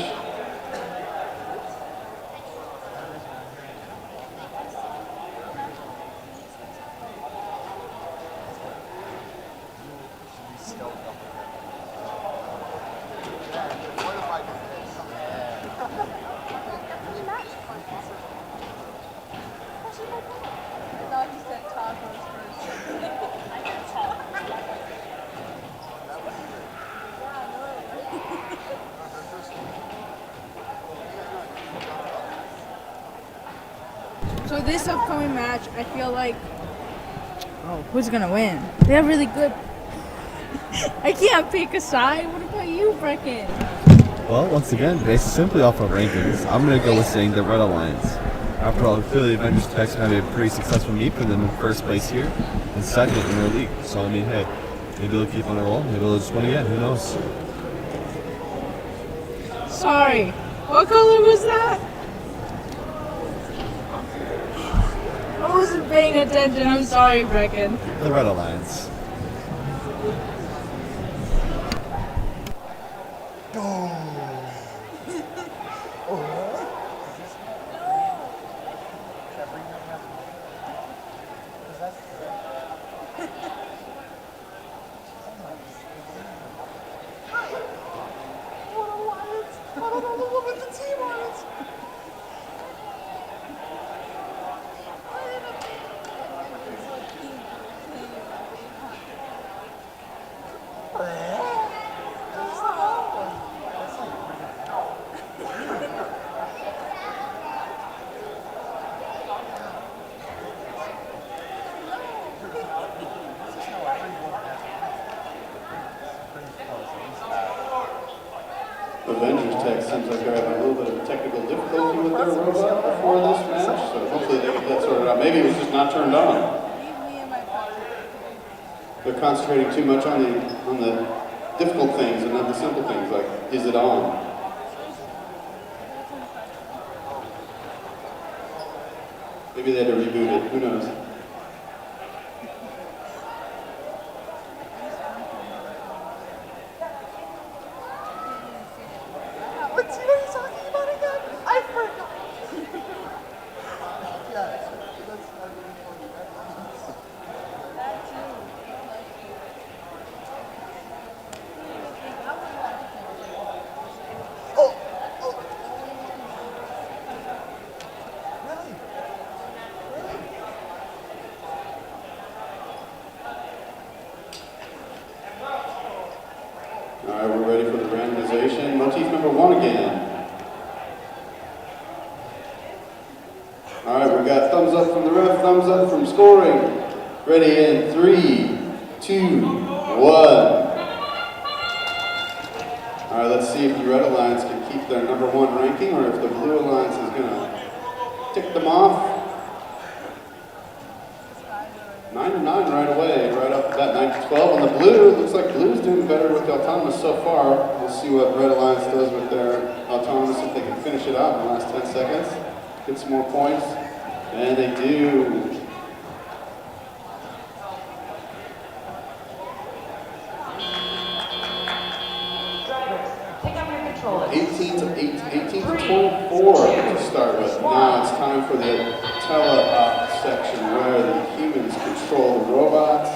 So this upcoming match, I feel like, oh, who's gonna win? They're really good. I can't pick a side. What about you, Brecken? Well, once again, based simply off of rankings, I'm going to go with saying the Red Alliance. After all, I feel the Avengers Tech's going to be a pretty successful meet for them in first place here and second in their league. So, I mean, hey, maybe they'll keep on a roll. Maybe they'll just win again. Who knows? Sorry. What color was that? I wasn't paying attention. I'm sorry, Brecken. The Red Alliance. Avengers Tech seems like they're having a little bit of technical difficulty with their robot before this match, so hopefully they get that sorted out. Maybe it was just not turned on. They're concentrating too much on the difficult things and not the simple things, like, is it on? Maybe they had to reboot it, who knows? What team are you talking about again? I forgot. Yeah, that's not really funny. Oh, oh. Really? All right, we're ready for the randomization. Motif number 1 again. All right, we got thumbs up from the ref, thumbs up from scoring. Ready in 3, 2, 1. All right, let's see if the Red Alliance can keep their number 1 ranking or if the Blue Alliance is gonna tick them off. 9-9 right away, right off the bat, 9-12 on the blue. Looks like blue's doing better with the autonomous so far. We'll see what Red Alliance does with their autonomous, if they can finish it out in the last 10 seconds. Get some more points, and they do. Drivers, pick up your controllers. 18 to 24 to start with. Now it's time for the tele-op section where the humans control the robots.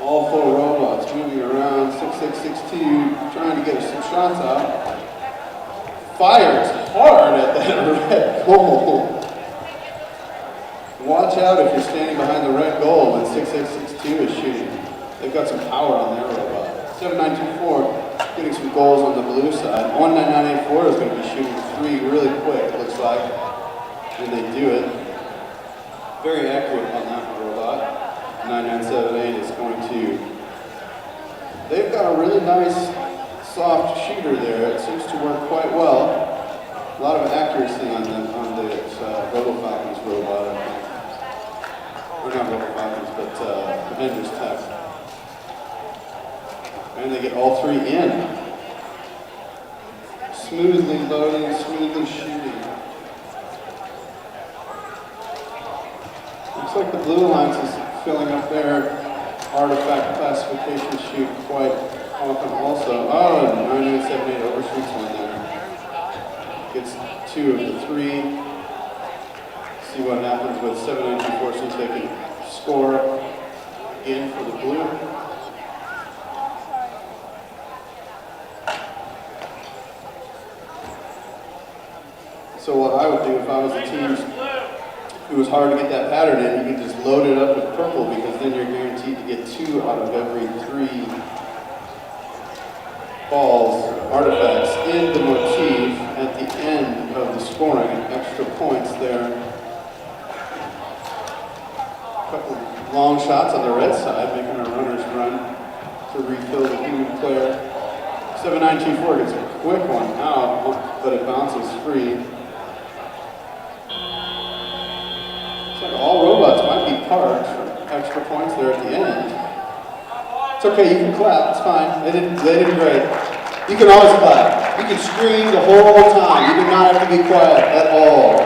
All 4 robots moving around, 6662, trying to get some shots out. Fires hard at that red goal. Watch out if you're standing behind the red goal when 6662 is shooting. They've got some power on their robot. 7924 getting some goals on the blue side. 19984 is going to be shooting 3 really quick, it looks like. And they do it. Very accurate on that robot. 9978 is going to... They've got a really nice soft shooter there. It seems to work quite well. A lot of accuracy on the Robo Falcons robot, I think. Or not Robo Falcons, but Avengers Tech. And they get all 3 in. Smoothly loading, smoothly shooting. Looks like the Blue Alliance is filling up their artifact classification shoot quite often also. Oh, 9978 overshoots one there. Gets 2 of the 3. See what happens with 7924 since they can score again for the blue. So what I would do if I was the team, it was hard to get that pattern in, you could just load it up with purple because then you're guaranteed to get 2 out of every 3 balls, artifacts in the motif at the end of the scoring extra extra points there. A couple long shots on the red side, making our runners run to refill the human player. 7924 gets a quick one out, but it bounces free. Looks like all robots might be parked for extra points there at the end. It's okay, you can clap, it's fine. They did great. You can always clap. You can scream the whole time. You do not have to be quiet at all.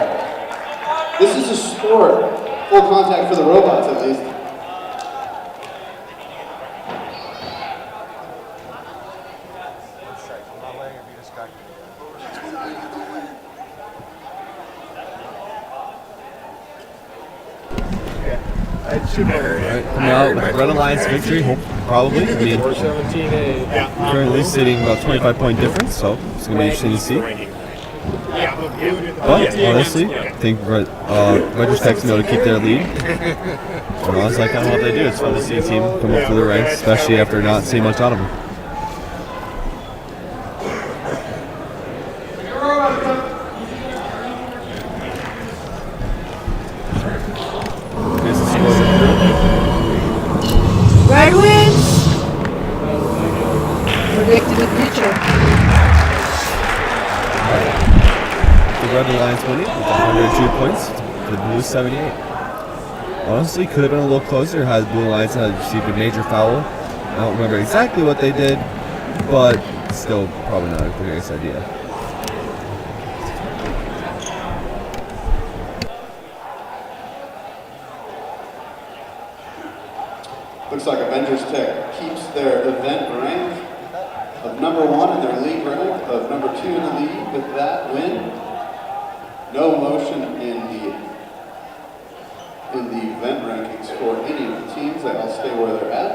This is a sport. Full contact for the robots, at least. Alright, coming out with Red Alliance victory, probably. I mean, currently sitting about 25-point difference, so it's going to be interesting to see. But honestly, I think retrospect's know to keep their lead. And honestly, I kind of what they do. It's fun to see a team come up through the ranks, especially after not seeing much out of them. Red wins. Predicted the future. The Red Alliance winning with 102 points, the Blue 78. Honestly, could have been a little closer had Blue Alliance had received a major foul. I don't remember exactly what they did, but still probably not a greatest idea. Looks like Avengers Tech keeps their event rank of #1 and their league rank of #2 in the league with that win. No motion in the event rankings for any of the teams. They all stay where they're at.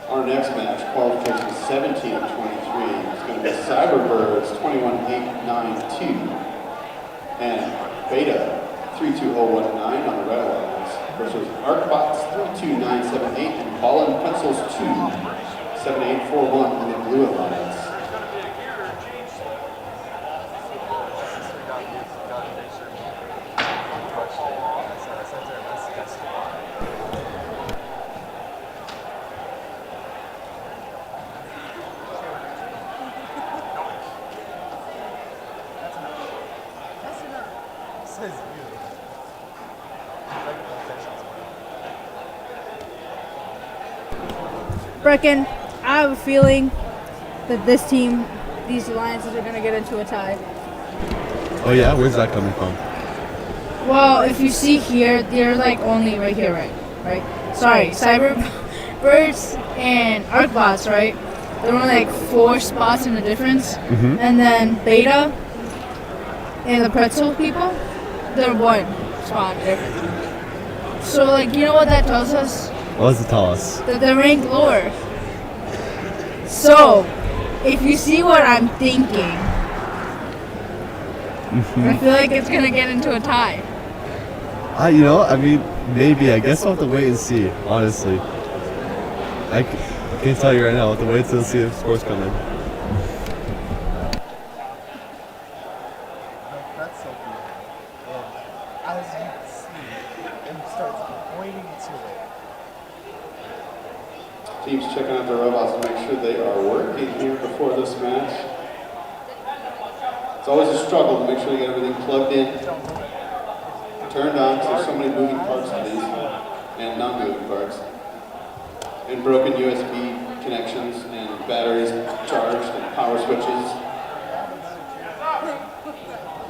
Our next match, qualification 17 of 23, is going to be Cyberbirds 21-8-9-2 and Beta 32019 on the Red Alliance versus Arcbots 32978 and Ball and Pencils 27841 on the Blue Alliance. Brecken, I have a feeling that this team, these alliances are going to get into a tie. Oh yeah, where's that coming from? Well, if you see here, they're like only right here, right? Sorry, Cyberbirds and Arcbots, right? They're only like 4 spots in the difference. Mm-hmm. And then Beta and the Pretzel people, they're 1 spot difference. So like, you know what that tells us? What does it tell us? That they're ranked lower. So, if you see what I'm thinking, I feel like it's gonna get into a tie. I mean, maybe. I guess I'll have to wait and see, honestly. I can't tell you right now. I'll have to wait till see if scores come in. That's so cool. And as you see, and starts pointing to it. Teams checking out their robots to make sure they are working here before this match. It's always a struggle to make sure you get everything plugged in, turned on, because there's so many moving parts to these, and non-moving parts. And broken USB connections, and batteries charged, and power switches.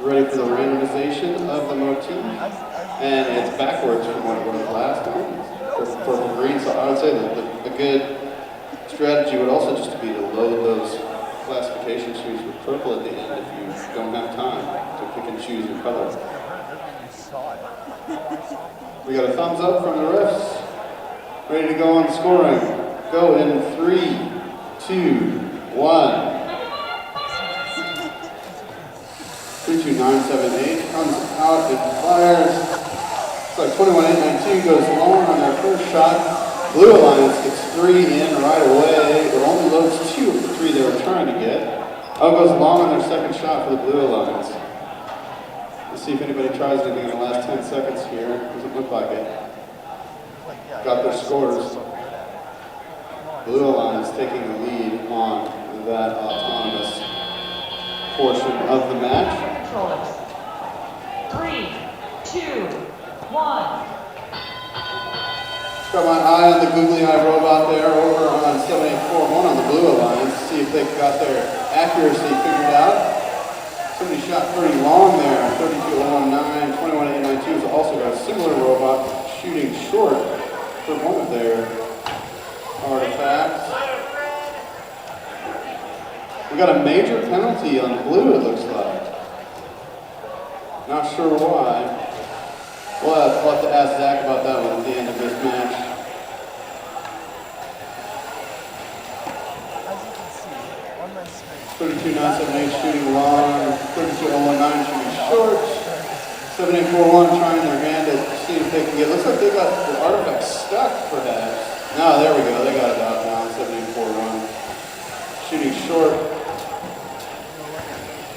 Ready for the randomization of the motif, and it's backwards from what it was last time. Purple green, so I would say that a good strategy would also just be to load those classification shoes with purple at the end if you don't have time to pick and choose your color. We got a thumbs up from the refs. Ready to go on scoring. Go in 3, 2, 1. 32978 comes out and fires. It's like 21-8-19 goes long on their first shot. Blue Alliance gets 3 in right away. It only loads 2 of the 3 they were trying to get. Oh, it goes long on their second shot for the Blue Alliance. Let's see if anybody tries anything in the last 10 seconds here. Doesn't look like it. Got their scores. Blue Alliance taking the lead on that autonomous portion of the match. Controllers. 3, 2, 1. Got my eye on the googly eye robot there over on 7841 on the Blue Alliance. See if they got their accuracy figured out. Somebody shot pretty long there. 32.019, 21.892 has also got a similar robot shooting short for one of their artifacts. We got a major penalty on blue, it looks like. Not sure why. We'll have to ask Zach about that one at the end of this match. As you can see, on my screen. 32.978 shooting long, 32.019 shooting short. 7841 trying their hand to see if they can get. Looks like they got the artifact stuck, perhaps. No, there we go. They got it out now. 7841 shooting short.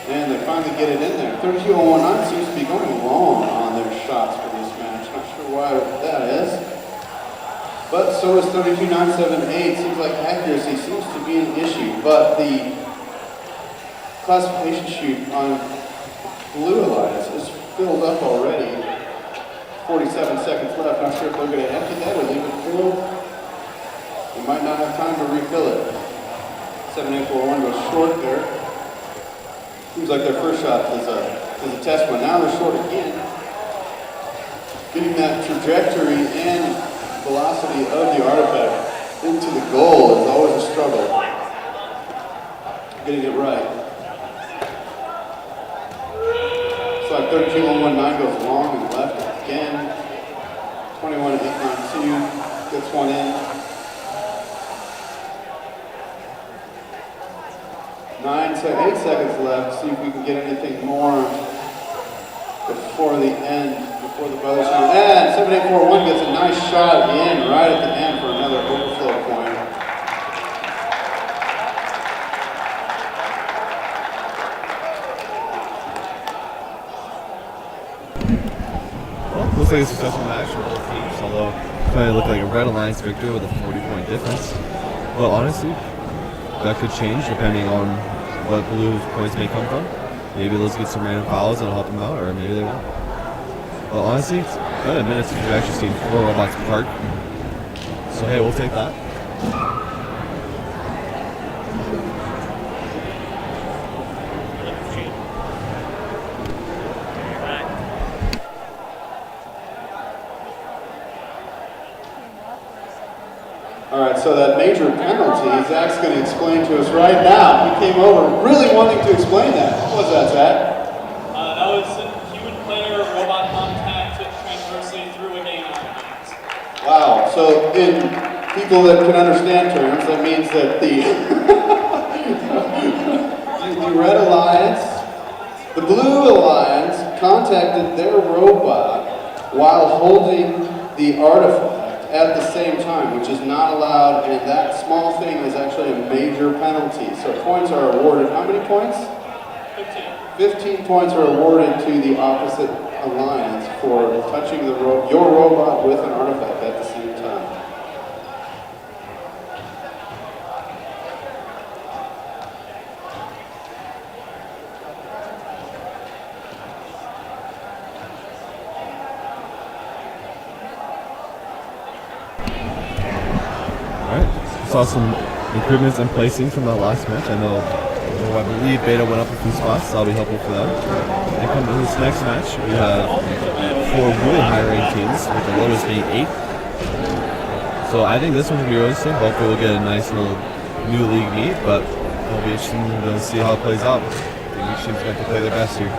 And they finally get it in there. 32.019 seems to be going long on their shots for this match. Not sure why that is. But so is 32.978. Seems like accuracy seems to be an issue. But the classification sheet on Blue Alliance is filled up already. 47 seconds left. Not sure if they're going to empty that or leave it filled. They might not have time to refill it. 7841 goes short there. Seems like their first shot is a test one. Now they're short again. Getting that trajectory and velocity of the artifact into the goal is always a struggle. Getting it right. It's like 32.119 goes long and left again. 21.892 gets one in. 8 seconds left. See if we can get anything more before the end, before the buzzer sound. And 7841 gets a nice shot in right at the end for another overflow point. Well, looks like a successful match for both teams, although it kind of looked like a Red Alliance victory with a 40-point difference. But honestly, that could change depending on what Blue's points may come from. Maybe let's get some random fouls that'll help them out, or maybe they won't. Well, honestly, it's been a minute since we've actually seen 4 robots park. So hey, we'll take that. All right, so that major penalty, Zach's going to explain to us right now. He came over really wanting to explain that. What was that, Zach? That was human player robot contact transversely through a game artifact. Wow, so in people that can understand terms, that means that the Red Alliance, the Blue Alliance contacted their robot while holding the artifact at the same time, which is not allowed, and that small thing is actually a major penalty. So points are awarded. How many points? 15 points are awarded to the opposite alliance for touching your robot with an artifact at the same time. Saw some improvements and placings from that last match. I know, I believe Beta went up a few spots, so that'll be helpful for them. And coming to this next match, we have 4 really high-ranked teams, with the lowest being 8. So I think this one's going to be really interesting. Hopefully we'll get a nice little new league meet, but it'll be interesting to see how it plays out. I think each team's going to play their best here.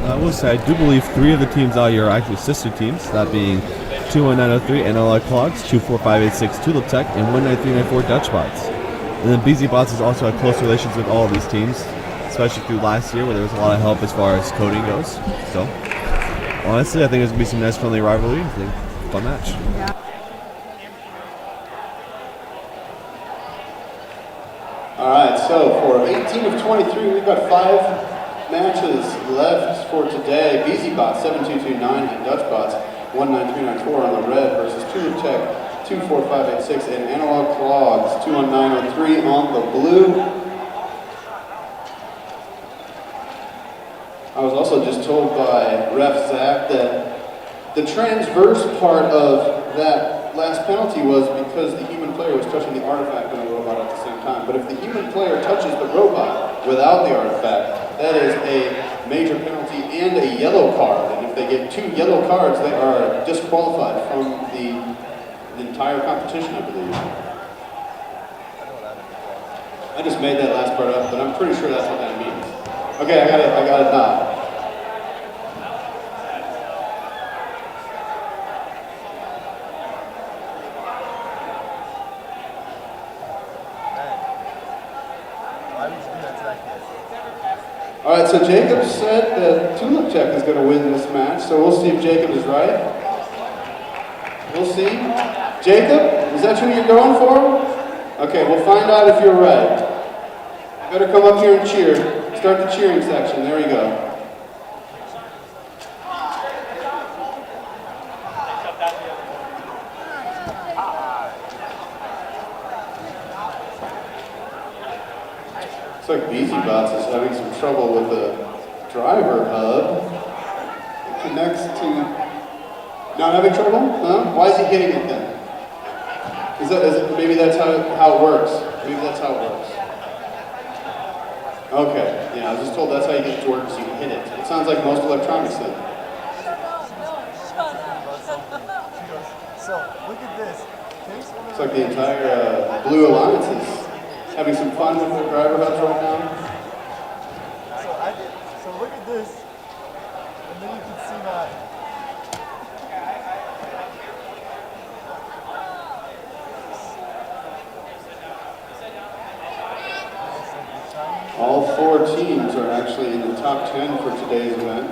I will say, I do believe 3 of the teams out here are actually sister teams, that being 21903 Analog Clogs, 24586 Tulip Tech, and 19394 Dutch Bots. And then BZ Bots has also had close relations with all of these teams, especially through last year where there was a lot of help as far as coding goes. So, honestly, I think there's going to be some nice friendly rivalry. I think fun match. Yeah. All right, so for 18 of 23, we've got 5 matches left for today. BZ Bots 7229 and Dutch Bots 19394 on the red versus Tulip Tech 24586 and Analog Clogs 21903 on the blue. I was also just told by Ref Zach that the transverse part of that last penalty was because the human player was touching the artifact and the robot at the same time. But if the human player touches the robot without the artifact, that is a major penalty and a yellow card. And if they get 2 yellow cards, they are disqualified from the entire competition, I believe. I just made that last part up, but I'm pretty sure that's what that means. Okay, I got it now. All right, so Jacob said that Tulip Tech is going to win this match, so we'll see if Jacob is right. We'll see. Jacob, is that who you're going for? Okay, we'll find out if you're right. Better come up here and cheer. Start the cheering section. There we go. Looks like BZ Bots is having some trouble with the driver hub. It connects to... Not having trouble? No? Why is he hitting it then? Maybe that's how it works. Maybe that's how it works. Okay, yeah, I was just told that's how you get it to work, is you hit it. It sounds like most electronics then. So, look at this. Looks like the entire Blue Alliance is having some fun with their driver hubs right now. So look at this, and then you can see that. All 4 teams are actually in the top 10 for today's event.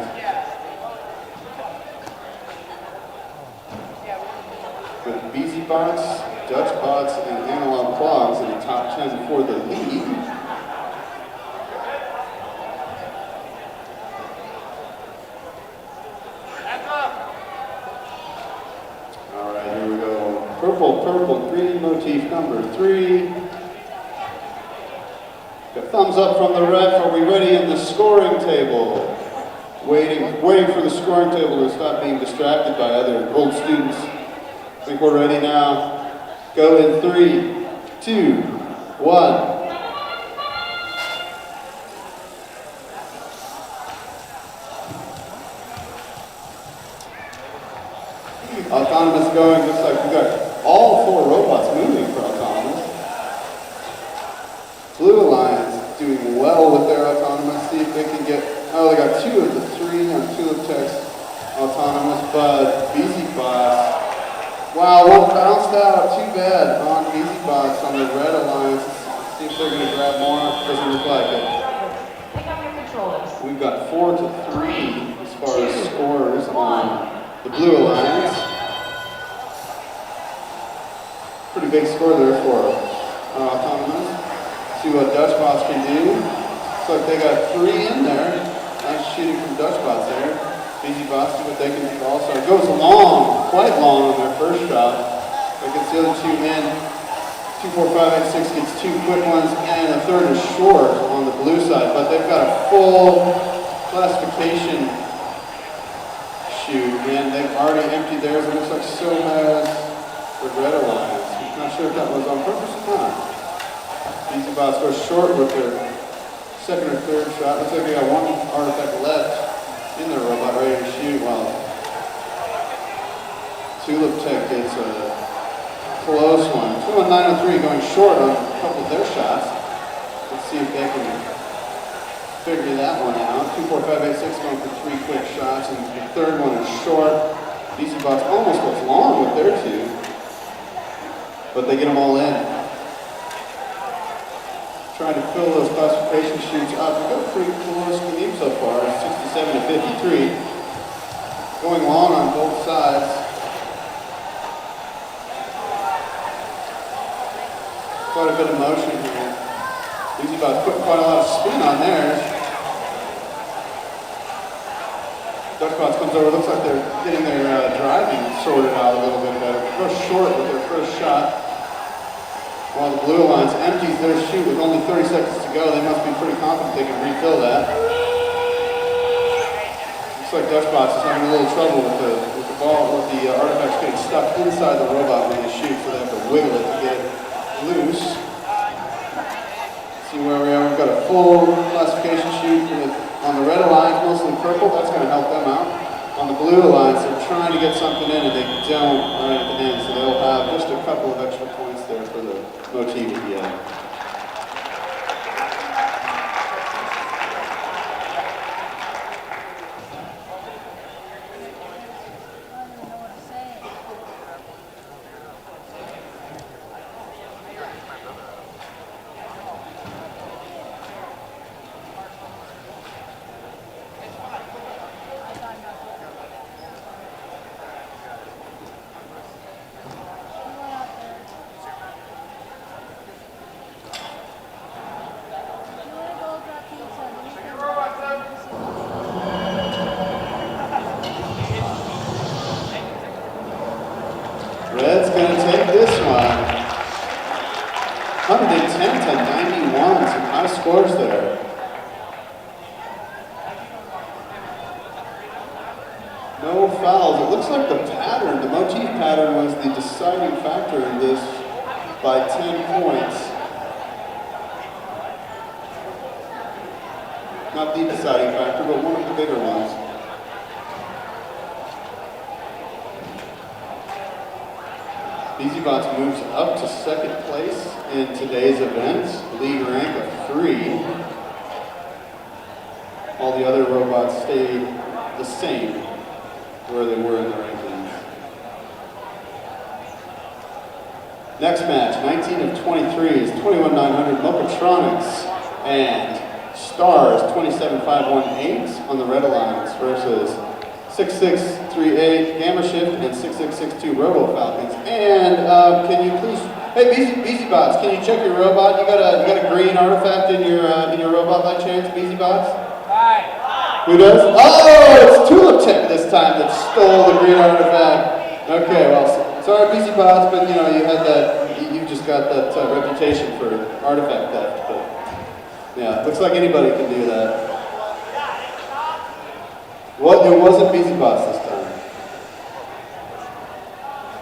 With BZ Bots, Dutch Bots, and Analog Clogs in the top 10 for the league. All right, here we go. Purple, purple, green motif number 3. A thumbs up from the ref. Are we ready in the scoring table? Waiting for the scoring table to stop being distracted by other old students. I think we're ready now. Go in 3, 2, 1. Autonomous going, looks like we got all 4 robots moving for Autonomous. Blue Alliance doing well with their Autonomous. See if they can get, they got 2 of the 3 on Tulip Tech's Autonomous, but BZ Bots. Wow, one bounced out, too bad on BZ Bots on the Red Alliance. Let's see if they're going to grab more. Doesn't look like it. Pick up your controllers. We've got 4 to 3 as far as scores on the Blue Alliance. Pretty big score there for Autonomous. See what Dutch Bots can do. Looks like they got 3 in there. Nice shooting from Dutch Bots there. BZ Bots see what they can do also. It goes long, quite long on their first shot. But gets the other 2 in. 2, 4, 5, 8, 6 gets 2 quick ones, and the third is short on the blue side. But they've got a full classification shoot, and they've already emptied theirs. It looks like so has the Red Alliance. I'm not sure if that was on purpose or not. BZ Bots go short with their second or third shot. Looks like they got 1 artifact left in their robot ready to shoot. While Tulip Tech gets a close one. 21903 going short on a couple of their shots. Let's see if they can figure that one out. 2, 4, 5, 8, 6 going for 3 quick shots, and the third one is short. BC Bots almost goes long with their two, but they get them all in. Trying to fill those classification chutes up. We've got a pretty close game so far, 67 to 53. Going long on both sides. Quite a bit of motion here. BC Bots putting quite a lot of spin on theirs. Dutchbots comes over, looks like they're getting their driving sorted out a little bit better. Go short with their first shot. While the Blue Alliance empties their chute with only 30 seconds to go, they must be pretty confident they can refill that. Looks like Dutchbots is having a little trouble with the ball, with the artifacts getting stuck inside the robot when they shoot, so they have to wiggle it to get it loose. See where we are, we've got a full classification chute with, on the Red Alliance, mostly purple, that's going to help them out. On the Blue Alliance, they're trying to get something in and they don't right at the end, so they'll have just a couple of extra points there for the motif at the end. Red's going to take this one. 110 to 91, some high scores there. No fouls. It looks like the pattern, the motif pattern was the deciding factor in this by 10 points. Not the deciding factor, but one of the bigger ones. BC Bots moves up to second place in today's event, league rank of 3. All the other robots stayed the same where they were in the rankings. Next match, 19 of 23 is 21,900 Mochatronics and Stars 27518 on the Red Alliance versus 6638 Gamma Shift and 6662 Robo Falcons. And can you please, hey BC Bots, can you check your robot? You got a green artifact in your robot by chance, BC Bots? Hi. Who does? Oh, it's Tulip Tech this time that stole the green artifact. Okay, well, sorry BC Bots, but you know you had that. You just got that reputation for artifact theft. But yeah, looks like anybody can do that. Well, it wasn't BC Bots this time.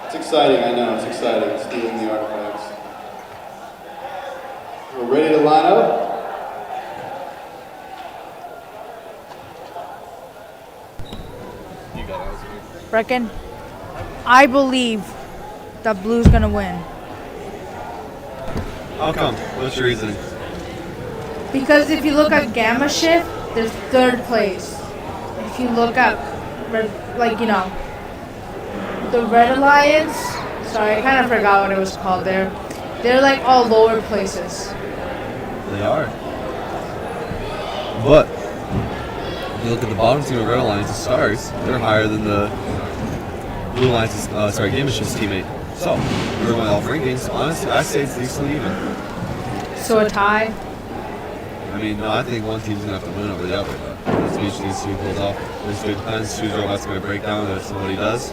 It's exciting, I know, it's exciting, stealing the artifacts. We're ready to line up? You got it. Brecken, I believe that Blue's gonna win. How come? What's your reasoning? Because if you look at Gamma Shift, there's third place. If you look at, like, you know, the Red Alliance, sorry, I kind of forgot what it was called there. They're like all lower places. They are. But if you look at the bottom team of Red Alliance, the Stars, they're higher than the Blue Alliance's, Gamma Shift's teammate. So, we're going off rankings. Honestly, I say it's decently even. So a tie? I mean, no, I think one team's going to have to win over the other. This each needs to be pulled off. There's good plans. Who's robots going to break down, and if somebody does,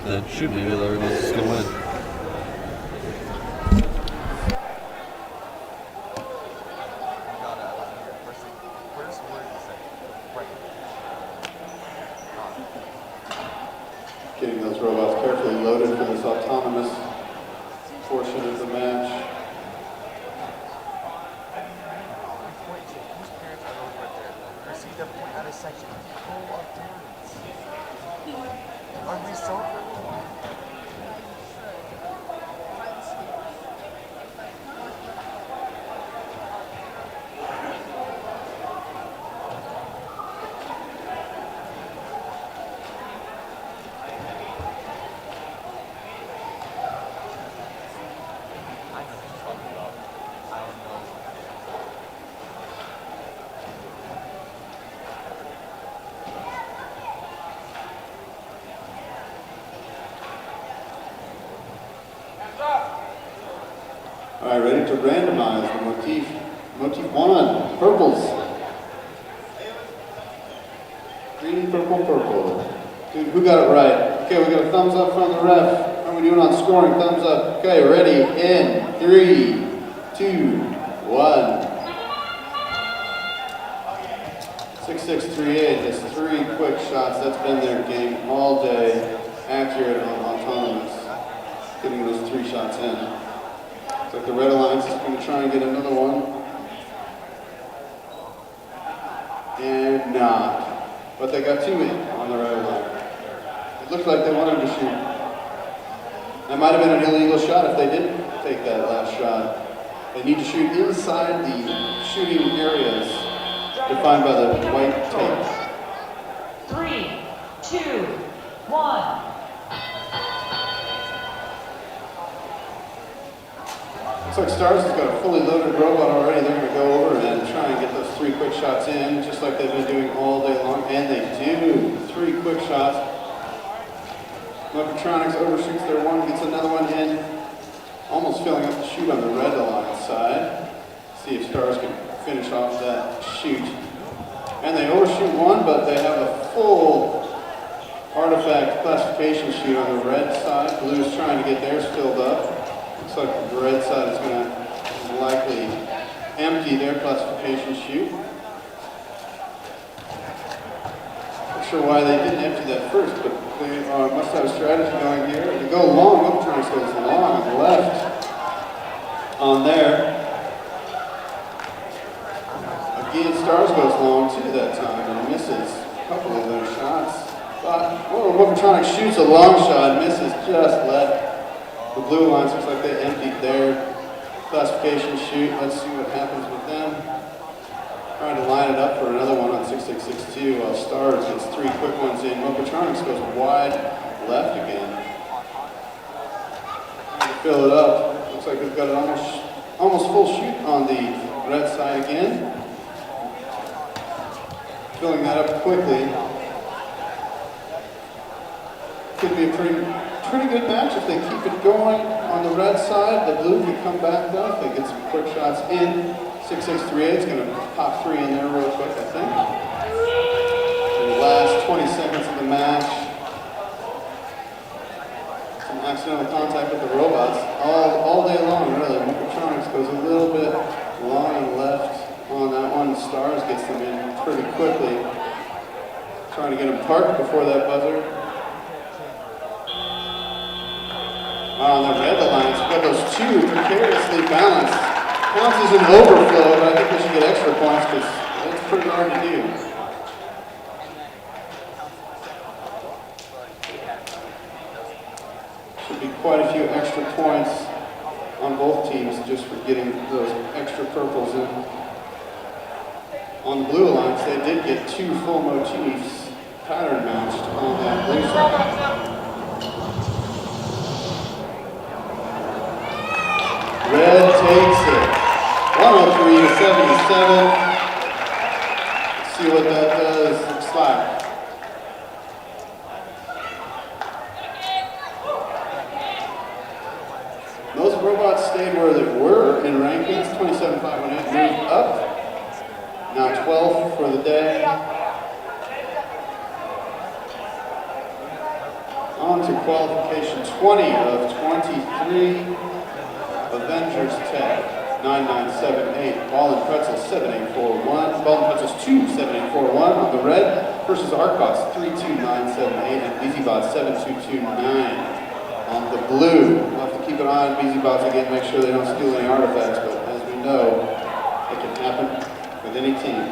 then shoot, maybe everyone's just going to win. Getting those robots carefully loaded for this autonomous portion of the match. Are we so All right, ready to randomize the motif. Motif 1, purples. Green, purple, purple. Dude, who got it right? Okay, we got a thumbs up from the ref. How are we doing on scoring? Thumbs up. Okay, ready? In 3, 2, 1. 6638 has 3 quick shots. That's been their game all day. Accurate on autonomous. Getting those 3 shots in. Looks like the Red Alliance is going to try and get another one. And not. But they got 2 in on the Red Alliance. It looked like they wanted to shoot. That might have been an illegal shot if they didn't take that last shot. They need to shoot inside the shooting areas defined by the white tape. 3, 2, 1. Looks like Stars has got a fully loaded robot already. They're going to go over and try and get those 3 quick shots in, just like they've been doing all day long. And they do. 3 quick shots. Mechatronics overshoots their one, gets another one in. Almost filling up the shoot on the Red Alliance side. See if Stars can finish off that shoot. And they overshoot one, but they have a full artifact classification shoot on the red side. Blue's trying to get theirs filled up. Looks like the red side is going to likely empty their classification chute. Not sure why they didn't empty that first, but they must have a strategy going here. To go long, Mechatronics goes long and left on there. Again, Stars goes long too that time and misses a couple of those shots. But Mechatronics shoots a long shot, misses, just let the Blue Alliance. Looks like they emptied their classification chute. Let's see what happens with them. Trying to line it up for another one on 6662 while Stars gets 3 quick ones in. Mechatronics goes wide left again. Trying to fill it up. Looks like they've got an almost full shoot on the red side again. Filling that up quickly. Could be a pretty good match if they keep it going on the red side. The blue can come back though if they get some quick shots in. 6638 is going to pop 3 in there real quick, I think. In the last 20 seconds of the match. Some accidental contact with the robots all day long, really. Mechatronics goes a little bit long and left on that one. Stars gets them in pretty quickly. Trying to get them parked before that buzzer. Wow, on the Red Alliance, we've got those 2 precariously balanced. Counts as an overflow, but I think they should get extra points because that's pretty hard to do. Should be quite a few extra points on both teams just for getting those extra purples in. On the Blue Alliance, they did get 2 full motifs pattern matched on that blue side. Red takes it. 103 to 77. Let's see what that does. Looks like. Those robots stayed where they were in rankings. 27,518 moved up. Now 12th for the day. On to qualification 20 of 23. Avengers Tech 9978, Ball and Pretzel 7841, Ball and Pretzels 27841 on the red versus Arcbots 32978 and BZBot 7229 on the blue. We'll have to keep an eye on BZBots again, make sure they don't steal any artifacts, but as we know, it can happen with any team.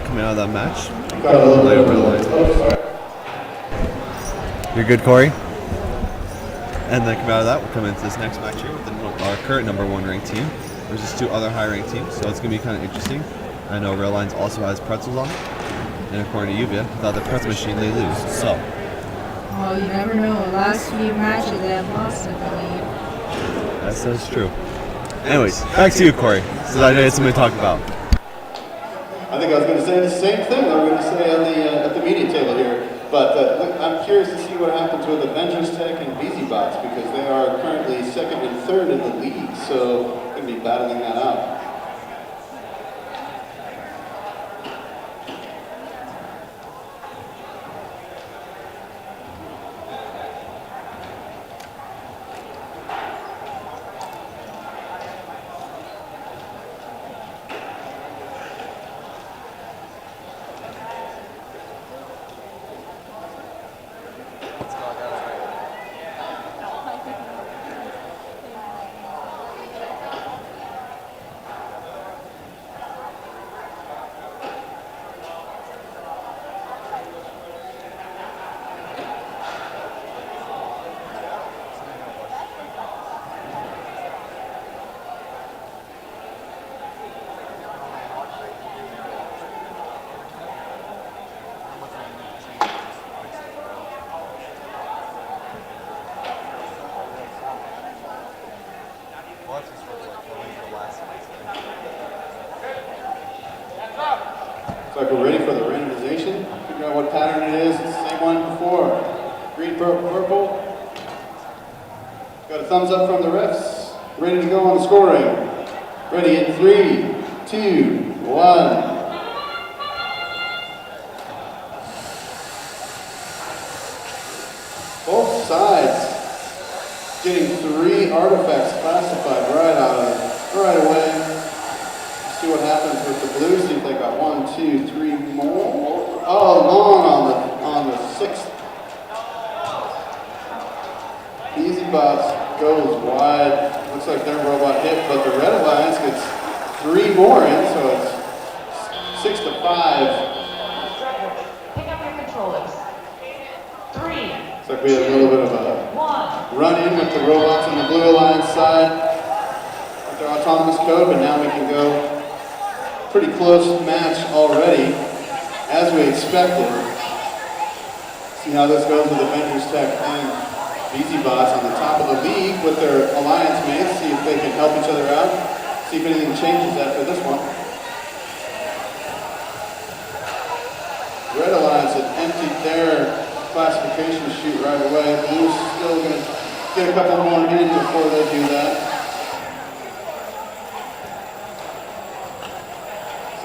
Coming out of that match. You're good, Corey? And then coming out of that, we'll come into this next match here with our current #1 ranked team versus 2 other high ranked teams. So it's going to be kind of interesting. I know Rail Lines also has pretzels on it. And according to you, Via, without the pretzel machine, they lose. So. Oh, you never know. Last few matches they have lost, I believe. That's true. Anyways, back to you, Corey. So I had something to talk about. I think I was going to say the same thing that we're going to say on at the media table here. But I'm curious to see what happens with Avengers Tech and BZBots because they are currently second and third in the league. So going to be battling that out. Looks like we're ready for the randomization. Figure out what pattern it is. It's the same one before. Green, purple. Got a thumbs up from the refs. Ready to go on the scoring. Ready in 3, 2, 1. Both sides getting 3 artifacts classified right away. See what happens with the blues. See if they got 1, 2, 3 more. Oh, long on the 6th. BZBots goes wide. Looks like their robot hit, but the Red Alliance gets 3 more in, so it's 6 to 5. Pick up your controllers. 3. Looks like we had a little bit of a run in with the robots on the Blue Alliance side with their autonomous code, but now we can go. Pretty close match already, as we expected. See how this goes with Avengers Tech and BZBots on the top of the league with their alliance mates. See if they can help each other out. See if anything changes after this one. Red Alliance had emptied their classification chute right away. Blue's still going to get a couple more in before they do that.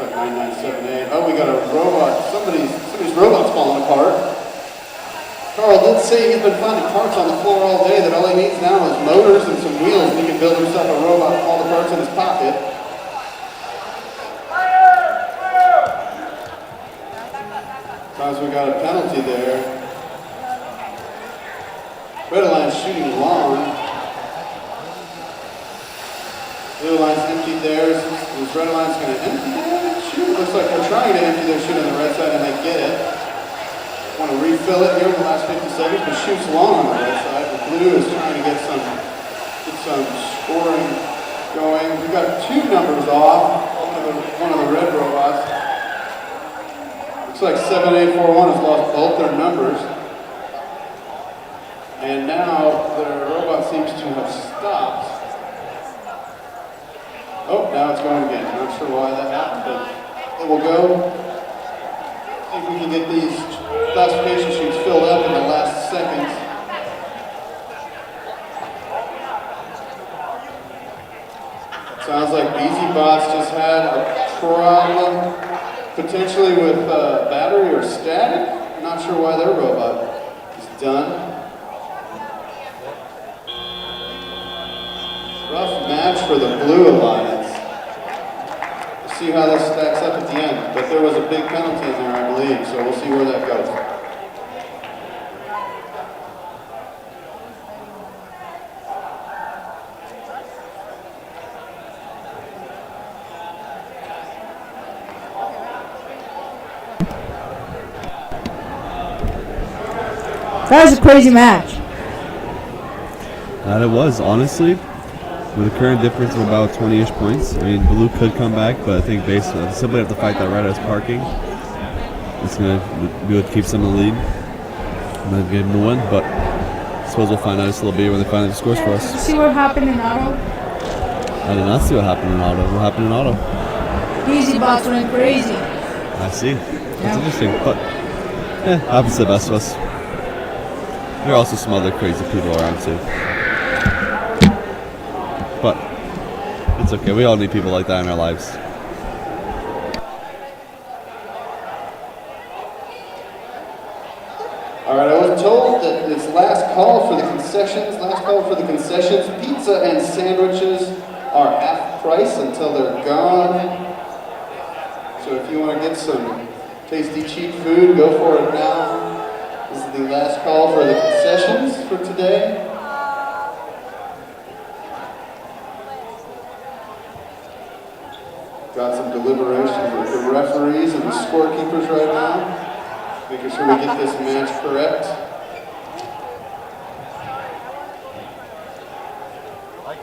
Like 9978. Oh, we got a robot. Somebody's robot's falling apart. Carl did say he's been finding parts on the floor all day that all he needs now is motors and some wheels and he can build himself a robot with all the parts in his pocket. Sometimes we got a penalty there. Red Alliance shooting long. Blue Alliance emptied theirs. Is Red Alliance going to empty their chute? Looks like they're trying to empty their chute on the red side and they get it. Want to refill it here in the last 50 seconds, but shoots long on the red side. The blue is trying to get some scoring going. We've got 2 numbers off. One of the red robots. Looks like 7841 has lost both their numbers. And now their robot seems to have stopped. Oh, now it's going again. I'm not sure why that happened, but it will go. See if we can get these classification sheets filled up in the last seconds. Sounds like BZBots just had a problem, potentially with battery or static. I'm not sure why their robot is done. Rough match for the Blue Alliance. We'll see how this stacks up at the end, but there was a big penalty in there, I believe, so we'll see where that goes. That was a crazy match. That it was, honestly. With a current difference of about 20-ish points. I mean, Blue could come back, but I think based on simply have to fight that red as parking. It's going to be what keeps them in the lead. I'm going to give them the win, but I suppose we'll find out just a little bit when they find out the scores for us. See what happened in auto? I did not see what happened in auto. What happened in auto? Easy bots went crazy. I see. That's interesting. But, happens to the best of us. There are also some other crazy people around too. But, it's okay. We all need people like that in our lives. All right, I was told that this last call for the concessions, pizza and sandwiches are half price until they're gone. So if you want to get some tasty, cheap food, go for it now. This is the last call for the concessions for today. Got some deliberations with the referees and the scorekeepers right now, making sure we get this match correct.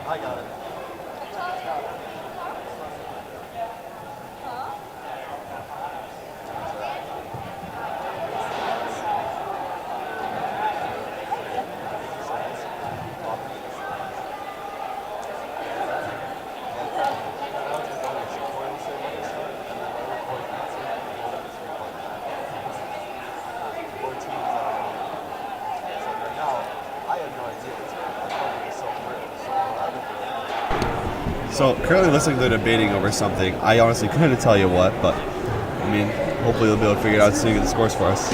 I got it. So, currently looks like they're debating over something. I honestly couldn't tell you what, but, I mean, hopefully they'll be able to figure it out soon and get the scores for us.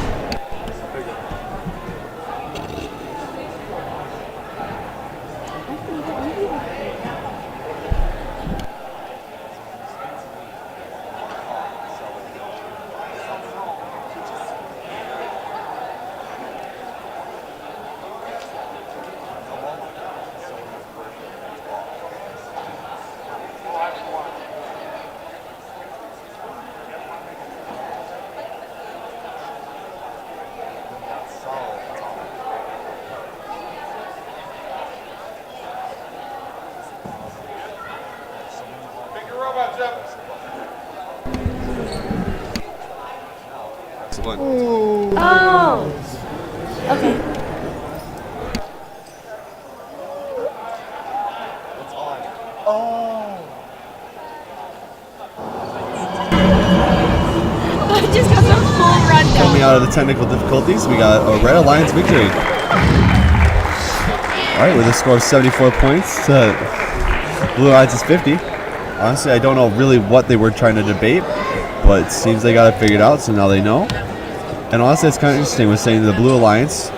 Oh. Okay. I just got the full rundown. Coming out of the technical difficulties, we got a Red Alliance victory. Alright, with a score of 74 points to Blue Alliance is 50. Honestly, I don't know really what they were trying to debate, but it seems they got it figured out, so now they know. And honestly, it's kind of interesting with saying the Blue Alliance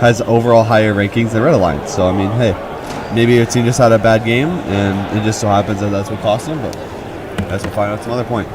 has overall higher rankings than Red Alliance. So, I mean, hey, maybe your team just had a bad game, and it just so happens that that's what cost them, but I guess we'll find out some other point.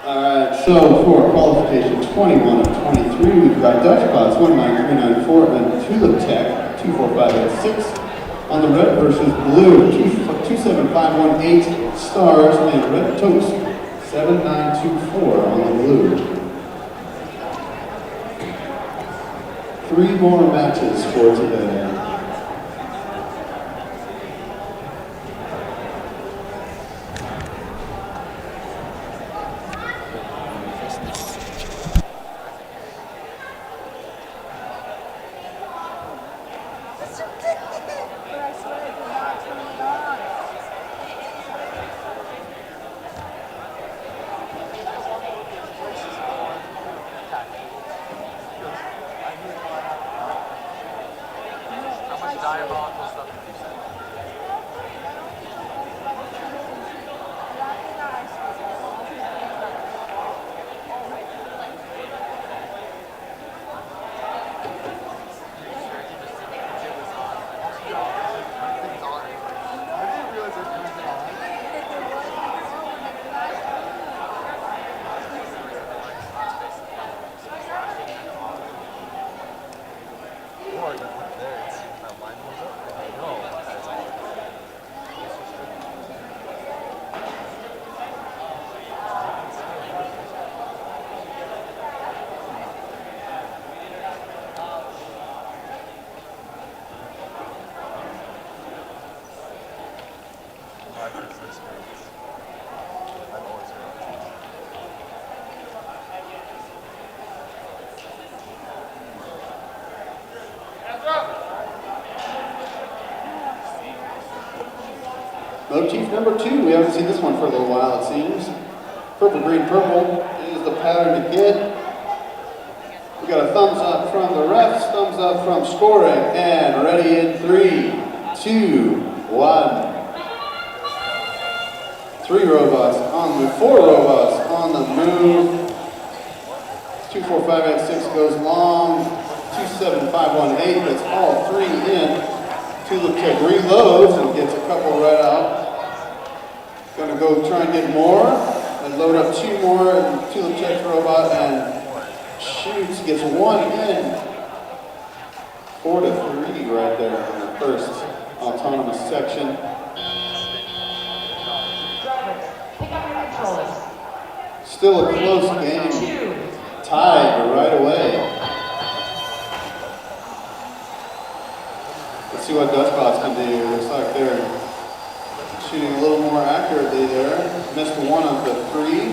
Alright, so for qualification 21 of 23, we've got Dutch Pots 19394 and Tulip Tech 24586 on the red versus blue 27518 Stars and Red Toast 7924 on the blue. 3 more matches for today. 5 for 6 grades. I've always heard of it. Motif number 2, we haven't seen this one for a little while, it seems. Purple, green, purple is the pattern to get. We got a thumbs up from the refs, thumbs up from scoring, and ready in 3, 2, 1. 3 robots on the 4 robots on the move. 2, 4, 5, 8, 6 goes long. 2, 7, 5, 1, 8. That's all 3 in. Tulip Tech reloads and gets a couple right out. Gonna go try and get more. And load up 2 more. And Tulip Tech's robot and shoots, gets 1 in. 4 to 3 right there in the first autonomous section. Still a close game. Tied right away. Let's see what Dustbots can do. Looks like they're shooting a little more accurately there. Missed 1 of the 3.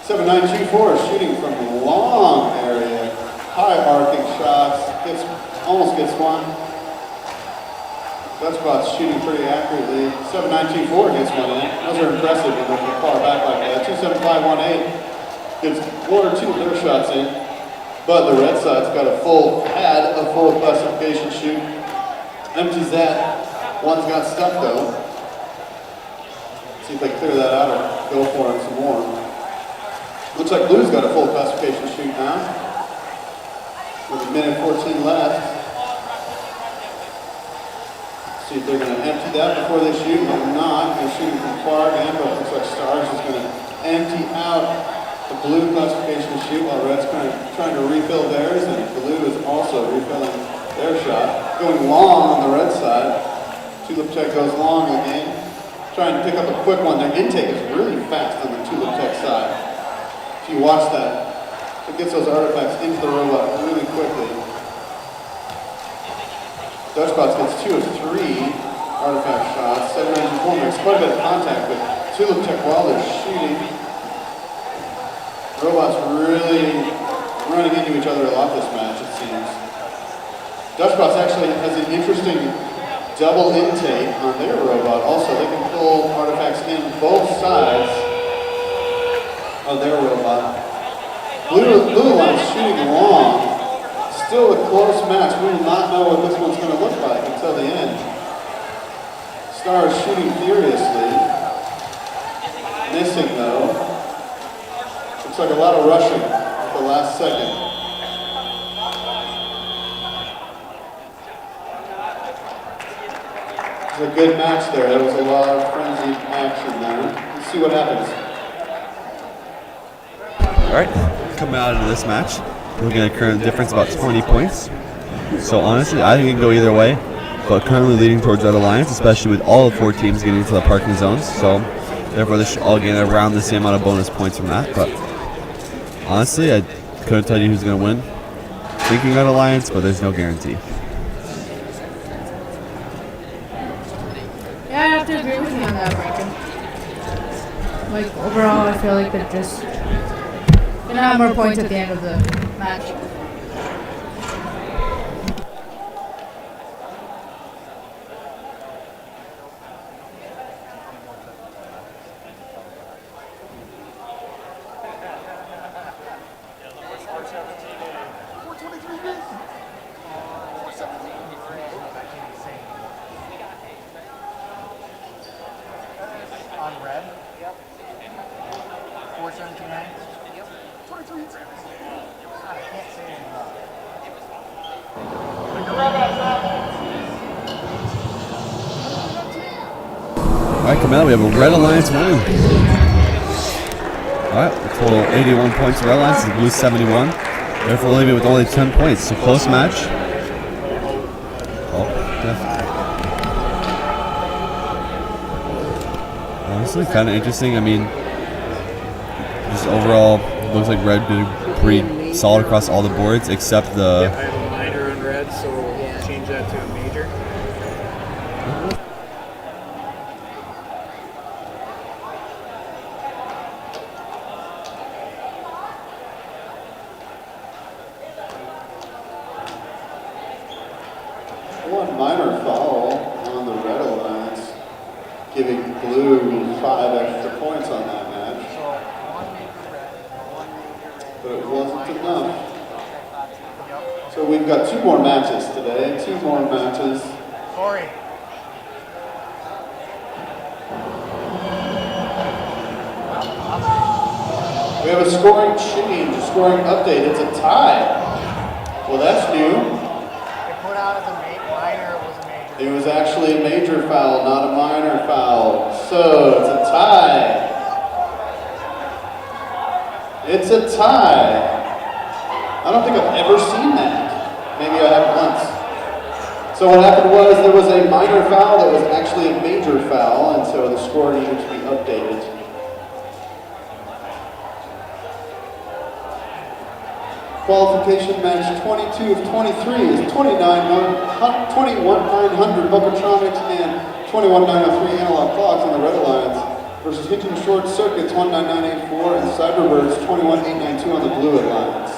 7924 is shooting from the long area. High arcing shots. Almost gets 1. Dustbots shooting pretty accurately. 7924 gets 1 in. Those are impressive when they're far back like that. 27518 gets 1 or 2 of their shots in. But the red side's got a full classification shoot. Empties that. One's got stuck though. See if they clear that out or go for it some more. Looks like blue's got a full classification shoot now. With a minute 14 left. See if they're going to empty that before they shoot. They're not. They're shooting from far again, but it looks like Stars is going to empty out the blue classification shoot while Red's kind of trying to refill theirs, and blue is also refilling their shot. Going long on the red side. Tulip Tech goes long again. Trying to pick up a quick one. Their intake is really fast on the Tulip Tech side. If you watch that, it gets those artifacts into the robot really quickly. Dustbots gets 2 of 3 artifact shots. 794 makes quite a bit of contact with Tulip Tech while they're shooting. Robots really running into each other a lot this match, it seems. Dustbots actually has an interesting double intake on their robot. Also, they can pull artifacts in both sides of their robot. Blue line's shooting long. Still a close match. We will not know what this one's going to look like until the end. Stars shooting furiously. Missing though. Looks like a lot of rushing at the last second. It was a good match there. There was a lot of frenzied action there. Let's see what happens. Alright, coming out of this match, looking at current difference about 20 points. So honestly, I think it can go either way, but currently leading towards Red Alliance, especially with all 4 teams getting into the parking zones. So therefore, they should all gain around the same amount of bonus points from that. But honestly, I couldn't tell you who's going to win. Thinking Red Alliance, but there's no guarantee. Yeah, I have to agree with you on that, Rankin. Like, overall, I feel like they're just gonna have more points at the end of the match. On red? Yep. 479? Yep. 23. God, I can't say it enough. Alright, come out. We have a Red Alliance winning. Alright, a total 81 points for Red Alliance and Blue 71. Therefore, leaving with only 10 points. So close match. Oh, definitely. Honestly, kind of interesting. I mean, just overall, it looks like Red did pretty solid across all the boards except the. Yeah, I have a minor on Red, so we'll change that to a major. giving blue 5 extra points on that match. But it wasn't enough. So we've got 2 more matches today, 2 more matches. Corey. We have a scoring change, a scoring update. It's a tie. Well, that's new. They put out as a minor, it was a major. It was actually a major foul, not a minor foul. So it's a tie. It's a tie. I don't think I've ever seen that. Maybe I have once. So what happened was there was a minor foul that was actually a major foul, and so the score needed to be updated. Qualification match 22 of 23 is 21,900 Bocatronics and 21,903 Analog Clocks on the Red Alliance versus Hinton Short Circuits 19984 and Cyberbirds 21892 on the Blue Alliance.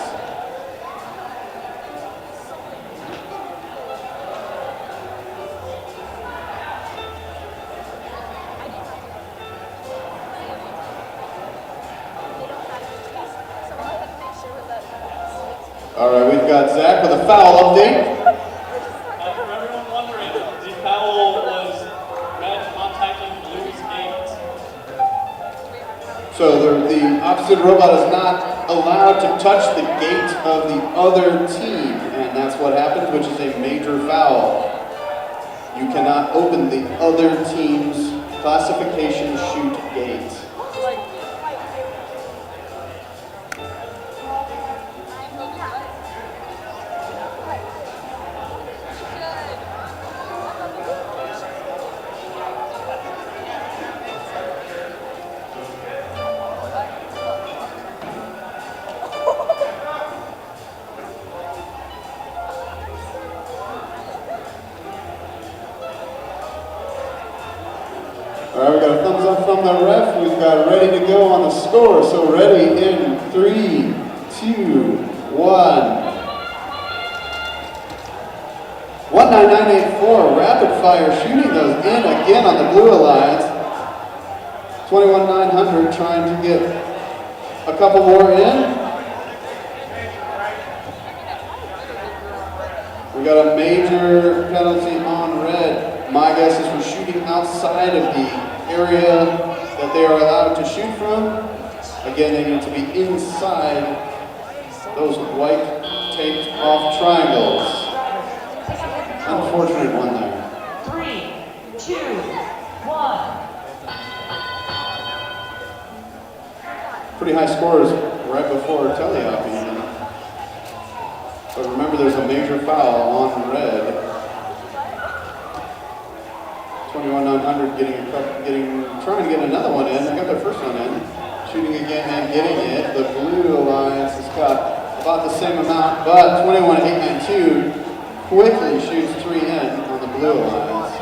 All right, we've got Zach with a foul update. For everyone wondering, the foul was red contacting blue's gate. So the opposite robot is not allowed to touch the gate of the other team, and that's what happens, which is a major foul. You cannot open the other team's classification shoot gate. All right, we got a thumbs up from the ref. We've got ready to go on the score. So ready in 3, 2, 1. 19984, rapid fire shooting those in again on the Blue Alliance. 21,900 trying to get a couple more in. We got a major penalty on red. My guess is for shooting outside of the area that they are allowed to shoot from. Again, they need to be inside those white taped off triangles. Unfortunate one there. 3, 2, 1. Pretty high scores right before telehockey. But remember, there's a major foul on red. 21,900 trying to get another one in. They got their first one in. Shooting again and getting it. The Blue Alliance has got about the same amount, but 21,892 quickly shoots 3 in on the Blue Alliance,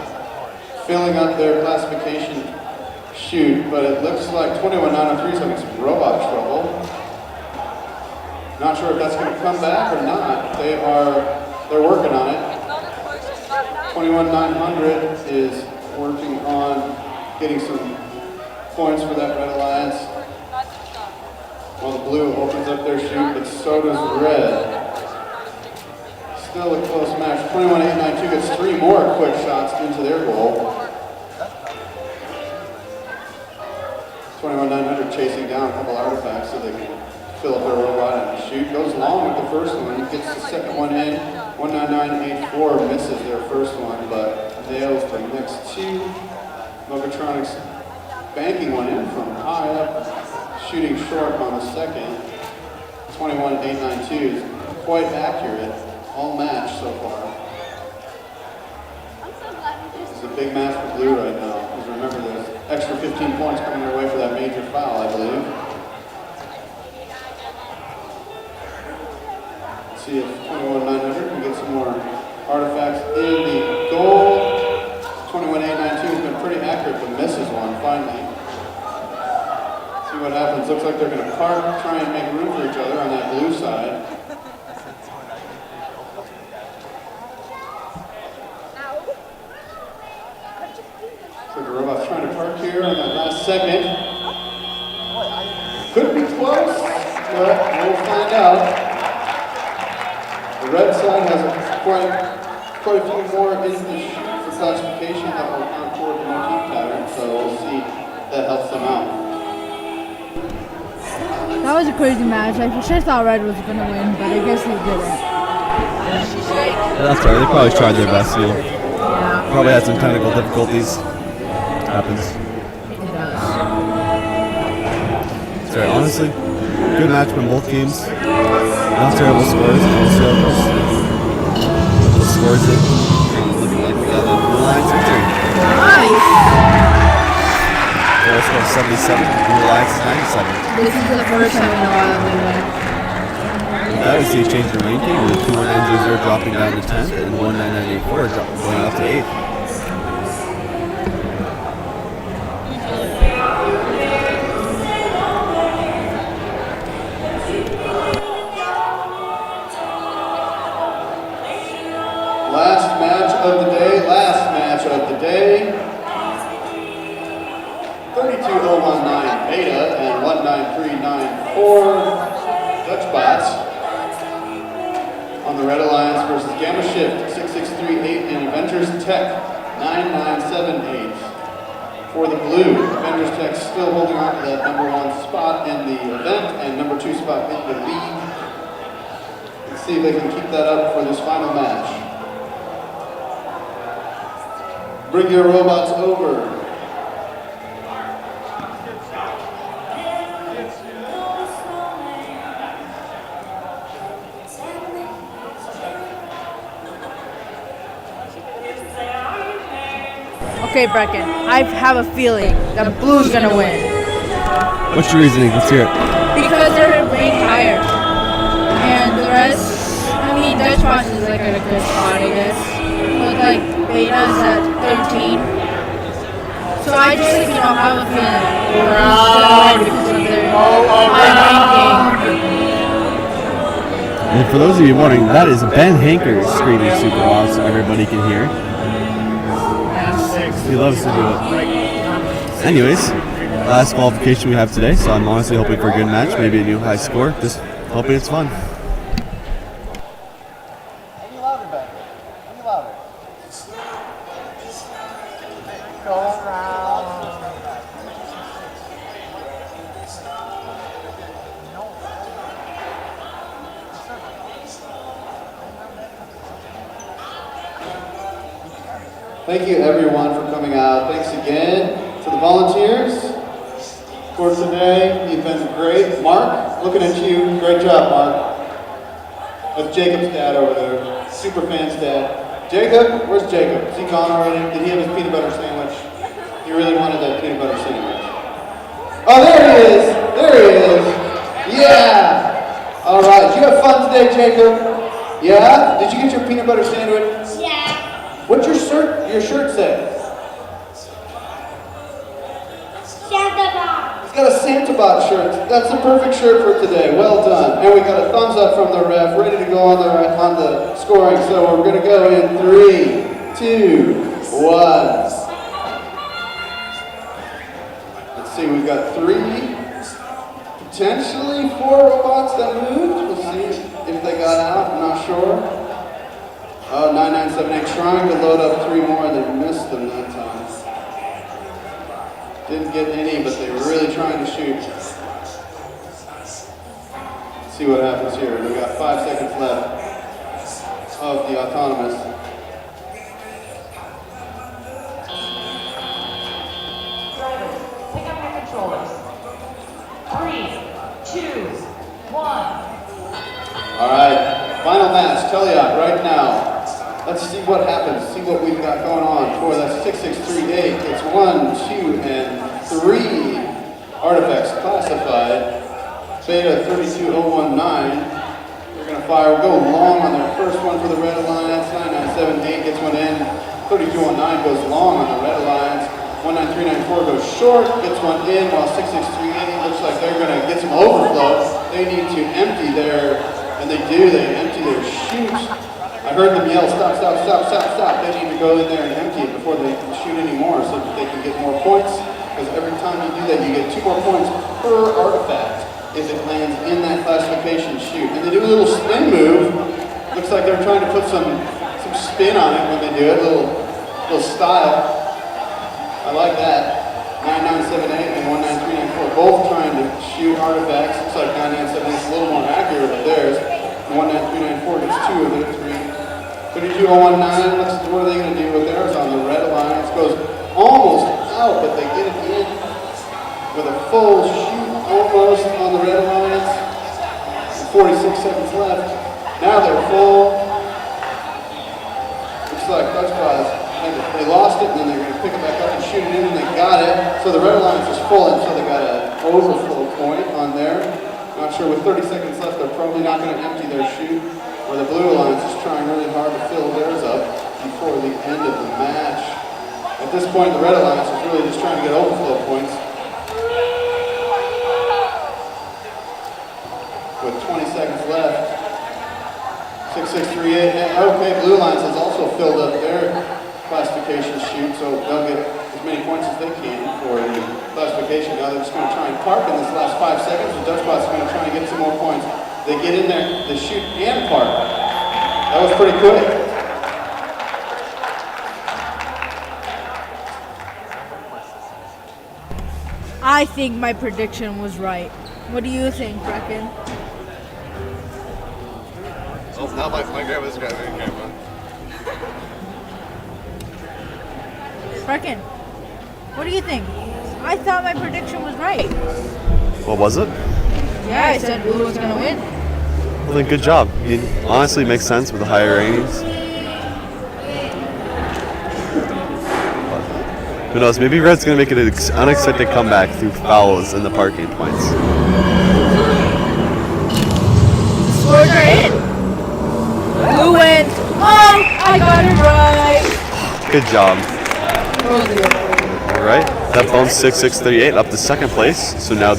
filling up their classification shoot. But it looks like 21,903 is having some robot trouble. Not sure if that's going to come back or not. They're working on it. 21,900 is working on getting some points for that Red Alliance. While the Blue opens up their shoot, but so does Red. Still a close match. 21,892 gets 3 more quick shots into their goal. 21,900 chasing down a couple artifacts so they can fill up their robot and shoot. Goes long with the first one, gets the second one in. 19984 misses their first one, but nails the next 2. Bocatronics banking one in from high up, shooting short on the second. 21,892 is quite accurate all match so far. It's a big match for Blue right now, because remember there's extra 15 points coming their way for that major foul, I believe. See if 21,900 can get some more artifacts in the goal. 21,892 has been pretty accurate, but misses one finally. See what happens. Looks like they're going to park, try and make room for each other on that blue side. So the robot's trying to park here on that last second. Could be close, but we'll find out. The red side has quite a few more in the chute for classification that will count toward the motif pattern, so we'll see if that helps them out. That was a crazy match. I for sure thought red was going to win, but I guess they didn't. That's right. They probably tried their best. You know. Probably had some technical difficulties. Happens. Sorry, honestly, good match from both teams. Not terrible scores. We'll see how it goes. The scores it. Looking like we got a Blue Lions victory. Nice. So let's go 77. Blue Lions is 97. This is the first time in a while we win. That was the change in ranking with 21900 dropping down to 10th and 19984 going up to 8th. Last match of the day. 32019 Beta and 19394 Dutch Bots on the Red Alliance versus Gamma Shift 6638 and Avengers Tech 9978. For the blue, Avengers Tech still holding on to that #1 spot in the event and #2 spot in the league. Let's see if they can keep that up for this final match. Bring your robots over. Okay, Brecken, I have a feeling that blue's gonna win. What's your reasoning? Let's hear it. Because they're ranked higher. And the rest, I mean, Dutch Boss is like at a good spot, I guess. But like, Beta's at 13. So I just like, have a feeling because of their high ranking. And for those of you wondering, that is Ben Hanker screaming super loud so everybody can hear. He loves to do it. Anyways, last qualification we have today, so I'm honestly hoping for a good match, maybe a new high score. Just hoping it's fun. Any louder, Ben. Any louder. Go around. Thank you everyone for coming out. Thanks again to the volunteers for today. You've been great. Mark, looking at you. Great job, Mark. That's Jacob's dad over there. Super fan's dad. Jacob, where's Jacob? Is he gone already? Did he have his peanut butter sandwich? He really wanted that peanut butter sandwich. Oh, there he is. There he is. Yeah. All right. Did you have fun today, Jacob? Yeah? Did you get your peanut butter sandwich? Yeah. What's your shirt say? Santa Box. He's got a Santa Box shirt. That's the perfect shirt for today. Well done. And we got a thumbs up from the ref, ready to go on the scoring. So we're going to go in 3, 2, 1. Let's see, we've got 3, potentially 4 robots that moved. We'll see if they got out. I'm not sure. 9978 trying to load up 3 more and they missed them that time. Didn't get any, but they were really trying to shoot. Let's see what happens here. We got 5 seconds left of the autonomous. Drivers, pick up your controllers. 3, 2, 1. All right, final match, Teliak right now. Let's see what happens, see what we've got going on for that 6638. It's 1, 2, and 3 artifacts classified. Beta 32019. They're going to fire, we'll go long on their first one for the Red Alliance. 9978 gets one in. 3219 goes long on the Red Alliance. 19394 goes short, gets one in, while 6638 looks like they're going to get some overflow. They need to empty their, and they do, they empty their chute. I heard them yell, stop, stop, stop, stop, stop. They need to go in there and empty it before they shoot anymore so that they can get more points. Because every time you do that, you get 2 more points per artifact if it lands in that classification shoot. And they do a little spin move. Looks like they're trying to put some spin on it when they do it, a little style. I like that. 9978 and 19394 both trying to shoot artifacts. Looks like 9978 is a little more accurate with theirs. 19394 gets 2 of their 3. 32019, what are they going to do with theirs on the red alliance? Goes almost out, but they get it in with a full shoot almost on the red alliance. 46 seconds left. Now they're full. Looks like Dutch Boss, they lost it, and then they're going to pick it back up and shoot it in, and they got it. So the red alliance is full, and so they got an overflow point on there. Not sure, with 30 seconds left, they're probably not going to empty their chute, where the blue alliance is trying really hard to fill theirs up before the end of the match. At this point, the red alliance is really just trying to get overflow points. With 20 seconds left. 6638. Okay, blue alliance has also filled up their classification chute, so they'll get as many points as they can for the classification. Now they're just going to try and park in this last 5 seconds. The Dutch Bots are going to try and get some more points. They get in there, they shoot and park. That was pretty quick. I think my prediction was right. What do you think, Brecken? Oh, now my grandma's grabbing the camera. Brecken, what do you think? I thought my prediction was right. What was it? Yeah, I said blue was going to win. Well, then good job. I mean, honestly, it makes sense with the higher ratings. But who knows? Maybe Red's going to make an unexpected comeback through fouls and the parking points. Scores are in. Blue wins. Oh, I got it right. Good job. All right, that bumps 6638 up to second place. So now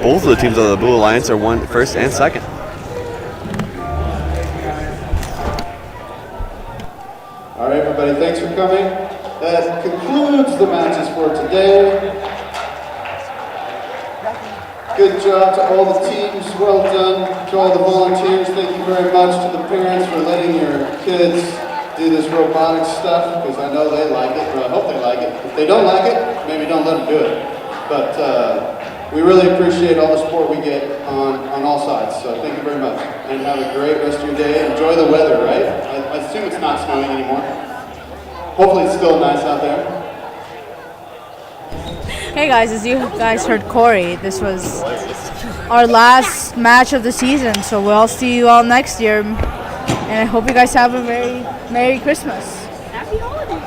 both of the teams of the Blue Alliance are first and second. All right, everybody, thanks for coming. That concludes the matches for today. Good job to all the teams. Well done to all the volunteers. Thank you very much to the parents for letting your kids do this robotics stuff, because I know they like it, or I hope they like it. If they don't like it, maybe don't let them do it. But we really appreciate all the support we get on all sides. So thank you very much. And have a great rest of your day. Enjoy the weather, right? I assume it's not snowing anymore. Hopefully it's still nice out there. Hey guys, as you guys heard Corey, this was our last match of the season, so we'll see you all next year. And I hope you guys have a very Merry Christmas. Happy holidays.